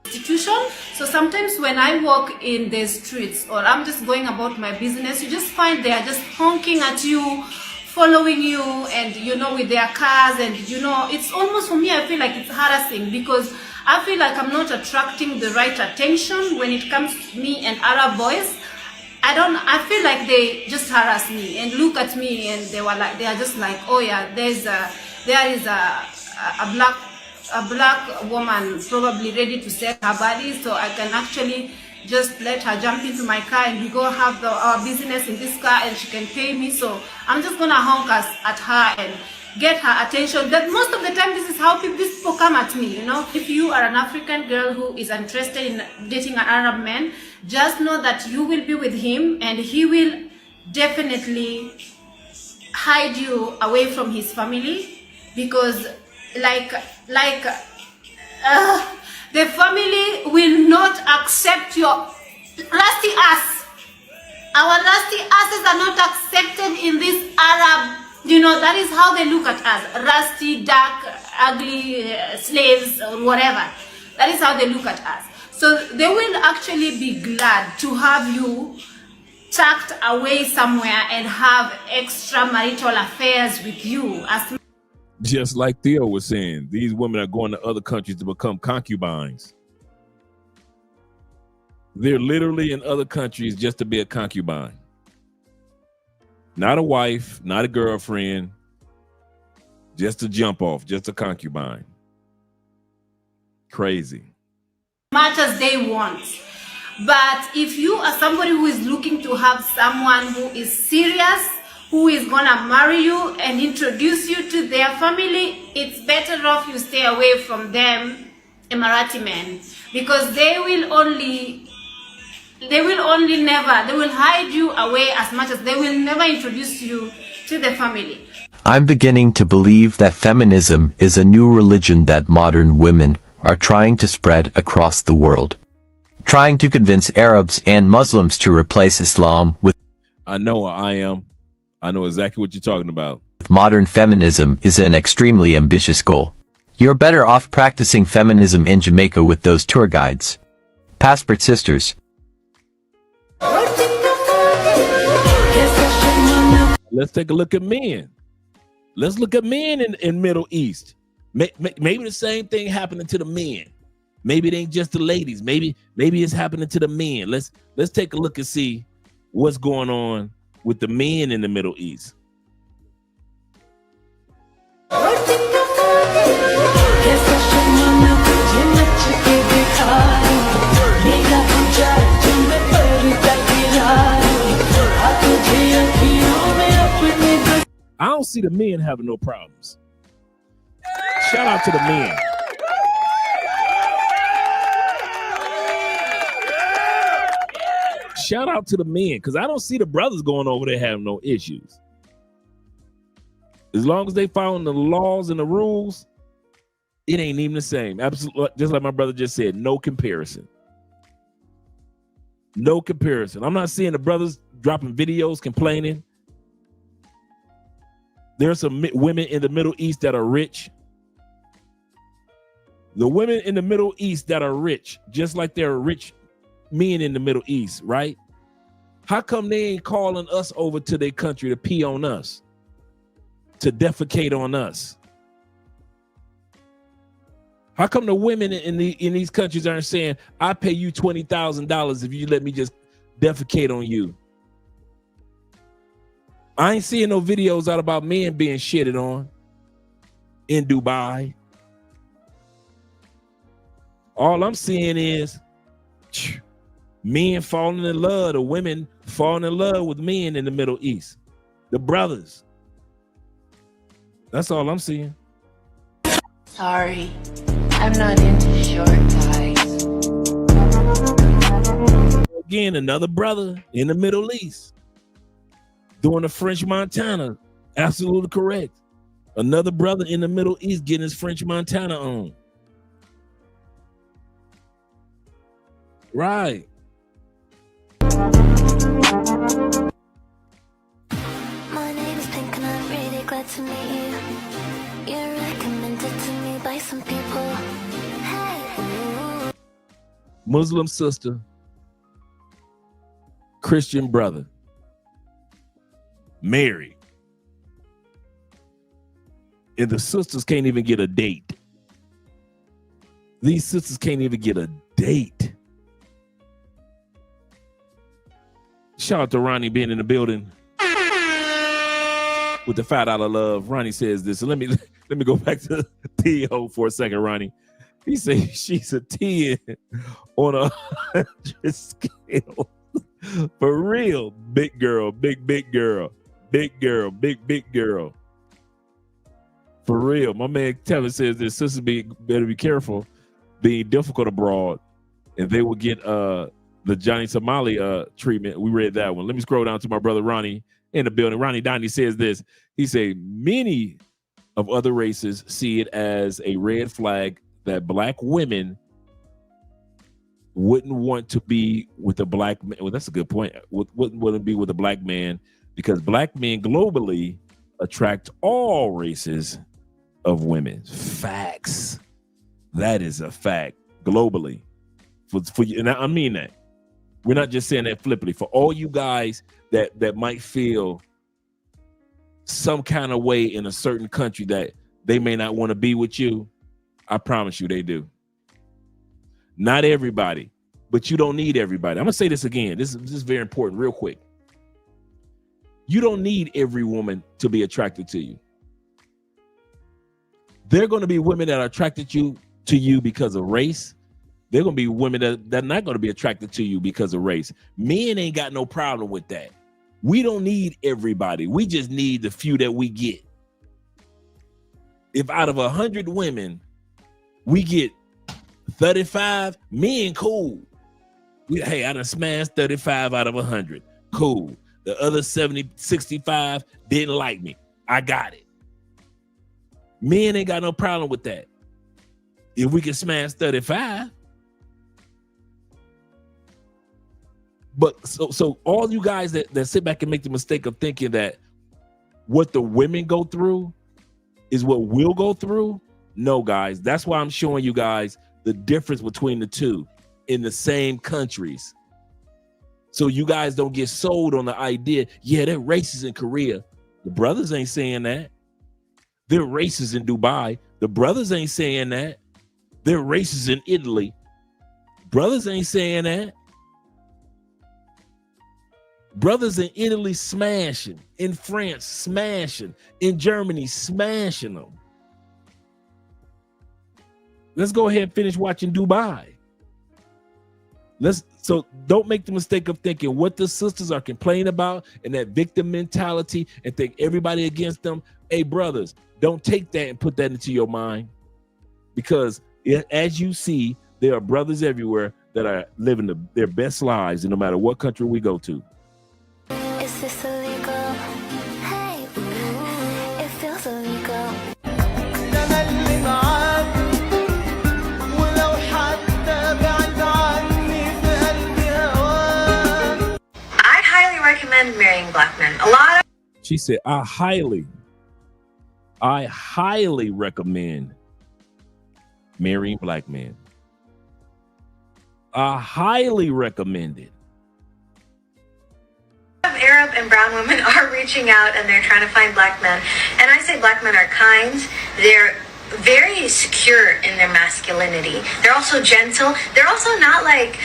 Institution. So sometimes when I walk in the streets or I'm just going about my business, you just find they are just honking at you, following you, and with their cars, and it's almost, for me, I feel like it's harassing, because I feel like I'm not attracting the right attention when it comes to me and Arab boys. I feel like they just harass me and look at me, and they are just like, oh yeah, there is a black woman probably ready to sell her body, so I can actually just let her jump into my car and we go have our business in this car, and she can pay me. So I'm just gonna honk at her and get her attention. That most of the time, this is how these people come at me. If you are an African girl who is interested in dating an Arab man, just know that you will be with him, and he will definitely hide you away from his family, because the family will not accept your rusty ass. Our rusty asses are not accepted in this Arab. That is how they look at us. Rusty, dark, ugly slaves or whatever. That is how they look at us. So they will actually be glad to have you tucked away somewhere and have extramarital affairs with you. Just like Theo was saying, these women are going to other countries to become concubines. They're literally in other countries just to be a concubine. Not a wife, not a girlfriend, just to jump off, just a concubine. Crazy. Much as they want. But if you are somebody who is looking to have someone who is serious, who is gonna marry you and introduce you to their family, it's better off you stay away from them, Emirati men, because they will hide you away as much as they will never introduce you to the family. I'm beginning to believe that feminism is a new religion that modern women are trying to spread across the world, trying to convince Arabs and Muslims to replace Islam with. I know exactly what you're talking about. Modern feminism is an extremely ambitious goal. You're better off practicing feminism in Jamaica with those tour guides. Passport Sisters. Let's take a look at men. Let's look at men in Middle East. Maybe the same thing happening to the men. Maybe it ain't just the ladies. Maybe it's happening to the men. Let's take a look and see what's going on with the men in the Middle East. I don't see the men having no problems. Shout out to the men. Shout out to the men, because I don't see the brothers going over there having no issues. As long as they following the laws and the rules, it ain't even the same. Absolutely, just like my brother just said, no comparison. No comparison. I'm not seeing the brothers dropping videos complaining. There's some women in the Middle East that are rich. The women in the Middle East that are rich, just like there are rich men in the Middle East, right? How come they ain't calling us over to their country to pee on us? to defecate on us? How come the women in these countries aren't saying, I pay you $20,000 if you let me just defecate on you? I ain't seeing no videos out about men being shitted on in Dubai. All I'm seeing is men falling in love, the women falling in love with men in the Middle East, the brothers. That's all I'm seeing. Sorry, I'm not into short guys. Again, another brother in the Middle East doing the French Montana. Absolutely correct. Another brother in the Middle East getting his French Montana on. Right. My name is Pink and I'm really glad to meet you. You're recommended to me by some people. Hey. Muslim sister, Christian brother, married. And the sisters can't even get a date. These sisters can't even get a date. Shout out to Ronnie being in the building with the $5 love. Ronnie says this. So let me go back to Theo for a second, Ronnie. He says she's a 10 on a 100 scale. For real. Big girl, big girl. Big girl, big girl. For real. My man Tevin says this. Sisters better be careful being difficult abroad, and they will get the Johnny Somali treatment. We read that one. Let me scroll down to my brother Ronnie in the building. Ronnie Donnie says this. He said many of other races see it as a red flag that black women wouldn't want to be with a black man. Well, that's a good point. Wouldn't want to be with a black man because black men globally attract all races of women. Facts. That is a fact globally. For you, and I mean that. We're not just saying that flippantly. For all you guys that might feel some kind of way in a certain country that they may not want to be with you, I promise you they do. Not everybody, but you don't need everybody. I'm gonna say this again. This is very important, real quick. You don't need every woman to be attracted to you. There are going to be women that are attracted to you because of race. There are going to be women that are not going to be attracted to you because of race. Men ain't got no problem with that. We don't need everybody. We just need the few that we get. If out of 100 women, we get 35, men, cool. Hey, I done smashed 35 out of 100. Cool. The other 65 didn't like me. I got it. Men ain't got no problem with that. If we can smash 35. But so all you guys that sit back and make the mistake of thinking that what the women go through is what we'll go through. No, guys. That's why I'm showing you guys the difference between the two in the same countries. So you guys don't get sold on the idea, yeah, they're racist in Korea. The brothers ain't saying that. They're racist in Dubai. The brothers ain't saying that. They're racist in Italy. Brothers ain't saying that. Brothers in Italy smashing. In France smashing. In Germany smashing them. Let's go ahead and finish watching Dubai. So don't make the mistake of thinking what the sisters are complaining about and that victim mentality and think everybody against them. Hey, brothers, don't take that and put that into your mind, because as you see, there are brothers everywhere that are living their best lives, and no matter what country we go to. Is this illegal? Hey, ooh, it feels illegal. I'd highly recommend marrying black men. She said, I highly recommend marrying black men. I highly recommend it. A lot of Arab and brown women are reaching out and they're trying to find black men. And I say black men are kind. They're very secure in their masculinity. They're also gentle. They're also not like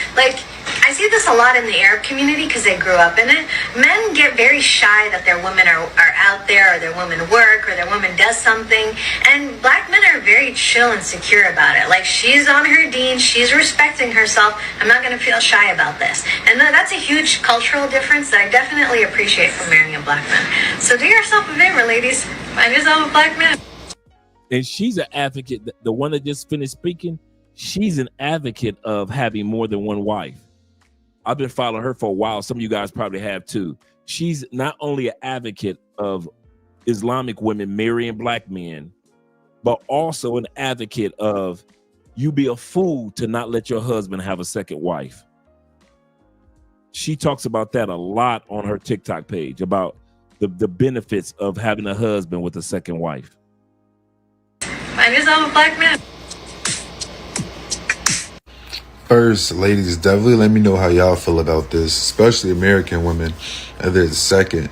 I see this a lot in the Arab community because they grew up in it. Men get very shy that their women are out there, or their women work, or their woman does something. And black men are very chill and secure about it. Like, she's on her deen, she's respecting herself. I'm not going to feel shy about this. And that's a huge cultural difference that I definitely appreciate from marrying a black man. So do yourself a favor, ladies. Find yourself a black man. And she's an advocate. The one that just finished speaking, she's an advocate of having more than one wife. I've been following her for a while. Some of you guys probably have too. She's not only an advocate of Islamic women marrying black men, but also an advocate of you be a fool to not let your husband have a second wife. She talks about that a lot on her TikTok page, about the benefits of having a husband with a second wife. Find yourself a black man. First, ladies, definitely let me know how y'all feel about this, especially American women. And then second,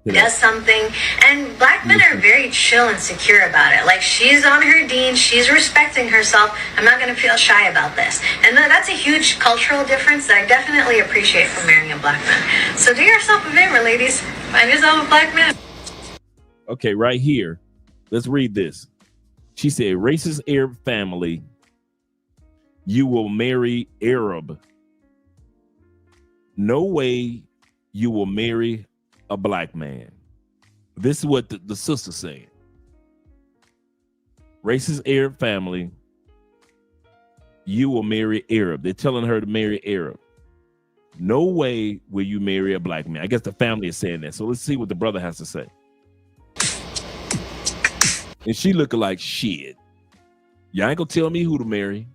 does something, and black men are very chill and secure about it. Like, she's on her deen, she's respecting herself. I'm not going to feel shy about this. And that's a huge cultural difference that I definitely appreciate from marrying a black man. So do yourself a favor, ladies. Find yourself a black man. Okay, right here, let's read this. She said, racist Arab family, you will marry Arab. No way you will marry a black man. This is what the sister saying. Racist Arab family, you will marry Arab. They're telling her to marry Arab. No way will you marry a black man. I guess the family is saying that. So let's see what the brother has to say. And she looking like, shit, y'all ain't gonna tell me who to marry.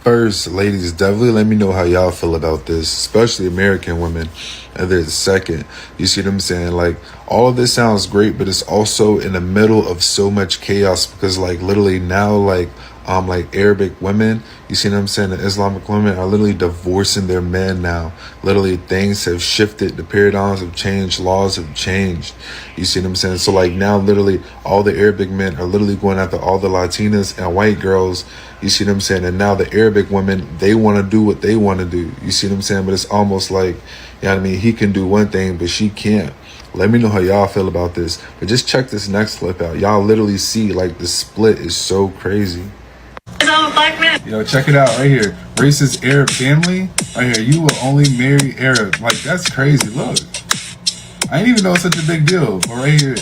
first, ladies, definitely let me know how y'all feel about this, especially American women. And then second, you see what I'm saying? Like, all of this sounds great, but it's also in the middle of so much chaos because, like, literally now, like Arabic women, you see what I'm saying? The Islamic women are literally divorcing their men now. Literally, things have shifted. The paradigms have changed. Laws have changed. You see what I'm saying? So, like, now, literally, all the Arabic men are literally going after all the Latinas and white girls. You see what I'm saying? And now the Arabic women, they want to do what they want to do. You see what I'm saying? But it's almost like, you know what I mean? He can do one thing, but she can't. Let me know how y'all feel about this. But just check this next clip out. Y'all literally see, like, the split is so crazy. Yo, check it out right here. Racist Arab family. Right here. You will only marry Arab. Like, that's crazy. Look. I didn't even know it's such a big deal. But right here.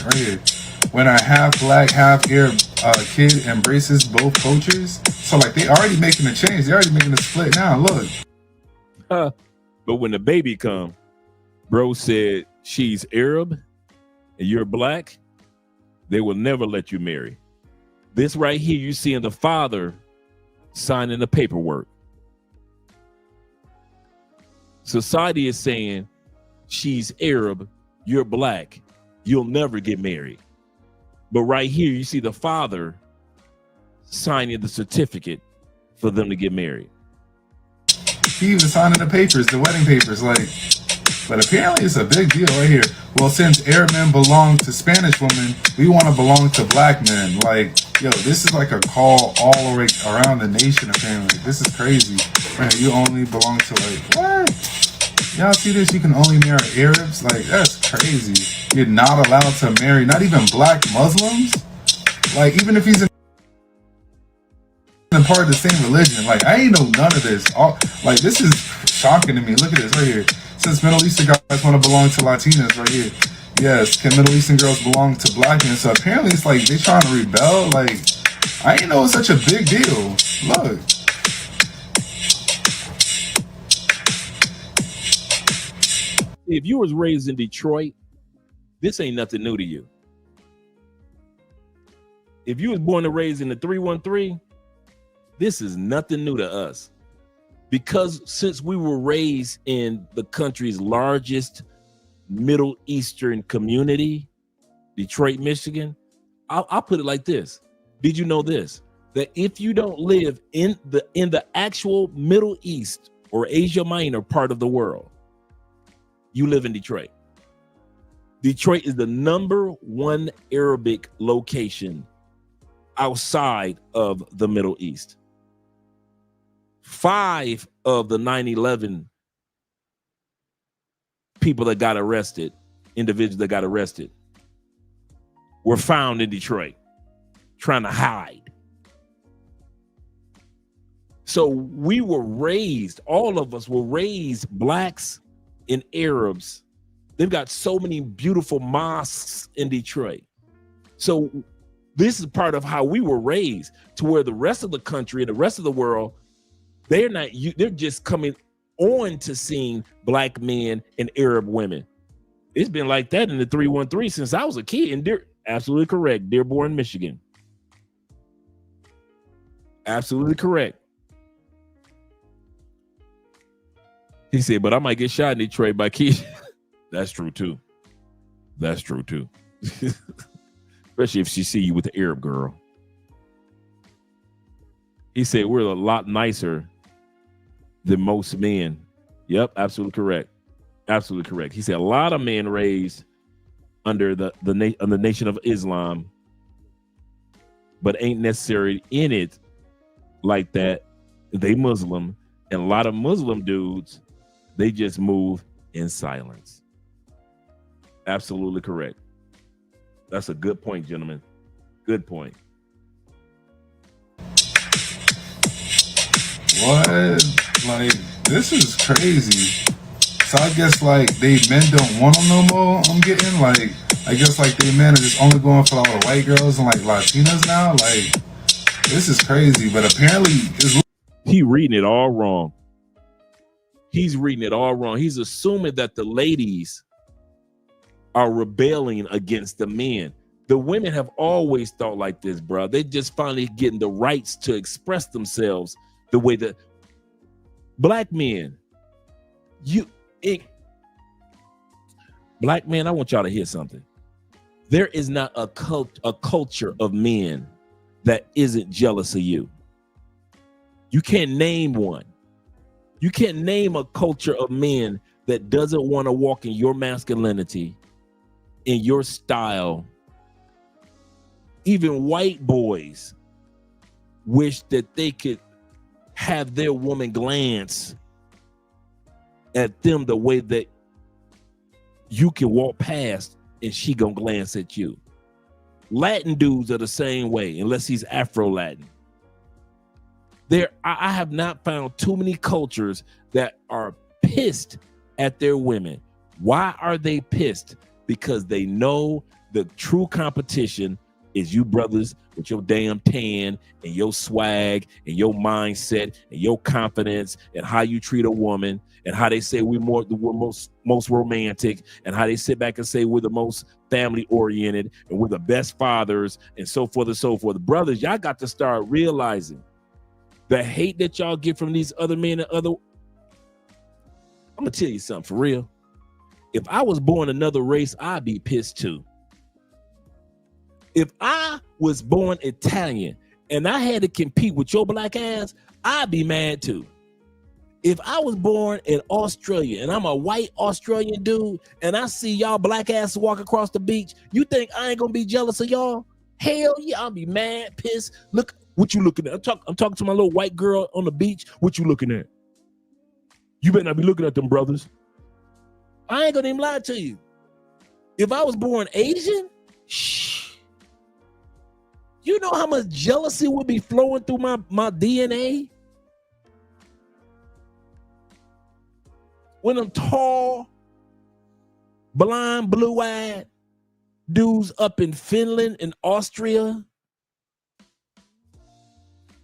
When a half black, half Arab kid embraces both cultures. So, like, they already making a change. They already making a split now. Look. But when the baby come, bro said she's Arab and you're black, they will never let you marry. This right here, you seeing the father signing the paperwork. Society is saying she's Arab, you're black, you'll never get married. But right here, you see the father signing the certificate for them to get married. He was signing the papers, the wedding papers, like, but apparently it's a big deal right here. Well, since Arab men belong to Spanish women, we want to belong to black men. Like, yo, this is like a call all around the nation, apparently. This is crazy. Man, you only belong to, like, what? Y'all see this? You can only marry Arabs? Like, that's crazy. You're not allowed to marry, not even black Muslims? Like, even if he's in part of the same religion. Like, I ain't know none of this. Like, this is shocking to me. Look at this right here. Since Middle Eastern guys want to belong to Latinas right here. Yes, can Middle Eastern girls belong to black men? So apparently it's like they trying to rebel. Like, I didn't know it was such a big deal. Look. If you was raised in Detroit, this ain't nothing new to you. If you was born and raised in the 313, this is nothing new to us. Because since we were raised in the country's largest Middle Eastern community, Detroit, Michigan, I'll put it like this. Did you know this? That if you don't live in the actual Middle East or Asia Minor part of the world, you live in Detroit. Detroit is the #1 Arabic location outside of the Middle East. 5 of the 9/11 people that got arrested, individuals that got arrested, were found in Detroit trying to hide. So we were raised, all of us were raised, blacks and Arabs. They've got so many beautiful mosques in Detroit. So this is part of how we were raised, to where the rest of the country and the rest of the world, they're just coming on to seeing black men and Arab women. It's been like that in the 313 since I was a kid. And they're absolutely correct. Dearborn, Michigan. Absolutely correct. He said, but I might get shot in Detroit by kids. That's true too. That's true too. Especially if she see you with the Arab girl. He said, we're a lot nicer than most men. Yep, absolutely correct. Absolutely correct. He said a lot of men raised under the Nation of Islam, but ain't necessarily in it like that. They Muslim, and a lot of Muslim dudes, they just move in silence. Absolutely correct. That's a good point, gentlemen. Good point. What? Like, this is crazy. So I guess like they men don't want them no more. I'm getting like, I guess like they men are just only going for all the white girls and like Latinas now. Like, this is crazy. But apparently, he reading it all wrong. He's reading it all wrong. He's assuming that the ladies are rebelling against the men. The women have always thought like this, bro. They just finally getting the rights to express themselves the way that black men, black men, I want y'all to hear something. There is not a culture of men that isn't jealous of you. You can't name one. You can't name a culture of men that doesn't want to walk in your masculinity, in your style. Even white boys wish that they could have their woman glance at them the way that you can walk past and she gonna glance at you. Latin dudes are the same way, unless he's Afro-Latin. I have not found too many cultures that are pissed at their women. Why are they pissed? Because they know the true competition is you brothers with your damn tan and your swag and your mindset and your confidence and how you treat a woman and how they say we're most romantic and how they sit back and say we're the most family oriented and we're the best fathers and so forth and so forth. Brothers, y'all got to start realizing the hate that y'all get from these other men and other. I'm gonna tell you something for real. If I was born another race, I'd be pissed too. If I was born Italian and I had to compete with your black ass, I'd be mad too. If I was born in Australia and I'm a white Australian dude and I see y'all black ass walk across the beach, you think I ain't gonna be jealous of y'all? Hell yeah, I'll be mad, pissed. Look, what you looking at? I'm talking to my little white girl on the beach. What you looking at? You better not be looking at them brothers. I ain't gonna even lie to you. If I was born Asian, you know how much jealousy would be flowing through my DNA? When them tall, blind, blue-eyed dudes up in Finland and Austria,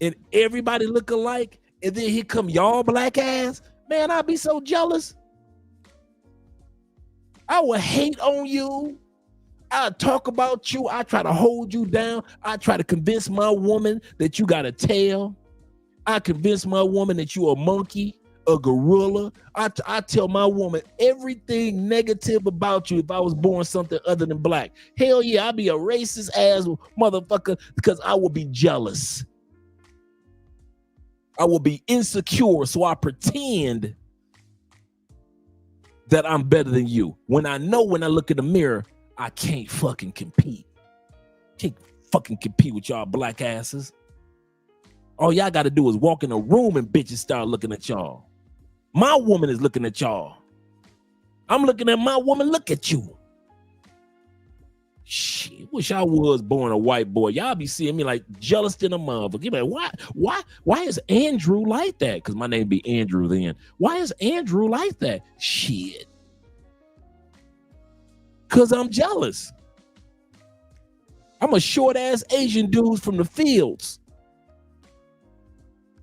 and everybody look alike, and then here come y'all black ass, man, I'd be so jealous. I would hate on you. I talk about you. I try to hold you down. I try to convince my woman that you got a tail. I convince my woman that you a monkey, a gorilla. I tell my woman everything negative about you if I was born something other than black. Hell yeah, I'd be a racist ass motherfucker because I would be jealous. I will be insecure, so I pretend that I'm better than you. When I know when I look in the mirror, I can't fucking compete. Can't fucking compete with y'all black asses. All y'all got to do is walk in a room and bitches start looking at y'all. My woman is looking at y'all. I'm looking at my woman. Look at you. Shit, wish I was born a white boy. Y'all be seeing me like jealous than a motherfucker. You be like, why is Andrew like that? Because my name be Andrew then. Why is Andrew like that? Shit. Because I'm jealous. I'm a short ass Asian dude from the fields.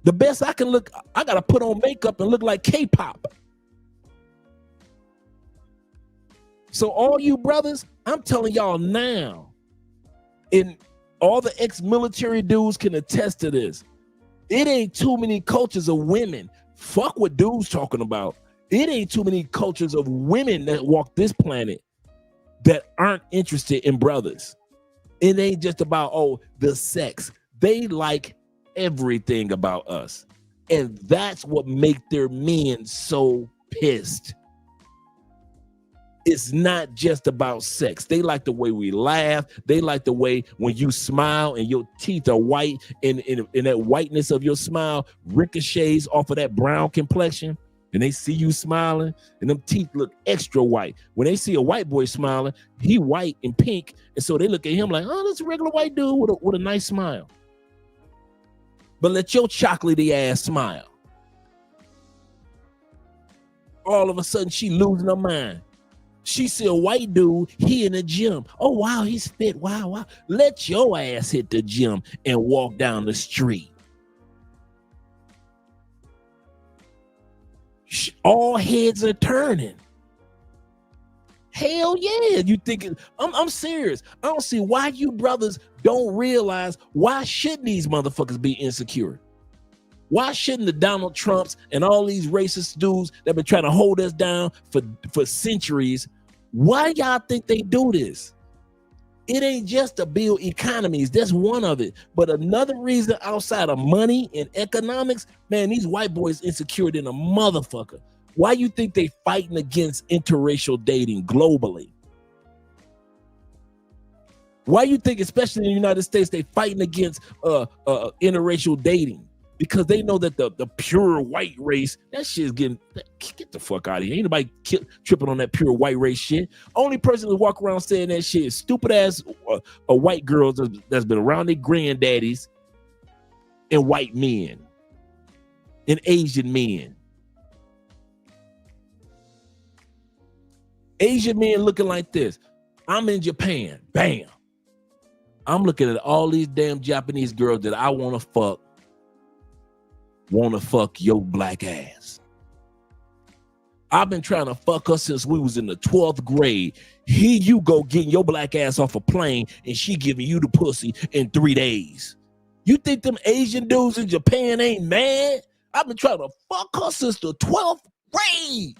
The best I can look, I gotta put on makeup and look like K-pop. So all you brothers, I'm telling y'all now, and all the ex-military dudes can attest to this. It ain't too many cultures of women. Fuck what dudes talking about. It ain't too many cultures of women that walk this planet that aren't interested in brothers. It ain't just about, oh, the sex. They like everything about us. And that's what make their men so pissed. It's not just about sex. They like the way we laugh. They like the way when you smile and your teeth are white and that whiteness of your smile ricochets off of that brown complexion. And they see you smiling and them teeth look extra white. When they see a white boy smiling, he white and pink. And so they look at him like, oh, that's a regular white dude with a nice smile. But let your chocolatey ass smile. All of a sudden she losing her mind. She see a white dude, he in the gym. Oh, wow, he's fit. Wow. Let your ass hit the gym and walk down the street. All heads are turning. Hell yeah. You thinking, I'm serious. I don't see why you brothers don't realize why shouldn't these motherfuckers be insecure? Why shouldn't the Donald Trumps and all these racist dudes that been trying to hold us down for centuries, why y'all think they do this? It ain't just to build economies. That's one of it. But another reason outside of money and economics, man, these white boys insecure than a motherfucker. Why you think they fighting against interracial dating globally? Why you think, especially in the United States, they fighting against interracial dating? Because they know that the pure white race, that shit's getting, get the fuck out of here. Ain't nobody tripping on that pure white race shit. Only person that walk around saying that shit is stupid ass white girls that's been around their granddaddies and white men and Asian men. Asian men looking like this. I'm in Japan. Bam. I'm looking at all these damn Japanese girls that I want to fuck. Want to fuck your black ass. I've been trying to fuck her since we was in the 12th grade. Here you go getting your black ass off a plane and she giving you the pussy in 3 days. You think them Asian dudes in Japan ain't mad? I've been trying to fuck her since the 12th grade.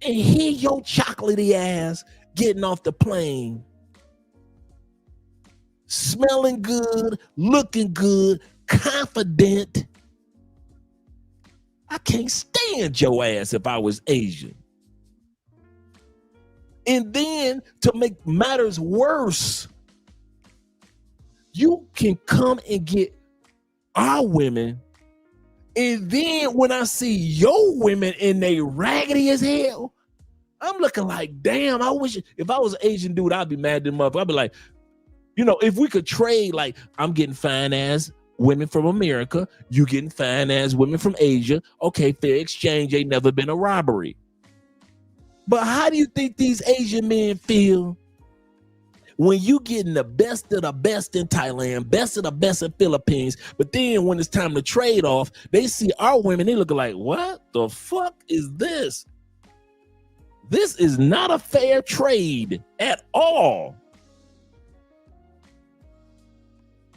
And here your chocolatey ass getting off the plane, smelling good, looking good, confident. I can't stand your ass if I was Asian. And then to make matters worse, you can come and get our women, and then when I see your women and they raggedy as hell, I'm looking like, damn, I wish if I was an Asian dude, I'd be mad at them up. I'd be like, you know, if we could trade, like, I'm getting fine ass women from America, you getting fine ass women from Asia. Okay, fair exchange ain't never been a robbery. But how do you think these Asian men feel when you getting the best of the best in Thailand, best of the best in Philippines, but then when it's time to trade off, they see our women, they looking like, what the fuck is this? This is not a fair trade at all.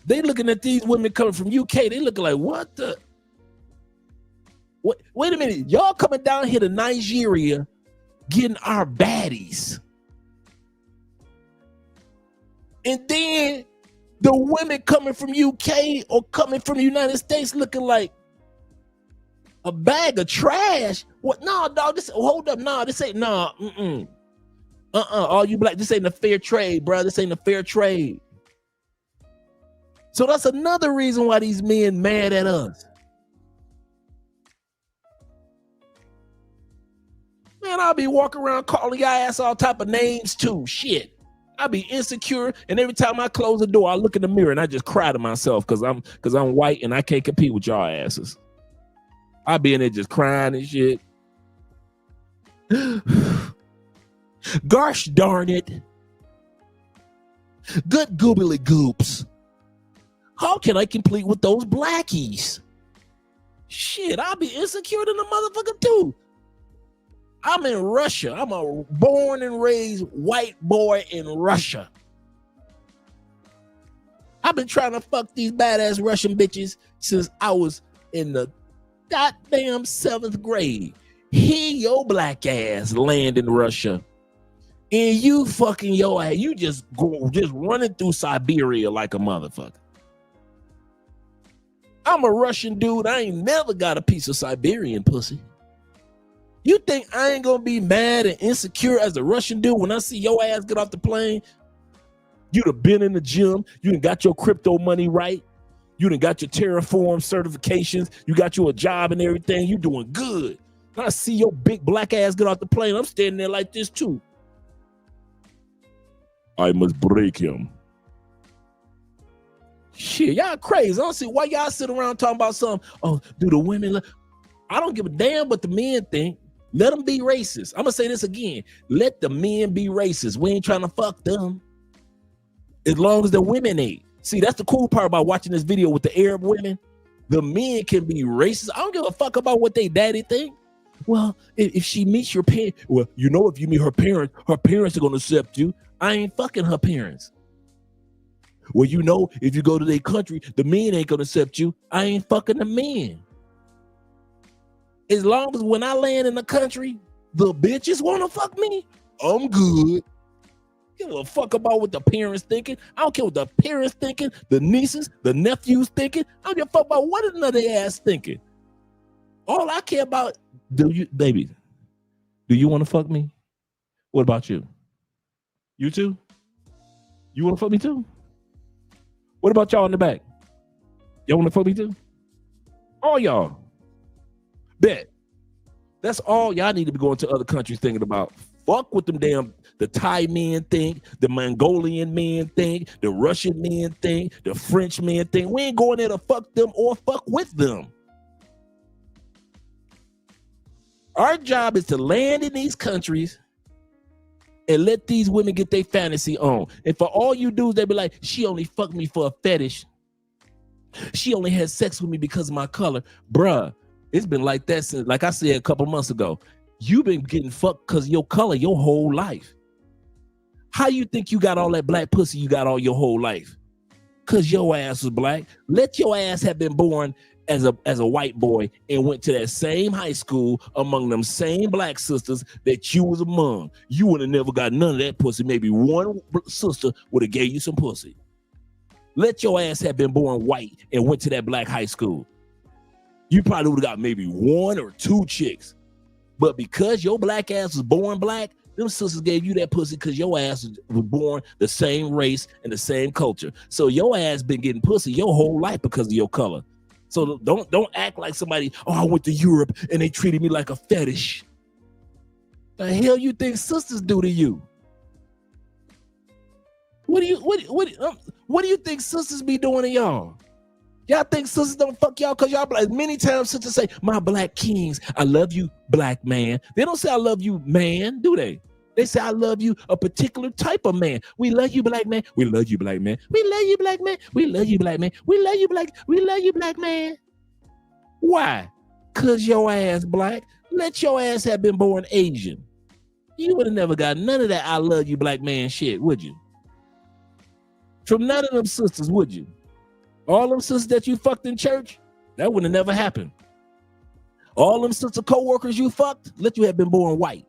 They looking at these women coming from UK, they looking like, what the? Wait a minute, y'all coming down here to Nigeria getting our baddies. And then The women coming from UK or coming from the United States looking like a bag of trash. What? No, dog. This hold up. No, this ain't all you black. This ain't a fair trade, bro. This ain't a fair trade. So that's another reason why these men mad at us. Man, I'll be walking around calling y'all ass all type of names too. Shit. I'll be insecure, and every time I close the door, I look in the mirror and I just cry to myself because I'm white and I can't compete with y'all asses. I be in there just crying and shit. Gosh darn it. Good goobly goops. How can I compete with those blackies? Shit, I'll be insecure than a motherfucker too. I'm in Russia. I'm a born and raised white boy in Russia. I've been trying to fuck these badass Russian bitches since I was in the goddamn 7th grade. Here your black ass land in Russia. And you fucking your ass. You just running through Siberia like a motherfucker. I'm a Russian dude. I ain't never got a piece of Siberian pussy. You think I ain't gonna be mad and insecure as a Russian dude when I see your ass get off the plane? You done been in the gym. You done got your crypto money right. You done got your Terraform certifications. You got you a job and everything. You doing good. And I see your big black ass get off the plane. I'm standing there like this too. I must break him. Shit, y'all crazy. I don't see why y'all sit around talking about something. Oh, do the women? I don't give a damn what the men think. Let them be racist. I'm gonna say this again. Let the men be racist. We ain't trying to fuck them. As long as the women ain't. See, that's the cool part about watching this video with the Arab women. The men can be racist. I don't give a fuck about what they daddy think. Well, if she meets your parents, well, you know, if you meet her parents are gonna accept you. I ain't fucking her parents. Well, you know, if you go to their country, the men ain't gonna accept you. I ain't fucking the men. As long as when I land in the country, the bitches want to fuck me, I'm good. Give a fuck about what the parents thinking. I don't care what the parents thinking, the nieces, the nephews thinking. I don't give a fuck about what another ass thinking. All I care about, do you want to fuck me? What about you? You too? You want to fuck me too? What about y'all in the back? Y'all want to fuck me too? All y'all. Bet. That's all y'all need to be going to other countries thinking about. Fuck what them the Thai men think, the Mongolian men think, the Russian men think, the French men think. We ain't going there to fuck them or fuck with them. Our job is to land in these countries and let these women get their fantasy on. And for all you dudes, they be like, she only fucked me for a fetish. She only had sex with me because of my color. Bruh. It's been like that since, like I said a couple months ago, you've been getting fucked because of your color your whole life. How you think you got all that black pussy you got all your whole life? Because your ass was black. Let your ass have been born as a white boy and went to that same high school among them same black sisters that you was among. You would have never got none of that pussy. Maybe one sister would have gave you some pussy. Let your ass have been born white and went to that black high school. You probably would have got maybe 1 or 2 chicks. But because your black ass was born black, them sisters gave you that pussy because your ass was born the same race and the same culture. So your ass been getting pussy your whole life because of your color. So don't act like somebody, oh, I went to Europe and they treated me like a fetish. The hell you think sisters do to you? What do you think sisters be doing to y'all? Y'all think sisters don't fuck y'all because y'all black? Many times sisters say, my black kings, I love you, black man. They don't say I love you, man, do they? They say I love you, a particular type of man. We love you, black man. We love you, black man. We love you, black man. We love you, black man. We love you, black man. Why? Because your ass black. Let your ass have been born Asian. You would have never got none of that I love you, black man shit, would you? From none of them sisters, would you? All them sisters that you fucked in church, that would have never happened. All them sister co-workers you fucked, let you have been born white.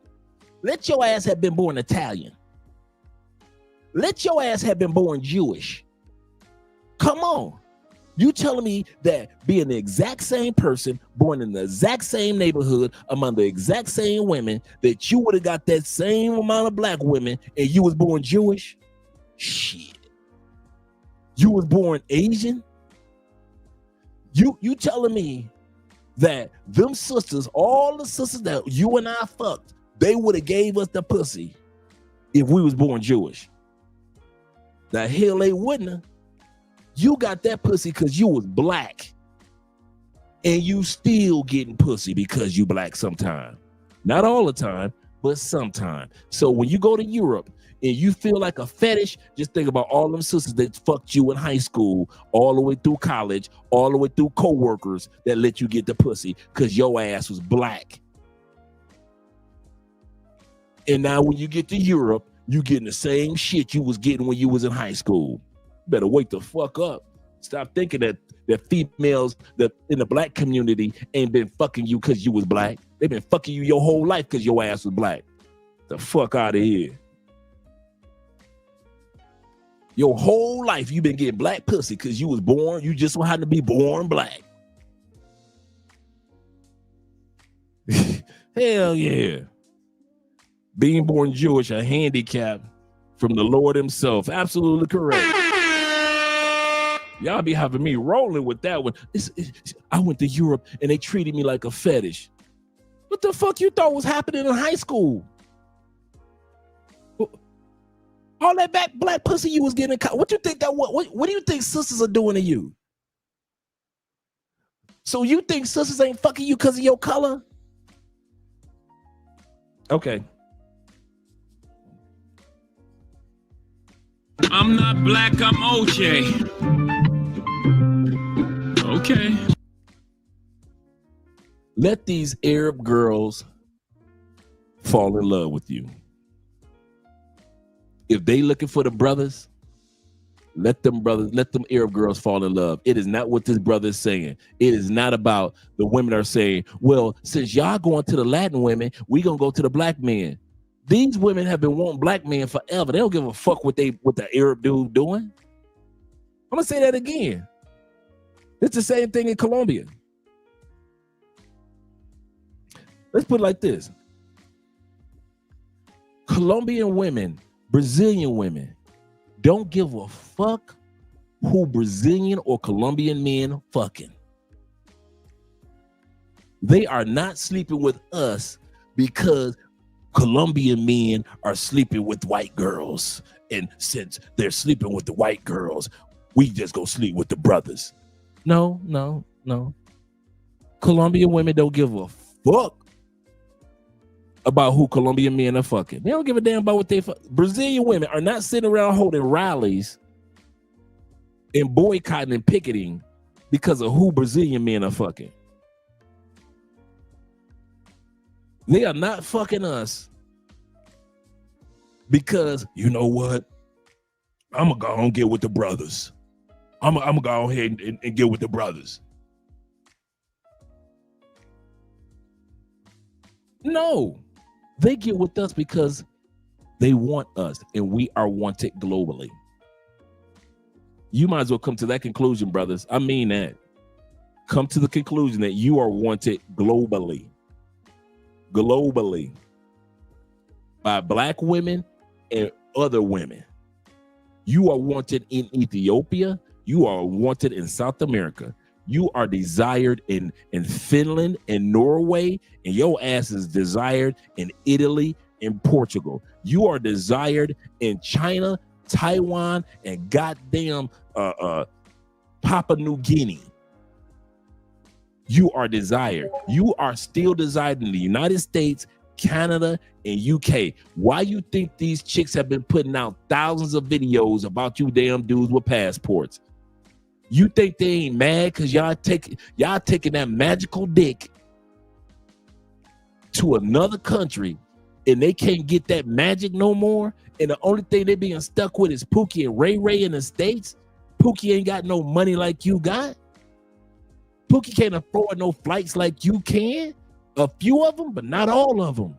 Let your ass have been born Italian. Let your ass have been born Jewish. Come on. You telling me that being the exact same person, born in the exact same neighborhood, among the exact same women, that you would have got that same amount of black women and you was born Jewish? Shit. You was born Asian? You telling me that them sisters, all the sisters that you and I fucked, they would have gave us the pussy if we was born Jewish? The hell they wouldn't have. You got that pussy because you was black, and you still getting pussy because you black sometime. Not all the time, but sometime. So when you go to Europe and you feel like a fetish, just think about all them sisters that fucked you in high school, all the way through college, all the way through co-workers that let you get the pussy because your ass was black. And now when you get to Europe, you getting the same shit you was getting when you was in high school. Better wake the fuck up. Stop thinking that females that in the black community ain't been fucking you because you was black. They've been fucking you your whole life because your ass was black. The fuck out of here. Your whole life you been getting black pussy because you was born, you just happened to be born black. Hell yeah. Being born Jewish, a handicap from the Lord himself. Absolutely correct. Y'all be having me rolling with that one. I went to Europe and they treated me like a fetish. What the fuck you thought was happening in high school? All that black pussy you was getting. What you think that what do you think sisters are doing to you? So you think sisters ain't fucking you because of your color? Okay. I'm not black, I'm OJ. Okay. Let these Arab girls fall in love with you. If they looking for the brothers, let them Arab girls fall in love. It is not what this brother is saying. It is not about the women are saying, well, since y'all going to the Latin women, we gonna go to the black men. These women have been wanting black men forever. They don't give a fuck what the Arab dude doing. I'm gonna say that again. It's the same thing in Colombia. Let's put it like this. Colombian women, Brazilian women, don't give a fuck who Brazilian or Colombian men fucking. They are not sleeping with us because Colombian men are sleeping with white girls. And since they're sleeping with the white girls, we just go sleep with the brothers. No. Colombian women don't give a fuck about who Colombian men are fucking. They don't give a damn about what they fuck. Brazilian women are not sitting around holding rallies and boycotting and picketing because of who Brazilian men are fucking. They are not fucking us because, you know what? I'm going to go and get with the brothers. I'm going to go ahead and get with the brothers. No, they get with us because they want us and we are wanted globally. You might as well come to that conclusion, brothers. I mean that. Come to the conclusion that you are wanted globally. Globally. By black women and other women. You are wanted in Ethiopia. You are wanted in South America. You are desired in Finland and Norway, and your ass is desired in Italy and Portugal. You are desired in China, Taiwan, and goddamn Papua New Guinea. You are desired. You are still desired in the United States, Canada, and UK. Why you think these chicks have been putting out thousands of videos about you damn dudes with passports? You think they ain't mad because y'all taking that magical dick to another country and they can't get that magic no more? And the only thing they being stuck with is Pookie and Ray Ray in the States? Pookie ain't got no money like you got. Pookie can't afford no flights like you can. A few of them, but not all of them.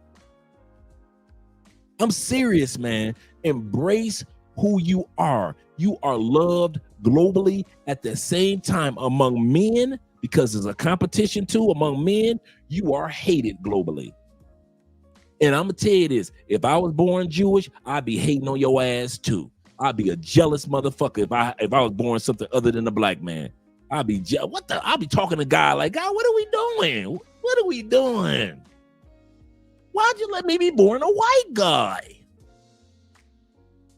I'm serious, man. Embrace who you are. You are loved globally at the same time among men, because there's a competition too among men, you are hated globally. And I'm gonna tell you this, if I was born Jewish, I'd be hating on your ass too. I'd be a jealous motherfucker if I was born something other than a black man. I'd be I'd be talking to God like, God, what are we doing? What are we doing? Why'd you let me be born a white guy?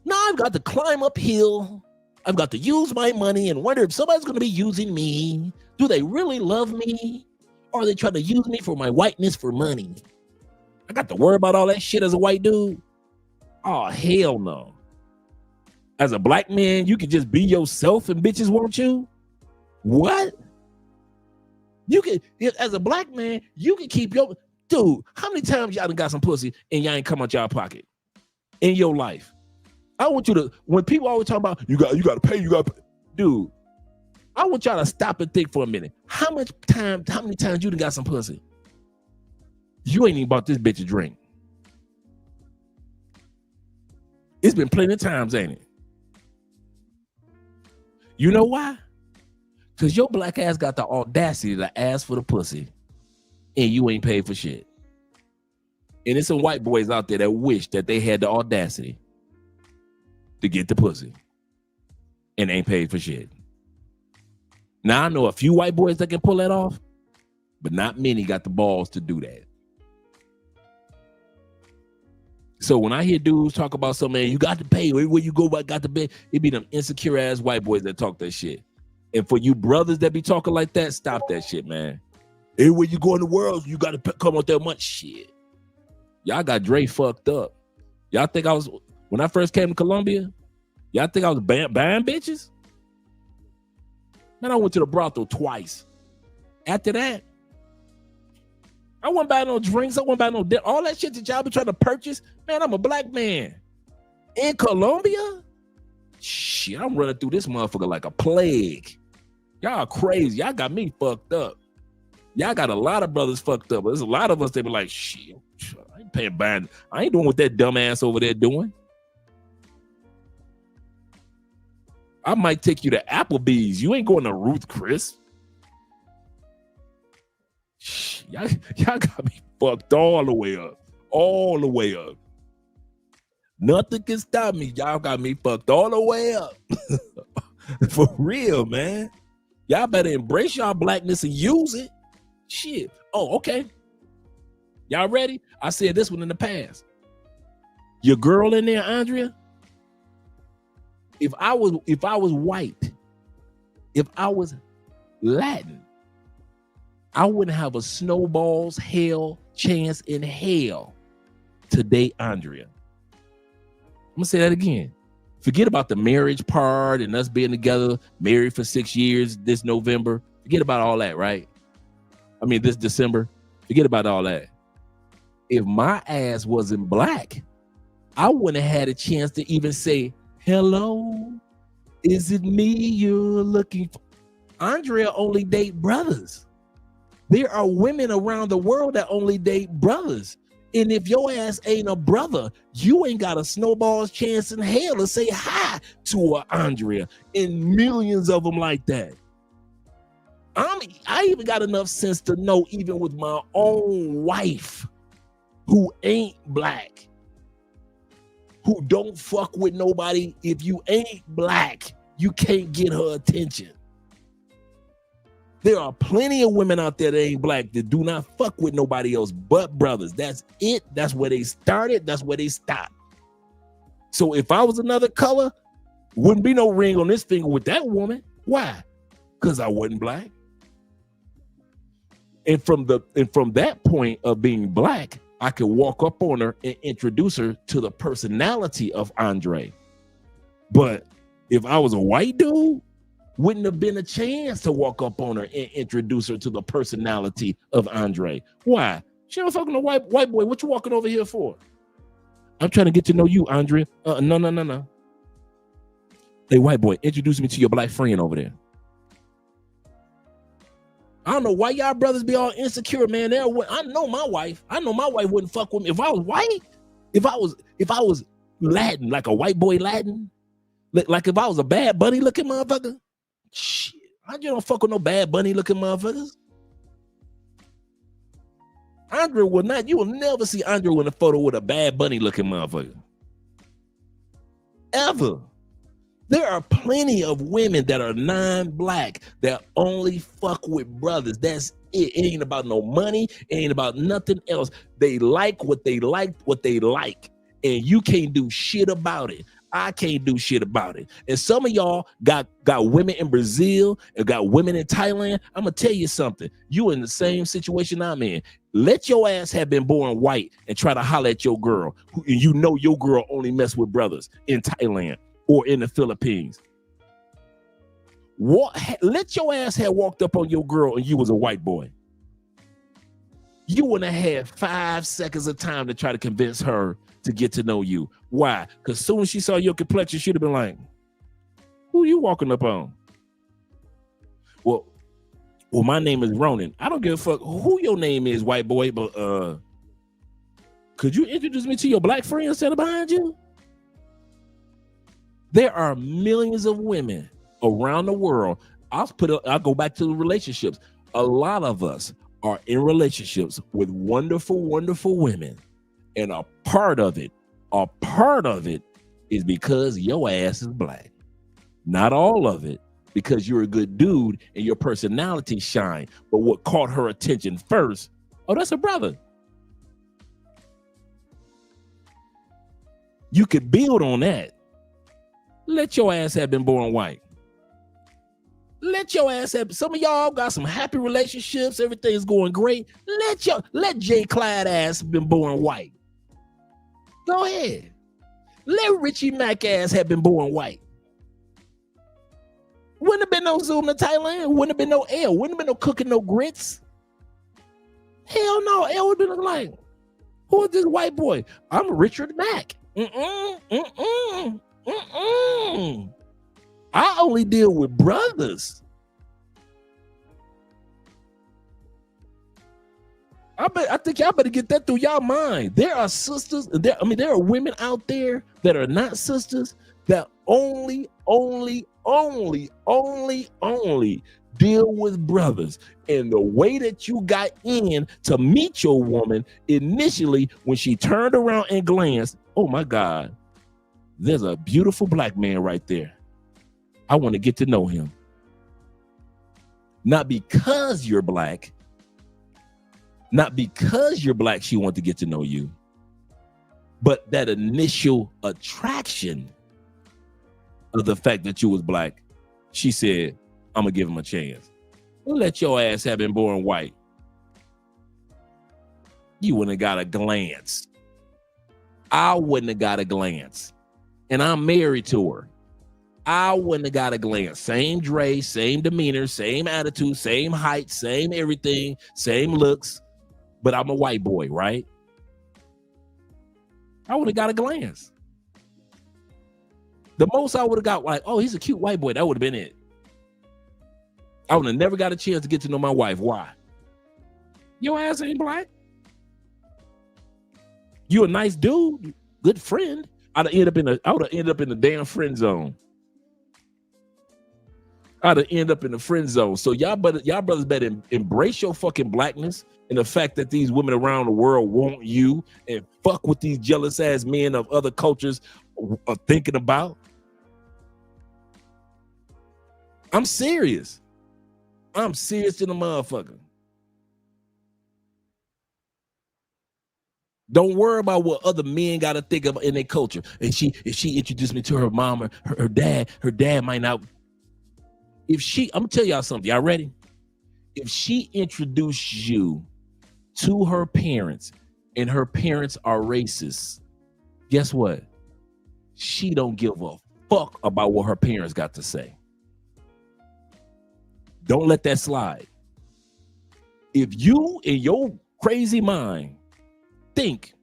Now I've got to climb uphill. I've got to use my money and wonder if somebody's gonna be using me. Do they really love me? Or are they trying to use me for my whiteness for money? I got to worry about all that shit as a white dude? Oh, hell no. As a black man, you can just be yourself and bitches won't you? What? You can, as a black man, you can keep your, dude, how many times y'all done got some pussy and y'all ain't come out y'all pocket in your life? I want you to, when people always talk about, you got to pay, dude, I want y'all to stop and think for a minute. How many times you done got some pussy? You ain't even bought this bitch a drink. It's been plenty of times, ain't it? You know why? Because your black ass got the audacity to ask for the pussy and you ain't paid for shit. And there's some white boys out there that wish that they had the audacity to get the pussy and ain't paid for shit. Now, I know a few white boys that can pull that off, but not many got the balls to do that. So when I hear dudes talk about something, man, you got to pay, where you go, but got to pay, it be them insecure ass white boys that talk that shit. And for you brothers that be talking like that, stop that shit, man. Everywhere you go in the world, you got to come out there much shit. Y'all got Dre fucked up. Y'all think I was, when I first came to Columbia, y'all think I was buying bitches? Man, I went to the brothel twice. After that, I wasn't buying no drinks. I wasn't buying no all that shit that y'all be trying to purchase. Man, I'm a black man. In Colombia? Shit, I'm running through this motherfucker like a plague. Y'all crazy. Y'all got me fucked up. Y'all got a lot of brothers fucked up. There's a lot of us that be like, shit, I ain't paying buying. I ain't doing what that dumbass over there doing. I might take you to Applebee's. You ain't going to Ruth Chris. Y'all got me fucked all the way up. All the way up. Nothing can stop me. Y'all got me fucked all the way up. For real, man. Y'all better embrace y'all blackness and use it. Shit. Oh, okay. Y'all ready? I said this one in the past. Your girl in there, Andrea. If I was white, if I was Latin, I wouldn't have a snowball's hell chance in hell to date Andrea. I'm gonna say that again. Forget about the marriage part and us being together, married for 6 years this November. Forget about all that, right? I mean, this December. Forget about all that. If my ass wasn't black, I wouldn't have had a chance to even say, hello, is it me you're looking for? Andrea only date brothers. There are women around the world that only date brothers. And if your ass ain't a brother, you ain't got a snowball's chance in hell to say hi to a Andrea, and millions of them like that. I even got enough sense to know, even with my own wife who ain't black, who don't fuck with nobody, if you ain't black, you can't get her attention. There are plenty of women out there that ain't black that do not fuck with nobody else but brothers. That's it. That's where they started. That's where they stopped. So if I was another color, wouldn't be no ring on this finger with that woman. Why? Because I wasn't black. And from that point of being black, I could walk up on her and introduce her to the personality of Andre. But if I was a white dude, wouldn't have been a chance to walk up on her and introduce her to the personality of Andre. Why? She don't fucking a white boy. What you walking over here for? I'm trying to get to know you, Andre. No. Hey, white boy, introduce me to your black friend over there. I don't know why y'all brothers be all insecure, man. I know my wife. I know my wife wouldn't fuck with me if I was white. If I was Latin, like a white boy Latin, Like if I was a Bad Bunny looking motherfucker, shit, I just don't fuck with no Bad Bunny looking motherfuckers. Andre will not, you will never see Andre in a photo with a Bad Bunny looking motherfucker. Ever. There are plenty of women that are non-black that only fuck with brothers. That's it. It ain't about no money. It ain't about nothing else. They like what they like, and you can't do shit about it. I can't do shit about it. And some of y'all got women in Brazil and got women in Thailand. I'm gonna tell you something. You in the same situation I'm in. Let your ass have been born white and try to holler at your girl, and you know your girl only mess with brothers in Thailand or in the Philippines. Let your ass have walked up on your girl and you was a white boy. You wouldn't have had 5 seconds of time to try to convince her to get to know you. Why? Because as soon as she saw your complexion, she'd have been like, who you walking up on? Well, my name is Ronan. I don't give a fuck who your name is, white boy, but could you introduce me to your black friend sitting behind you? There are millions of women around the world. I'll go back to the relationships. A lot of us are in relationships with wonderful, wonderful women. And a part of it is because your ass is black. Not all of it, because you're a good dude and your personality shine. But what caught her attention first, oh, that's a brother. You could build on that. Let your ass have been born white. Let your ass have, some of y'all got some happy relationships, everything's going great. Let Jay Clyde ass been born white. Go ahead. Let Richie Mack ass have been born white. Wouldn't have been no Zoom to Thailand. Wouldn't have been no L. Wouldn't have been no cooking no grits. Hell no. L would have been like, who is this white boy? I'm Richard Mack. I only deal with brothers. I think y'all better get that through y'all mind. There are sisters, there are women out there that are not sisters that only deal with brothers. And the way that you got in to meet your woman initially, when she turned around and glanced, oh my God, there's a beautiful black man right there. I want to get to know him. Not because you're black. Not because you're black, she wants to get to know you. But that initial attraction of the fact that you was black, she said, I'm going to give him a chance. Let your ass have been born white. You wouldn't have got a glance. I wouldn't have got a glance. And I'm married to her. I wouldn't have got a glance. Same Dre, same demeanor, same attitude, same height, same everything, same looks. But I'm a white boy, right? I would have got a glance. The most I would have got, like, oh, he's a cute white boy. That would have been it. I would have never got a chance to get to know my wife. Why? Your ass ain't black. You a nice dude, good friend. I would have ended up in the damn friend zone. I'd have ended up in the friend zone. So y'all brothers better embrace your fucking blackness and the fact that these women around the world want you, and fuck what these jealous ass men of other cultures are thinking about. I'm serious. I'm serious to the motherfucker. Don't worry about what other men got to think about in their culture. And if she introduced me to her mom or her dad might not. I'm gonna tell y'all something. Y'all ready? If she introduced you to her parents and her parents are racist, guess what? She don't give a fuck about what her parents got to say. Don't let that slide. If you, in your crazy mind, think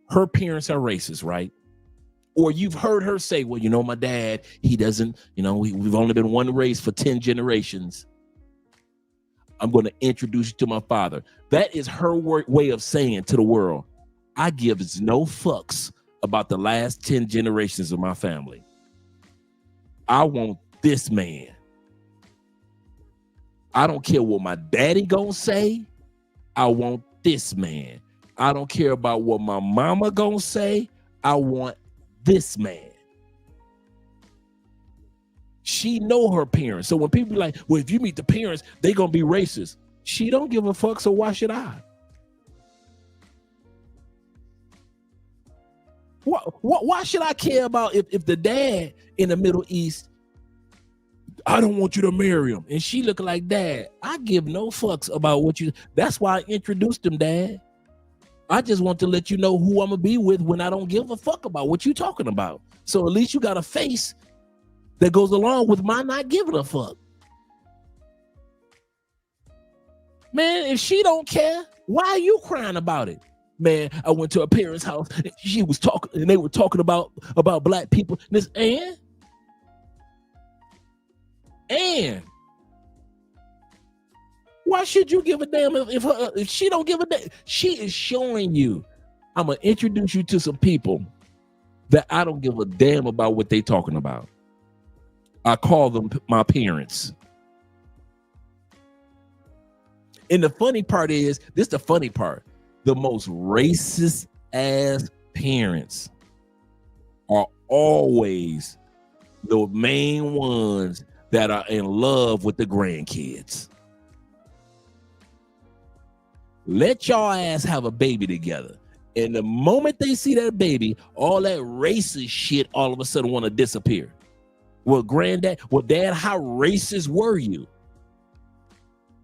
her parents are racist, right? Or you've heard her say, well, my dad, he doesn't, we've only been one race for 10 generations. I'm going to introduce you to my father. That is her way of saying to the world, I gives no fucks about the last 10 generations of my family. I want this man. I don't care what my daddy gonna say. I want this man. I don't care about what my mama gonna say. I want this man. She know her parents. So when people be like, well, if you meet the parents, they gonna be racist. She don't give a fuck, so why should I? Why should I care about if the dad in the Middle East, I don't want you to marry him, and she look like dad? I give no fucks about what you. That's why I introduced him, dad. I just want to let you know who I'm gonna be with when I don't give a fuck about what you talking about. So at least you got a face that goes along with my not giving a fuck. Man, if she don't care, why are you crying about it? Man, I went to her parents' house and she was talking, and they were talking about black people. This and why should you give a damn if she don't give a damn? She is showing you. I'm gonna introduce you to some people that I don't give a damn about what they talking about. I call them my parents. And the funny part is, this is the funny part. The most racist ass parents are always the main ones that are in love with the grandkids. Let y'all ass have a baby together. And the moment they see that baby, all that racist shit all of a sudden want to disappear. Well, dad, how racist were you?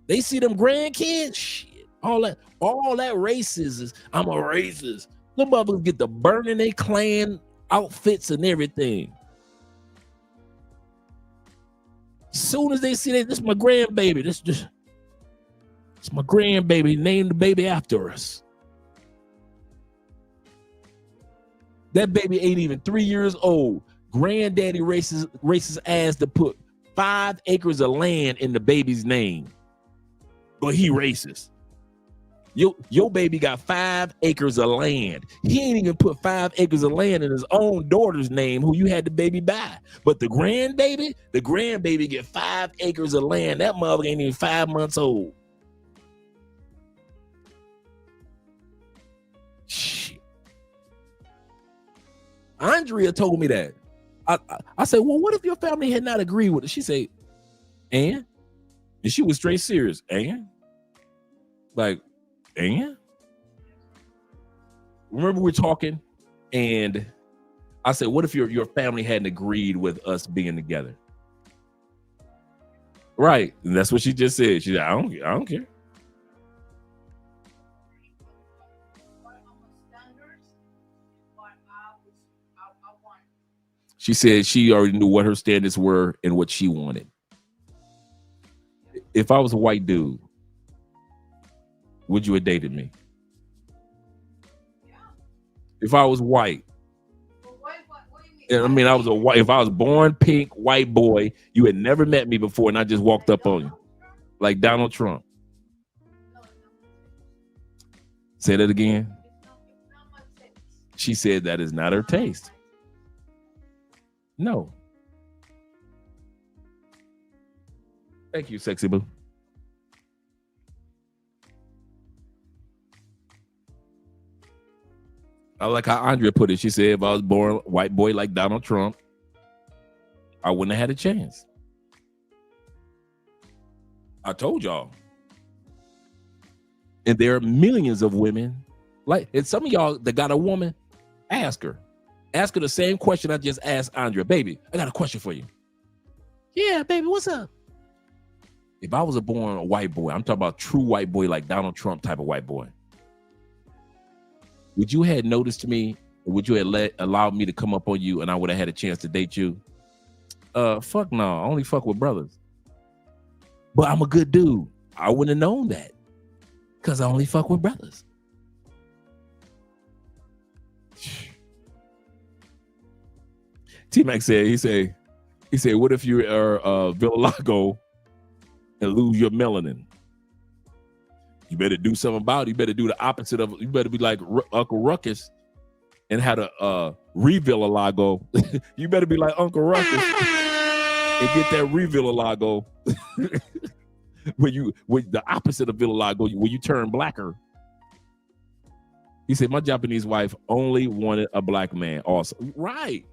They see them grandkids, shit, all that racist is, I'm a racist. The motherfuckers get to burning their clan outfits and everything. Soon as they see that, this is my grandbaby, it's my grandbaby, named the baby after us. That baby ain't even 3 years old. Granddaddy racist ass to put 5 acres of land in the baby's name. But he racist. Your baby got 5 acres of land. He ain't even put 5 acres of land in his own daughter's name, who you had the baby by. But the grandbaby get 5 acres of land. That mother ain't even 5 months old. Shit. Andrea told me that. I said, well, what if your family had not agreed with it? She said, and she was straight serious. And? Remember we're talking, and I said, what if your family hadn't agreed with us being together? Right. And that's what she just said. She said, I don't care. She said she already knew what her standards were and what she wanted. If I was a white dude, would you have dated me? If I was white, I mean, if I was born pink, white boy, you had never met me before, and I just walked up on you like Donald Trump. Say that again. She said that is not her taste. No. Thank you, sexy boo. I like how Andrea put it. She said, if I was born white boy like Donald Trump, I wouldn't have had a chance. I told y'all. And there are millions of women, and some of y'all that got a woman, ask her. Ask her the same question I just asked Andrea. Baby, I got a question for you. Yeah, baby, what's up? If I was a born white boy, I'm talking about true white boy, like Donald Trump type of white boy, would you have noticed me, or would you have allowed me to come up on you and I would have had a chance to date you? Fuck no, I only fuck with brothers. But I'm a good dude. I wouldn't have known that because I only fuck with brothers. T-Mac said, he said, what if you are Villalago and lose your melanin? You better do something about it. You better do the opposite of it. You better be like Uncle Ruckus and have a re-Villalago. You better be like Uncle Ruckus and get that revitiligo. When the opposite of vitiligo, when you turn blacker. He said, my Japanese wife only wanted a black man. Awesome. Right.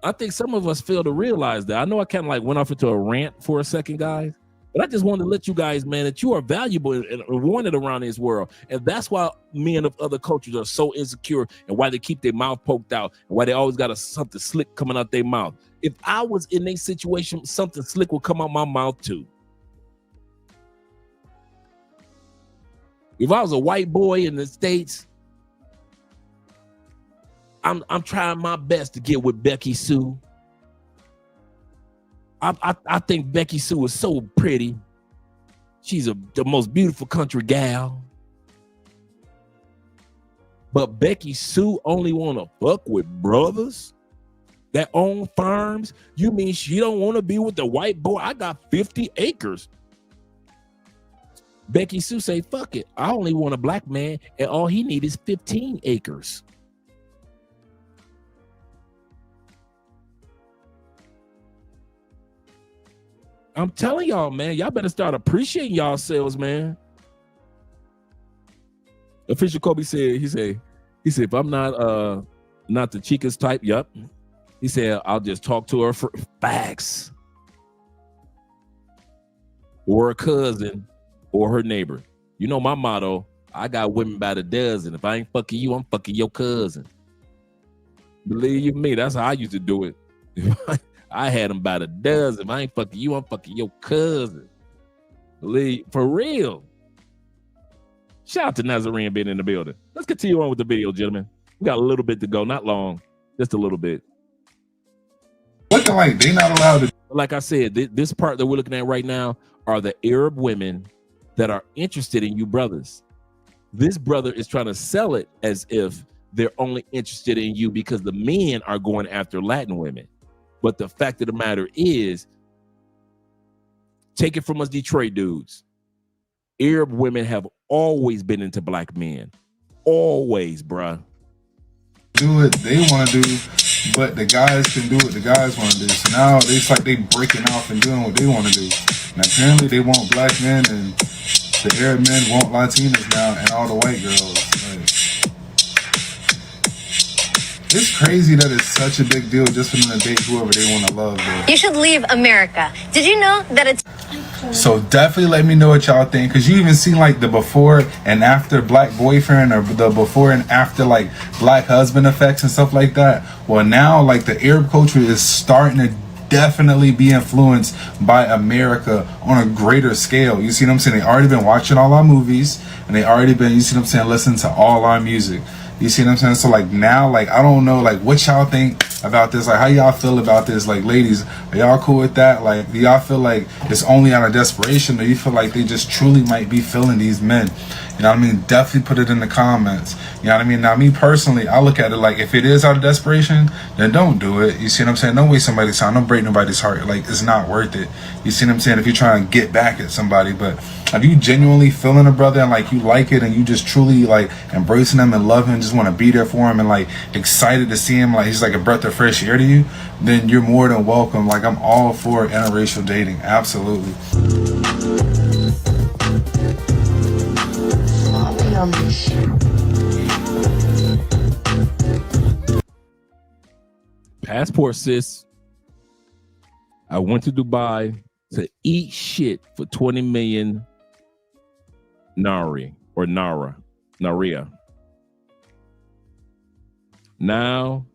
I think some of us fail to realize that. I know I kind of like went off into a rant for a second, guys, but I just wanted to let you guys, man, that you are valuable and wanted around this world. And that's why men of other cultures are so insecure and why they keep their mouth poked out and why they always got something slick coming out their mouth. If I was in a situation, something slick would come out my mouth too. If I was a white boy in the States, I'm trying my best to get with Becky Sue. I think Becky Sue is so pretty. She's the most beautiful country gal. But Becky Sue only want to fuck with brothers that own farms? You mean she don't want to be with the white boy? I got 50 acres. Becky Sue say, fuck it. I only want a black man and all he need is 15 acres. I'm telling y'all, man, y'all better start appreciating yourselves, man. Official Kobe said, he said, if I'm not the Chica's type, yep. He said, I'll just talk to her for facts. Or a cousin or her neighbor. You know my motto, I got women by the dozen. If I ain't fucking you, I'm fucking your cousin. Believe me, that's how I used to do it. I had them by the dozen. If I ain't fucking you, I'm fucking your cousin. Believe, for real. Shout out to Nazarene being in the building. Let's continue on with the video, gentlemen. We got a little bit to go, not long, just a little bit. Looking like they not allowed to. Like I said, this part that we're looking at right now are the Arab women that are interested in you brothers. This brother is trying to sell it as if they're only interested in you because the men are going after Latin women. But the fact of the matter is, take it from us Detroit dudes. Arab women have always been into black men. Always, bruh. Do it they want to do, but the guys can do what the guys want to do. So now it's like they breaking off and doing what they want to do. And apparently they want black men and the Arab men want Latinas now and all the white girls. Like, it's crazy that it's such a big deal just for them to date whoever they want to love. Though. You should leave America. Did you know that it's... So definitely let me know what y'all think, because you even seen like the before and after black boyfriend or the before and after like black husband effects and stuff like that. Well, now like the Arab culture is starting to definitely be influenced by America on a greater scale. You see what I'm saying? They already been watching all our movies and they already been, you see what I'm saying, listening to all our music. You see what I'm saying? So like now, like I don't know, like what y'all think about this? Like how y'all feel about this? Like ladies, are y'all cool with that? Like do y'all feel like it's only out of desperation, or you feel like they just truly might be feeling these men? You know what I mean? Definitely put it in the comments. You know what I mean? Now me personally, I look at it like if it is out of desperation, then don't do it. You see what I'm saying? Don't waste somebody's time. Don't break nobody's heart. Like it's not worth it. You see what I'm saying? If you're trying to get back at somebody, but if you genuinely feeling a brother and like you like it and you just truly like embracing them and love him, just want to be there for him and like excited to see him, like he's like a breath of fresh air to you, then you're more than welcome. Like I'm all for interracial dating. Absolutely. Passport, sis. I went to Dubai to eat shit for 20 million Naria. Now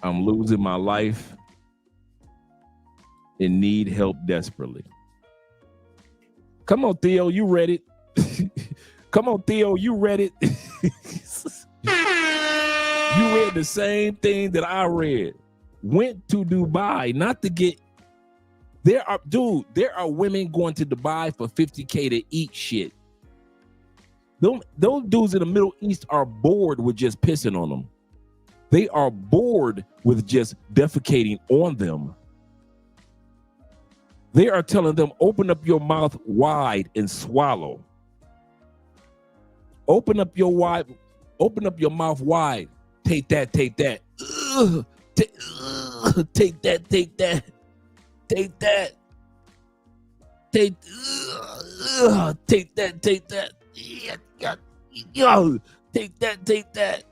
I'm losing my life and need help desperately. Come on, Theo, you read it. Come on, Theo, you read it. You read the same thing that I read. Went to Dubai, not to get. There are women going to Dubai for $50K to eat shit. Those dudes in the Middle East are bored with just pissing on them. They are bored with just defecating on them. They are telling them, open up your mouth wide and swallow. Open up your mouth wide. Take that. Take that. Take that. Take that. Take that. Yo, take that. Take that.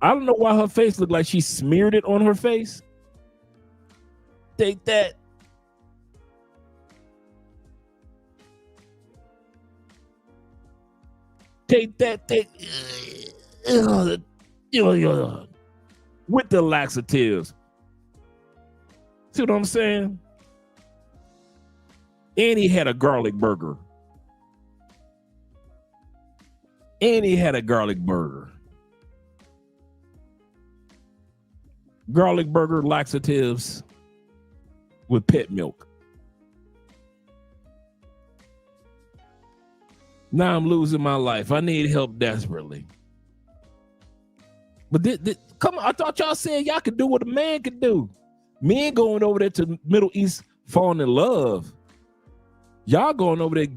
I don't know why her face looked like she smeared it on her face. Take that. Take that. Take with the laxatives. See what I'm saying? And he had a garlic burger. Garlic burger, laxatives with pet milk. Now I'm losing my life. I need help desperately. But come on, I thought y'all said y'all could do what a man could do. Men going over there to the Middle East falling in love. Y'all going over there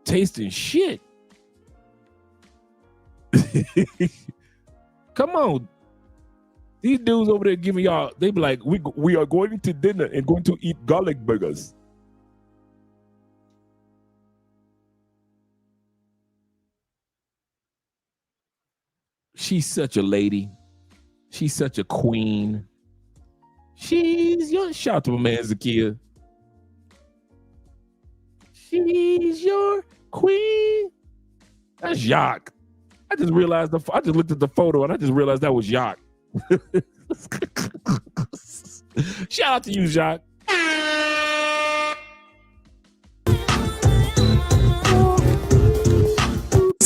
tasting shit. Come on. These dudes over there giving y'all, they be like, we are going to dinner and going to eat garlic burgers. She's such a lady. She's such a queen. She's your, shout out to my man Zakia. She's your queen. That's Jacques. I just realized I just looked at the photo and I just realized that was Jacques. Shout out to you, Jacques.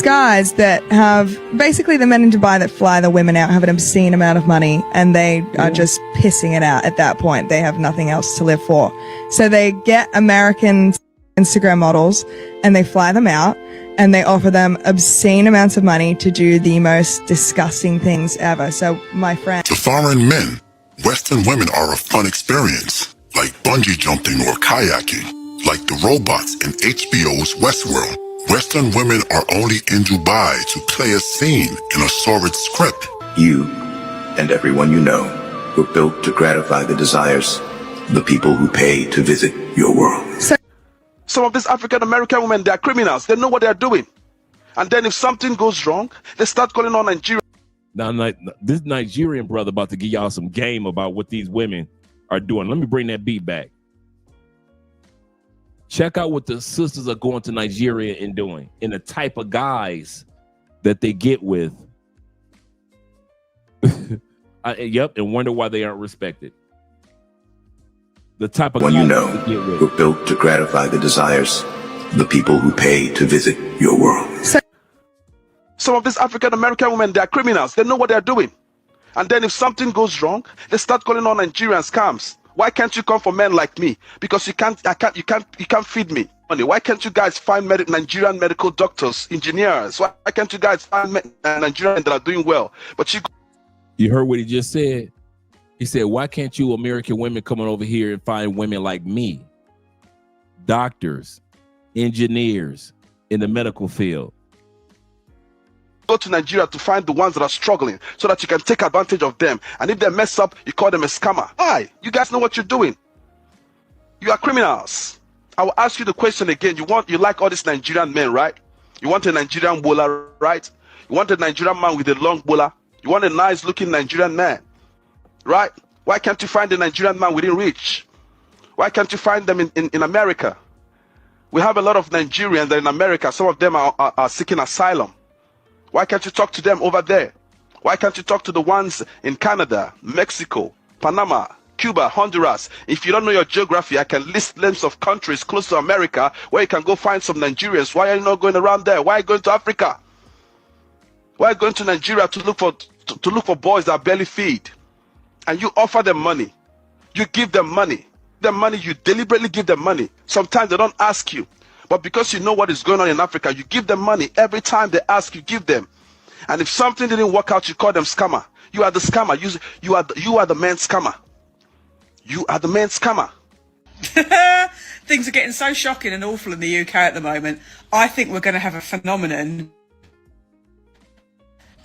Guys that have basically the men in Dubai that fly the women out have an obscene amount of money and they are just pissing it out at that point. They have nothing else to live for. So they get American Instagram models and they fly them out and they offer them obscene amounts of money to do the most disgusting things ever. So my friend... To foreign men, Western women are a fun experience, like bungee jumping or kayaking, like the robots in HBO's Westworld. Western women are only in Dubai to play a scene in a sordid script. You and everyone you know were built to gratify the desires of the people who pay to visit your world. Some of these African American women, they are criminals. They know what they are doing. And then if something goes wrong, they start calling on Nigeria. Now, this Nigerian brother about to give y'all some game about what these women are doing. Let me bring that beat back. Check out what the sisters are going to Nigeria and doing, and the type of guys that they get with. Yep, and wonder why they aren't respected. The type of One guys you know they get with. were built to gratify the desires of the people who pay to visit your world. Some of these African American women, they are criminals. They know what they are doing. And then if something goes wrong, they start calling on Nigerian scams. Why can't you come for men like me? Because you can't feed me. Why can't you guys find Nigerian medical doctors, engineers? Why can't you guys find Nigerians that are doing well? But you heard what he just said? He said, why can't you American women come on over here and find women like me? Doctors, engineers in the medical field. Go to Nigeria to find the ones that are struggling so that you can take advantage of them. And if they mess up, you call them a scammer. Why? You guys know what you're doing. You are criminals. I will ask you the question again. You like all these Nigerian men, right? You want a Nigerian bowler, right? You want a Nigerian man with a long bowler. You want a nice looking Nigerian man, right? Why can't you find a Nigerian man within reach? Why can't you find them in America? We have a lot of Nigerians that in America, some of them are seeking asylum. Why can't you talk to them over there? Why can't you talk to the ones in Canada, Mexico, Panama, Cuba, Honduras? If you don't know your geography, I can list names of countries close to America where you can go find some Nigerians. Why are you not going around there? Why are you going to Africa? Why are you going to Nigeria to look for boys that barely feed? And you offer them money. You give them money. You deliberately give them money. Sometimes they don't ask you. But because you know what is going on in Africa, you give them money. Every time they ask, you give them. And if something didn't work out, you call them scammer. You are the scammer. You are the man scammer. You are the man scammer. Things are getting so shocking and awful in the UK at the moment. I think we're going to have a phenomenon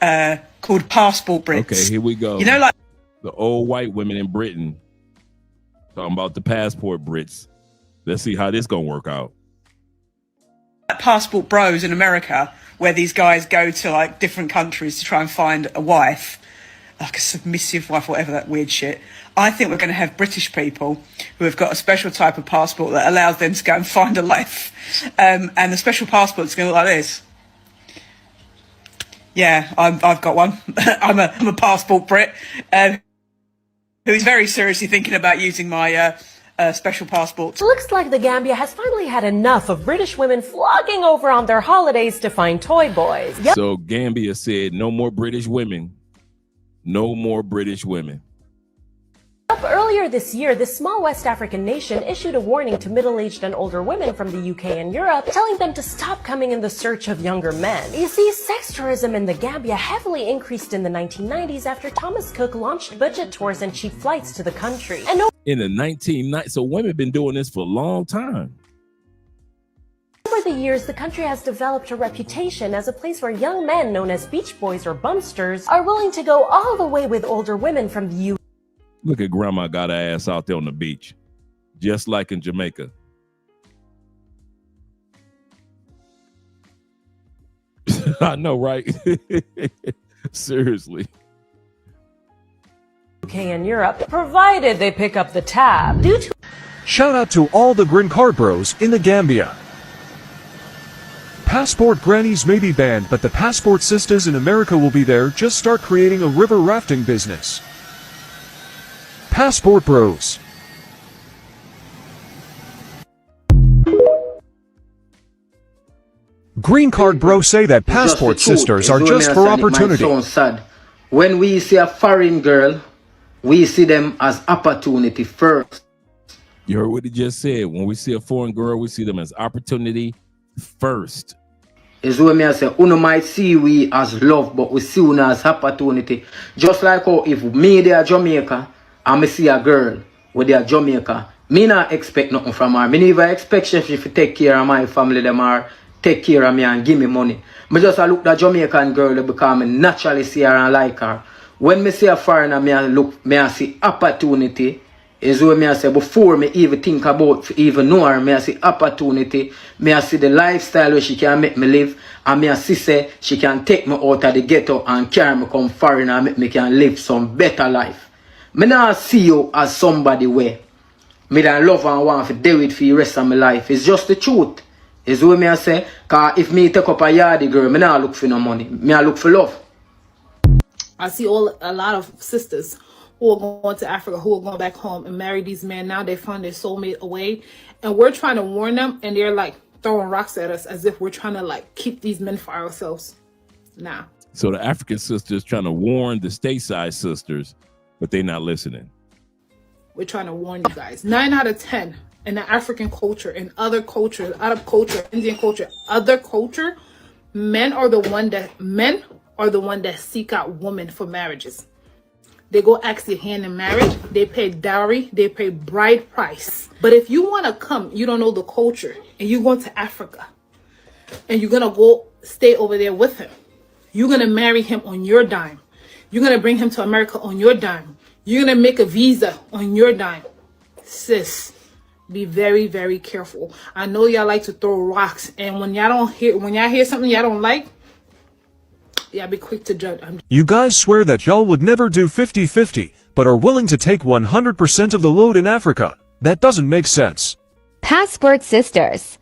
called passport Brits. Okay, here we go. You know, like the old white women in Britain talking about the passport Brits. Let's see how this gonna work out. passport bros in America, where these guys go to like different countries to try and find a wife, like a submissive wife, whatever that weird shit. I think we're going to have British people who have got a special type of passport that allows them to go and find a life. And the special passport's going to look like this. Yeah, I've got one. I'm a passport Brit who's very seriously thinking about using my special passport. It looks like the Gambia has finally had enough of British women flocking over on their holidays to find toy boys. Yep. So Gambia said no more British women. No more British women. Earlier this year, this small West African nation issued a warning to middle-aged and older women from the UK and Europe, telling them to stop coming in the search of younger men. You see, sex tourism in the Gambia heavily increased in the 1990s after Thomas Cook launched budget tours and cheap flights to the country. And in the 1990s, so women been doing this for a long time. over the years, the country has developed a reputation as a place where young men known as beach boys or bumsters are willing to go all the way with older women from the UK. Look at grandma got her ass out there on the beach, just like in Jamaica. I know, right? Seriously. UK and Europe, provided they pick up the tab. Due to Shout out to all the green card bros in the Gambia. Passport grannies may be banned, but the passport sisters in America will be there. Just start creating a river rafting business. Passport bros. Green card bros say that passport sisters are just for opportunity. So sad. When we see a foreign girl, we see them as opportunity first. You heard what he just said. When we see a foreign girl, we see them as opportunity first. Is what me I say, uno might see we as love, but we see una as opportunity. Just like how if me they are Jamaica, and me see a girl with their Jamaica, me not expect nothing from her. Me never expect she to take care of my family, them or take care of me and give me money. Me just look at Jamaican girl because me naturally see her and like her. When me see a foreigner, me I see opportunity. Is what me I say before me even think about even know her. Me I see opportunity. Me I see the lifestyle where she can make me live, and me I see say she can take me out of the ghetto and carry me come foreign and make me can live some better life. Me not see you as somebody where me that love and want to deal with for the rest of my life. It's just the truth. Is what me I say. Cause if me take up a yardie girl, me not look for no money. Me I look for love. I see a lot of sisters who are going to Africa, who are going back home and marry these men. Now they found their soulmate away, and we're trying to warn them, and they're like throwing rocks at us as if we're trying to like keep these men for ourselves. Nah. So the African sisters trying to warn the stateside sisters, but they're not listening. We're trying to warn you guys. 9 out of 10 in the African culture, in other cultures, Arab culture, Indian culture, other culture, men are the one that seek out women for marriages. They go ask your hand in marriage. They pay dowry. They pay bride price. But if you want to come, you don't know the culture, and you go to Africa, and you're going to go stay over there with him. You're going to marry him on your dime. You're going to bring him to America on your dime. You're going to make a visa on your dime. Sis, be very, very careful. I know y'all like to throw rocks, and when y'all hear something y'all don't like, yeah, be quick to judge. You guys swear that y'all would never do 50-50, but are willing to take 100% of the load in Africa. That doesn't make sense. Passport Sisters.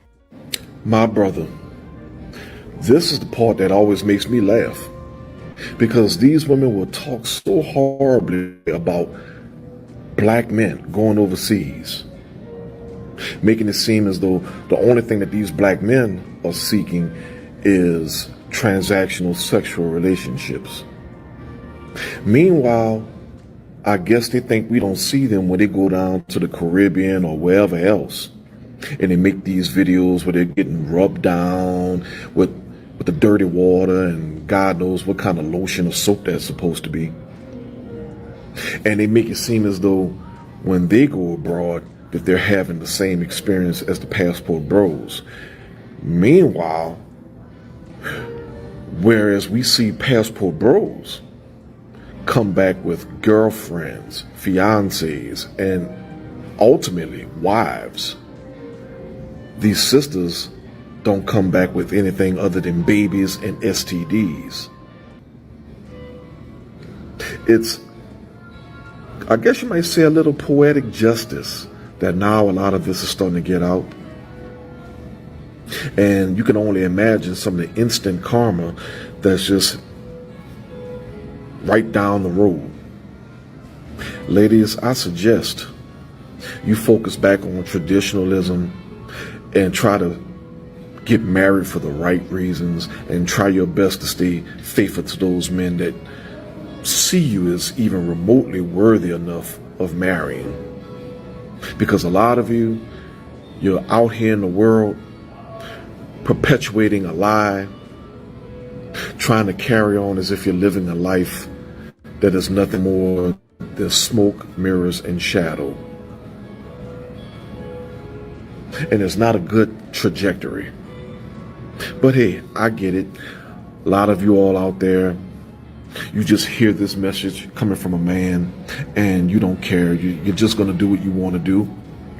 My brother, this is the part that always makes me laugh. Because these women will talk so horribly about black men going overseas, making it seem as though the only thing that these black men are seeking is transactional sexual relationships. Meanwhile, I guess they think we don't see them when they go down to the Caribbean or wherever else, and they make these videos where they're getting rubbed down with the dirty water and God knows what kind of lotion or soap that's supposed to be. And they make it seem as though when they go abroad that they're having the same experience as the passport bros. Meanwhile, Whereas we see passport bros come back with girlfriends, fiancés, and ultimately wives. These sisters don't come back with anything other than babies and STDs. It's, I guess you might say, a little poetic justice that now a lot of this is starting to get out. And you can only imagine some of the instant karma that's just right down the road. Ladies, I suggest you focus back on traditionalism and try to get married for the right reasons and try your best to stay faithful to those men that see you as even remotely worthy enough of marrying. Because a lot of you, you're out here in the world perpetuating a lie, trying to carry on as if you're living a life that is nothing more than smoke, mirrors, and shadow. And it's not a good trajectory. But hey, I get it. A lot of you all out there, you just hear this message coming from a man and you don't care. You're just going to do what you want to do.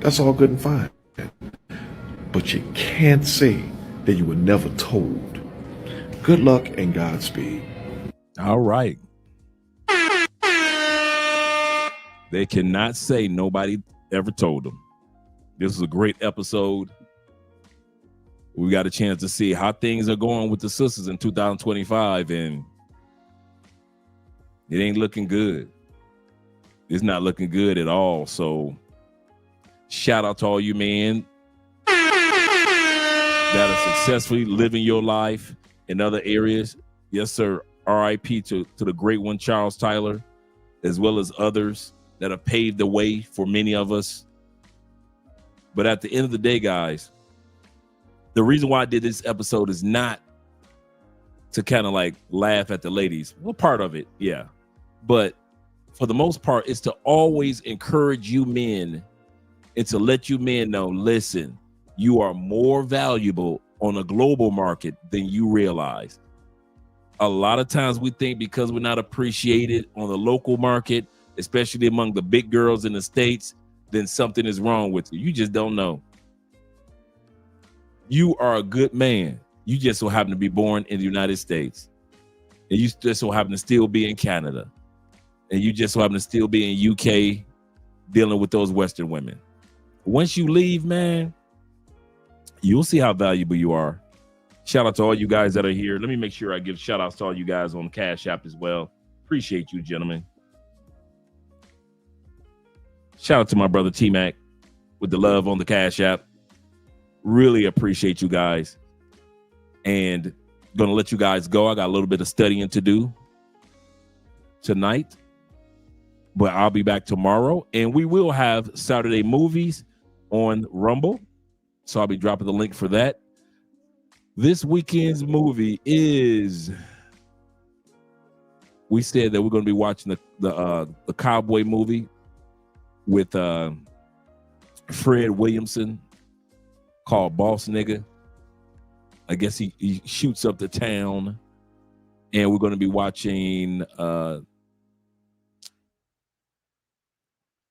That's all good and fine. But you can't say that you were never told. Good luck and Godspeed. All right. They cannot say nobody ever told them. This is a great episode. We got a chance to see how things are going with the sisters in 2025, and it ain't looking good. It's not looking good at all. So shout out to all you men that are successfully living your life in other areas. Yes, sir. RIP to the great one, Charles Tyler, as well as others that have paved the way for many of us. But at the end of the day, guys, the reason why I did this episode is not to kind of like laugh at the ladies. Well, part of it, yeah. But for the most part, it's to always encourage you men and to let you men know, listen, you are more valuable on a global market than you realize. A lot of times we think because we're not appreciated on the local market, especially among the big girls in the States, then something is wrong with you. You just don't know. You are a good man. You just so happen to be born in the United States. And you just so happen to still be in Canada. And you just so happen to still be in UK dealing with those Western women. Once you leave, man, you'll see how valuable you are. Shout out to all you guys that are here. Let me make sure I give shout outs to all you guys on the Cash App as well. Appreciate you, gentlemen. Shout out to my brother T-Mac with the love on the Cash App. Really appreciate you guys. And gonna let you guys go. I got a little bit of studying to do tonight, but I'll be back tomorrow. And we will have Saturday movies on Rumble. So I'll be dropping the link for that. This weekend's movie is, we said that we're going to be watching the cowboy movie with Fred Williamson called Boss Nigga. I guess he shoots up the town. And we're going to be watching,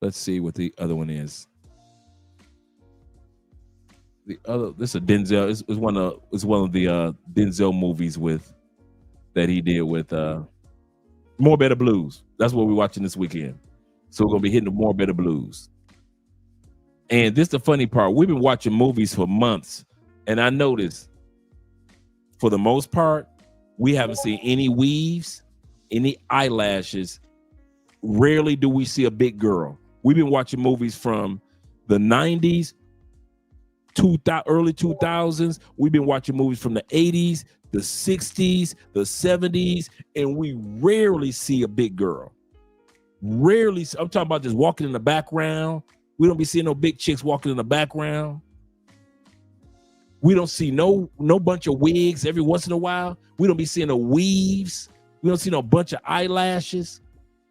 let's see what the other one is. The other, this is a Denzel. It's one of the Denzel movies that he did with More Better Blues. That's what we're watching this weekend. So we're gonna be hitting the More Better Blues. And this is the funny part. We've been watching movies for months, and I noticed for the most part, we haven't seen any weaves, any eyelashes. Rarely do we see a big girl. We've been watching movies from the 90s. Early 2000s. We've been watching movies from the 80s, the 60s, the 70s, and we rarely see a big girl. Rarely. I'm talking about just walking in the background. We don't be seeing no big chicks walking in the background. We don't see no bunch of wigs every once in a while. We don't be seeing no weaves. We don't see no bunch of eyelashes.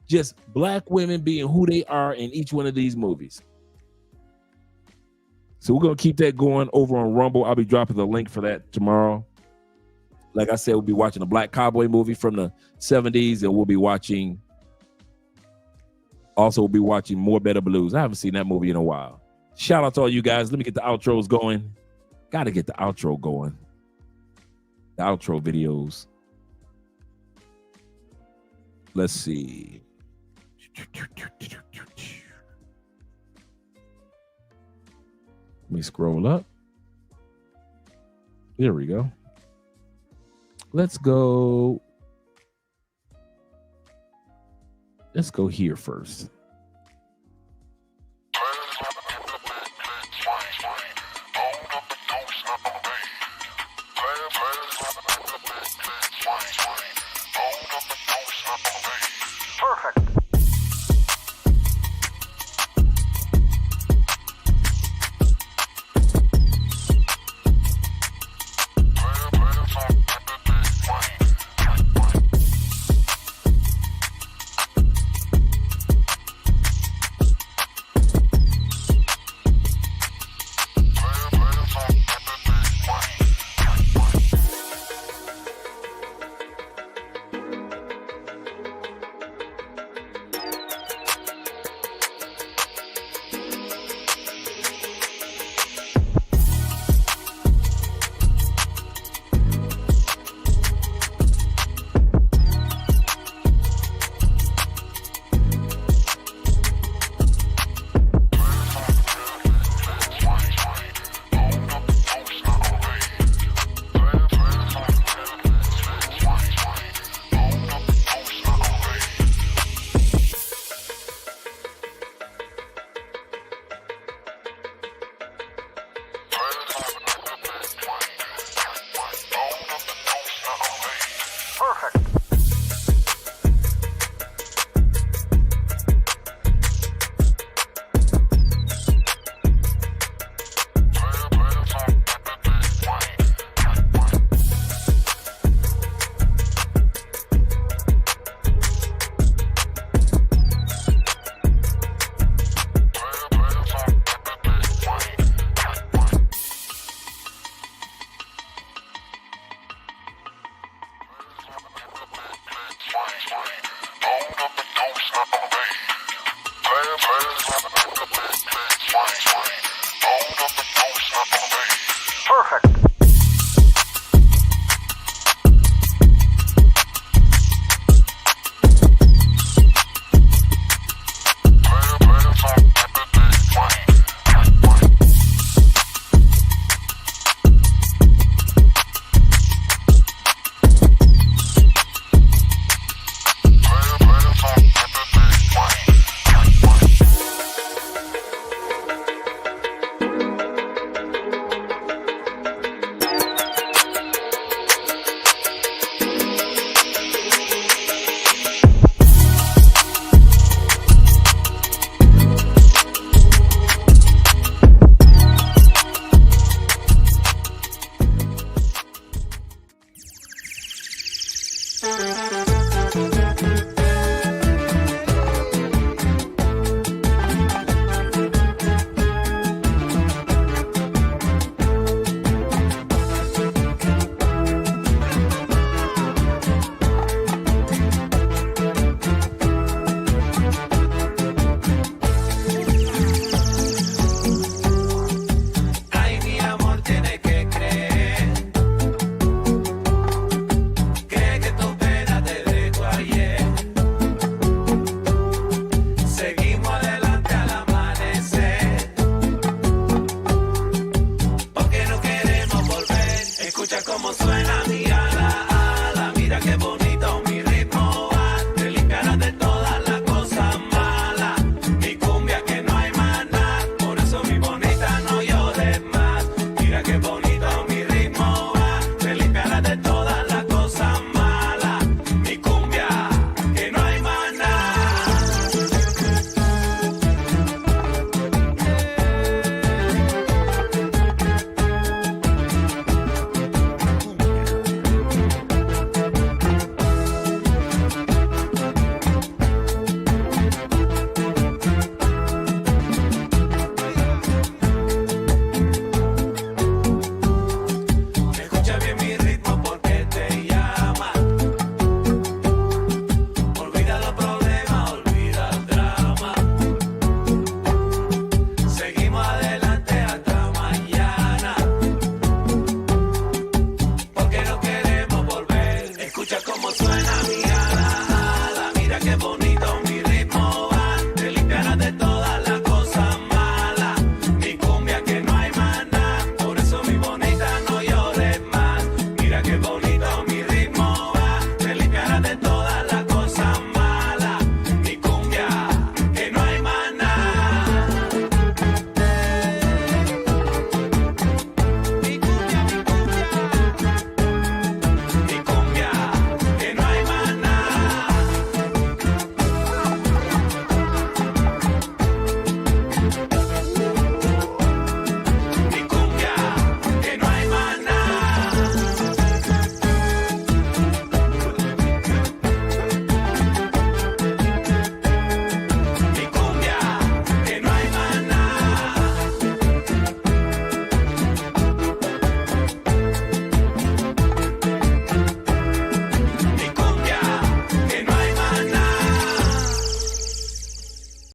Just black women being who they are in each one of these movies. So we're going to keep that going over on Rumble. I'll be dropping the link for that tomorrow. Like I said, we'll be watching a black cowboy movie from the 70s, and we'll be watching More Better Blues. I haven't seen that movie in a while. Shout out to all you guys. Let me get the outros going. Got to get the outro going. The outro videos. Let's see. Let me scroll up. There we go. Let's go here first.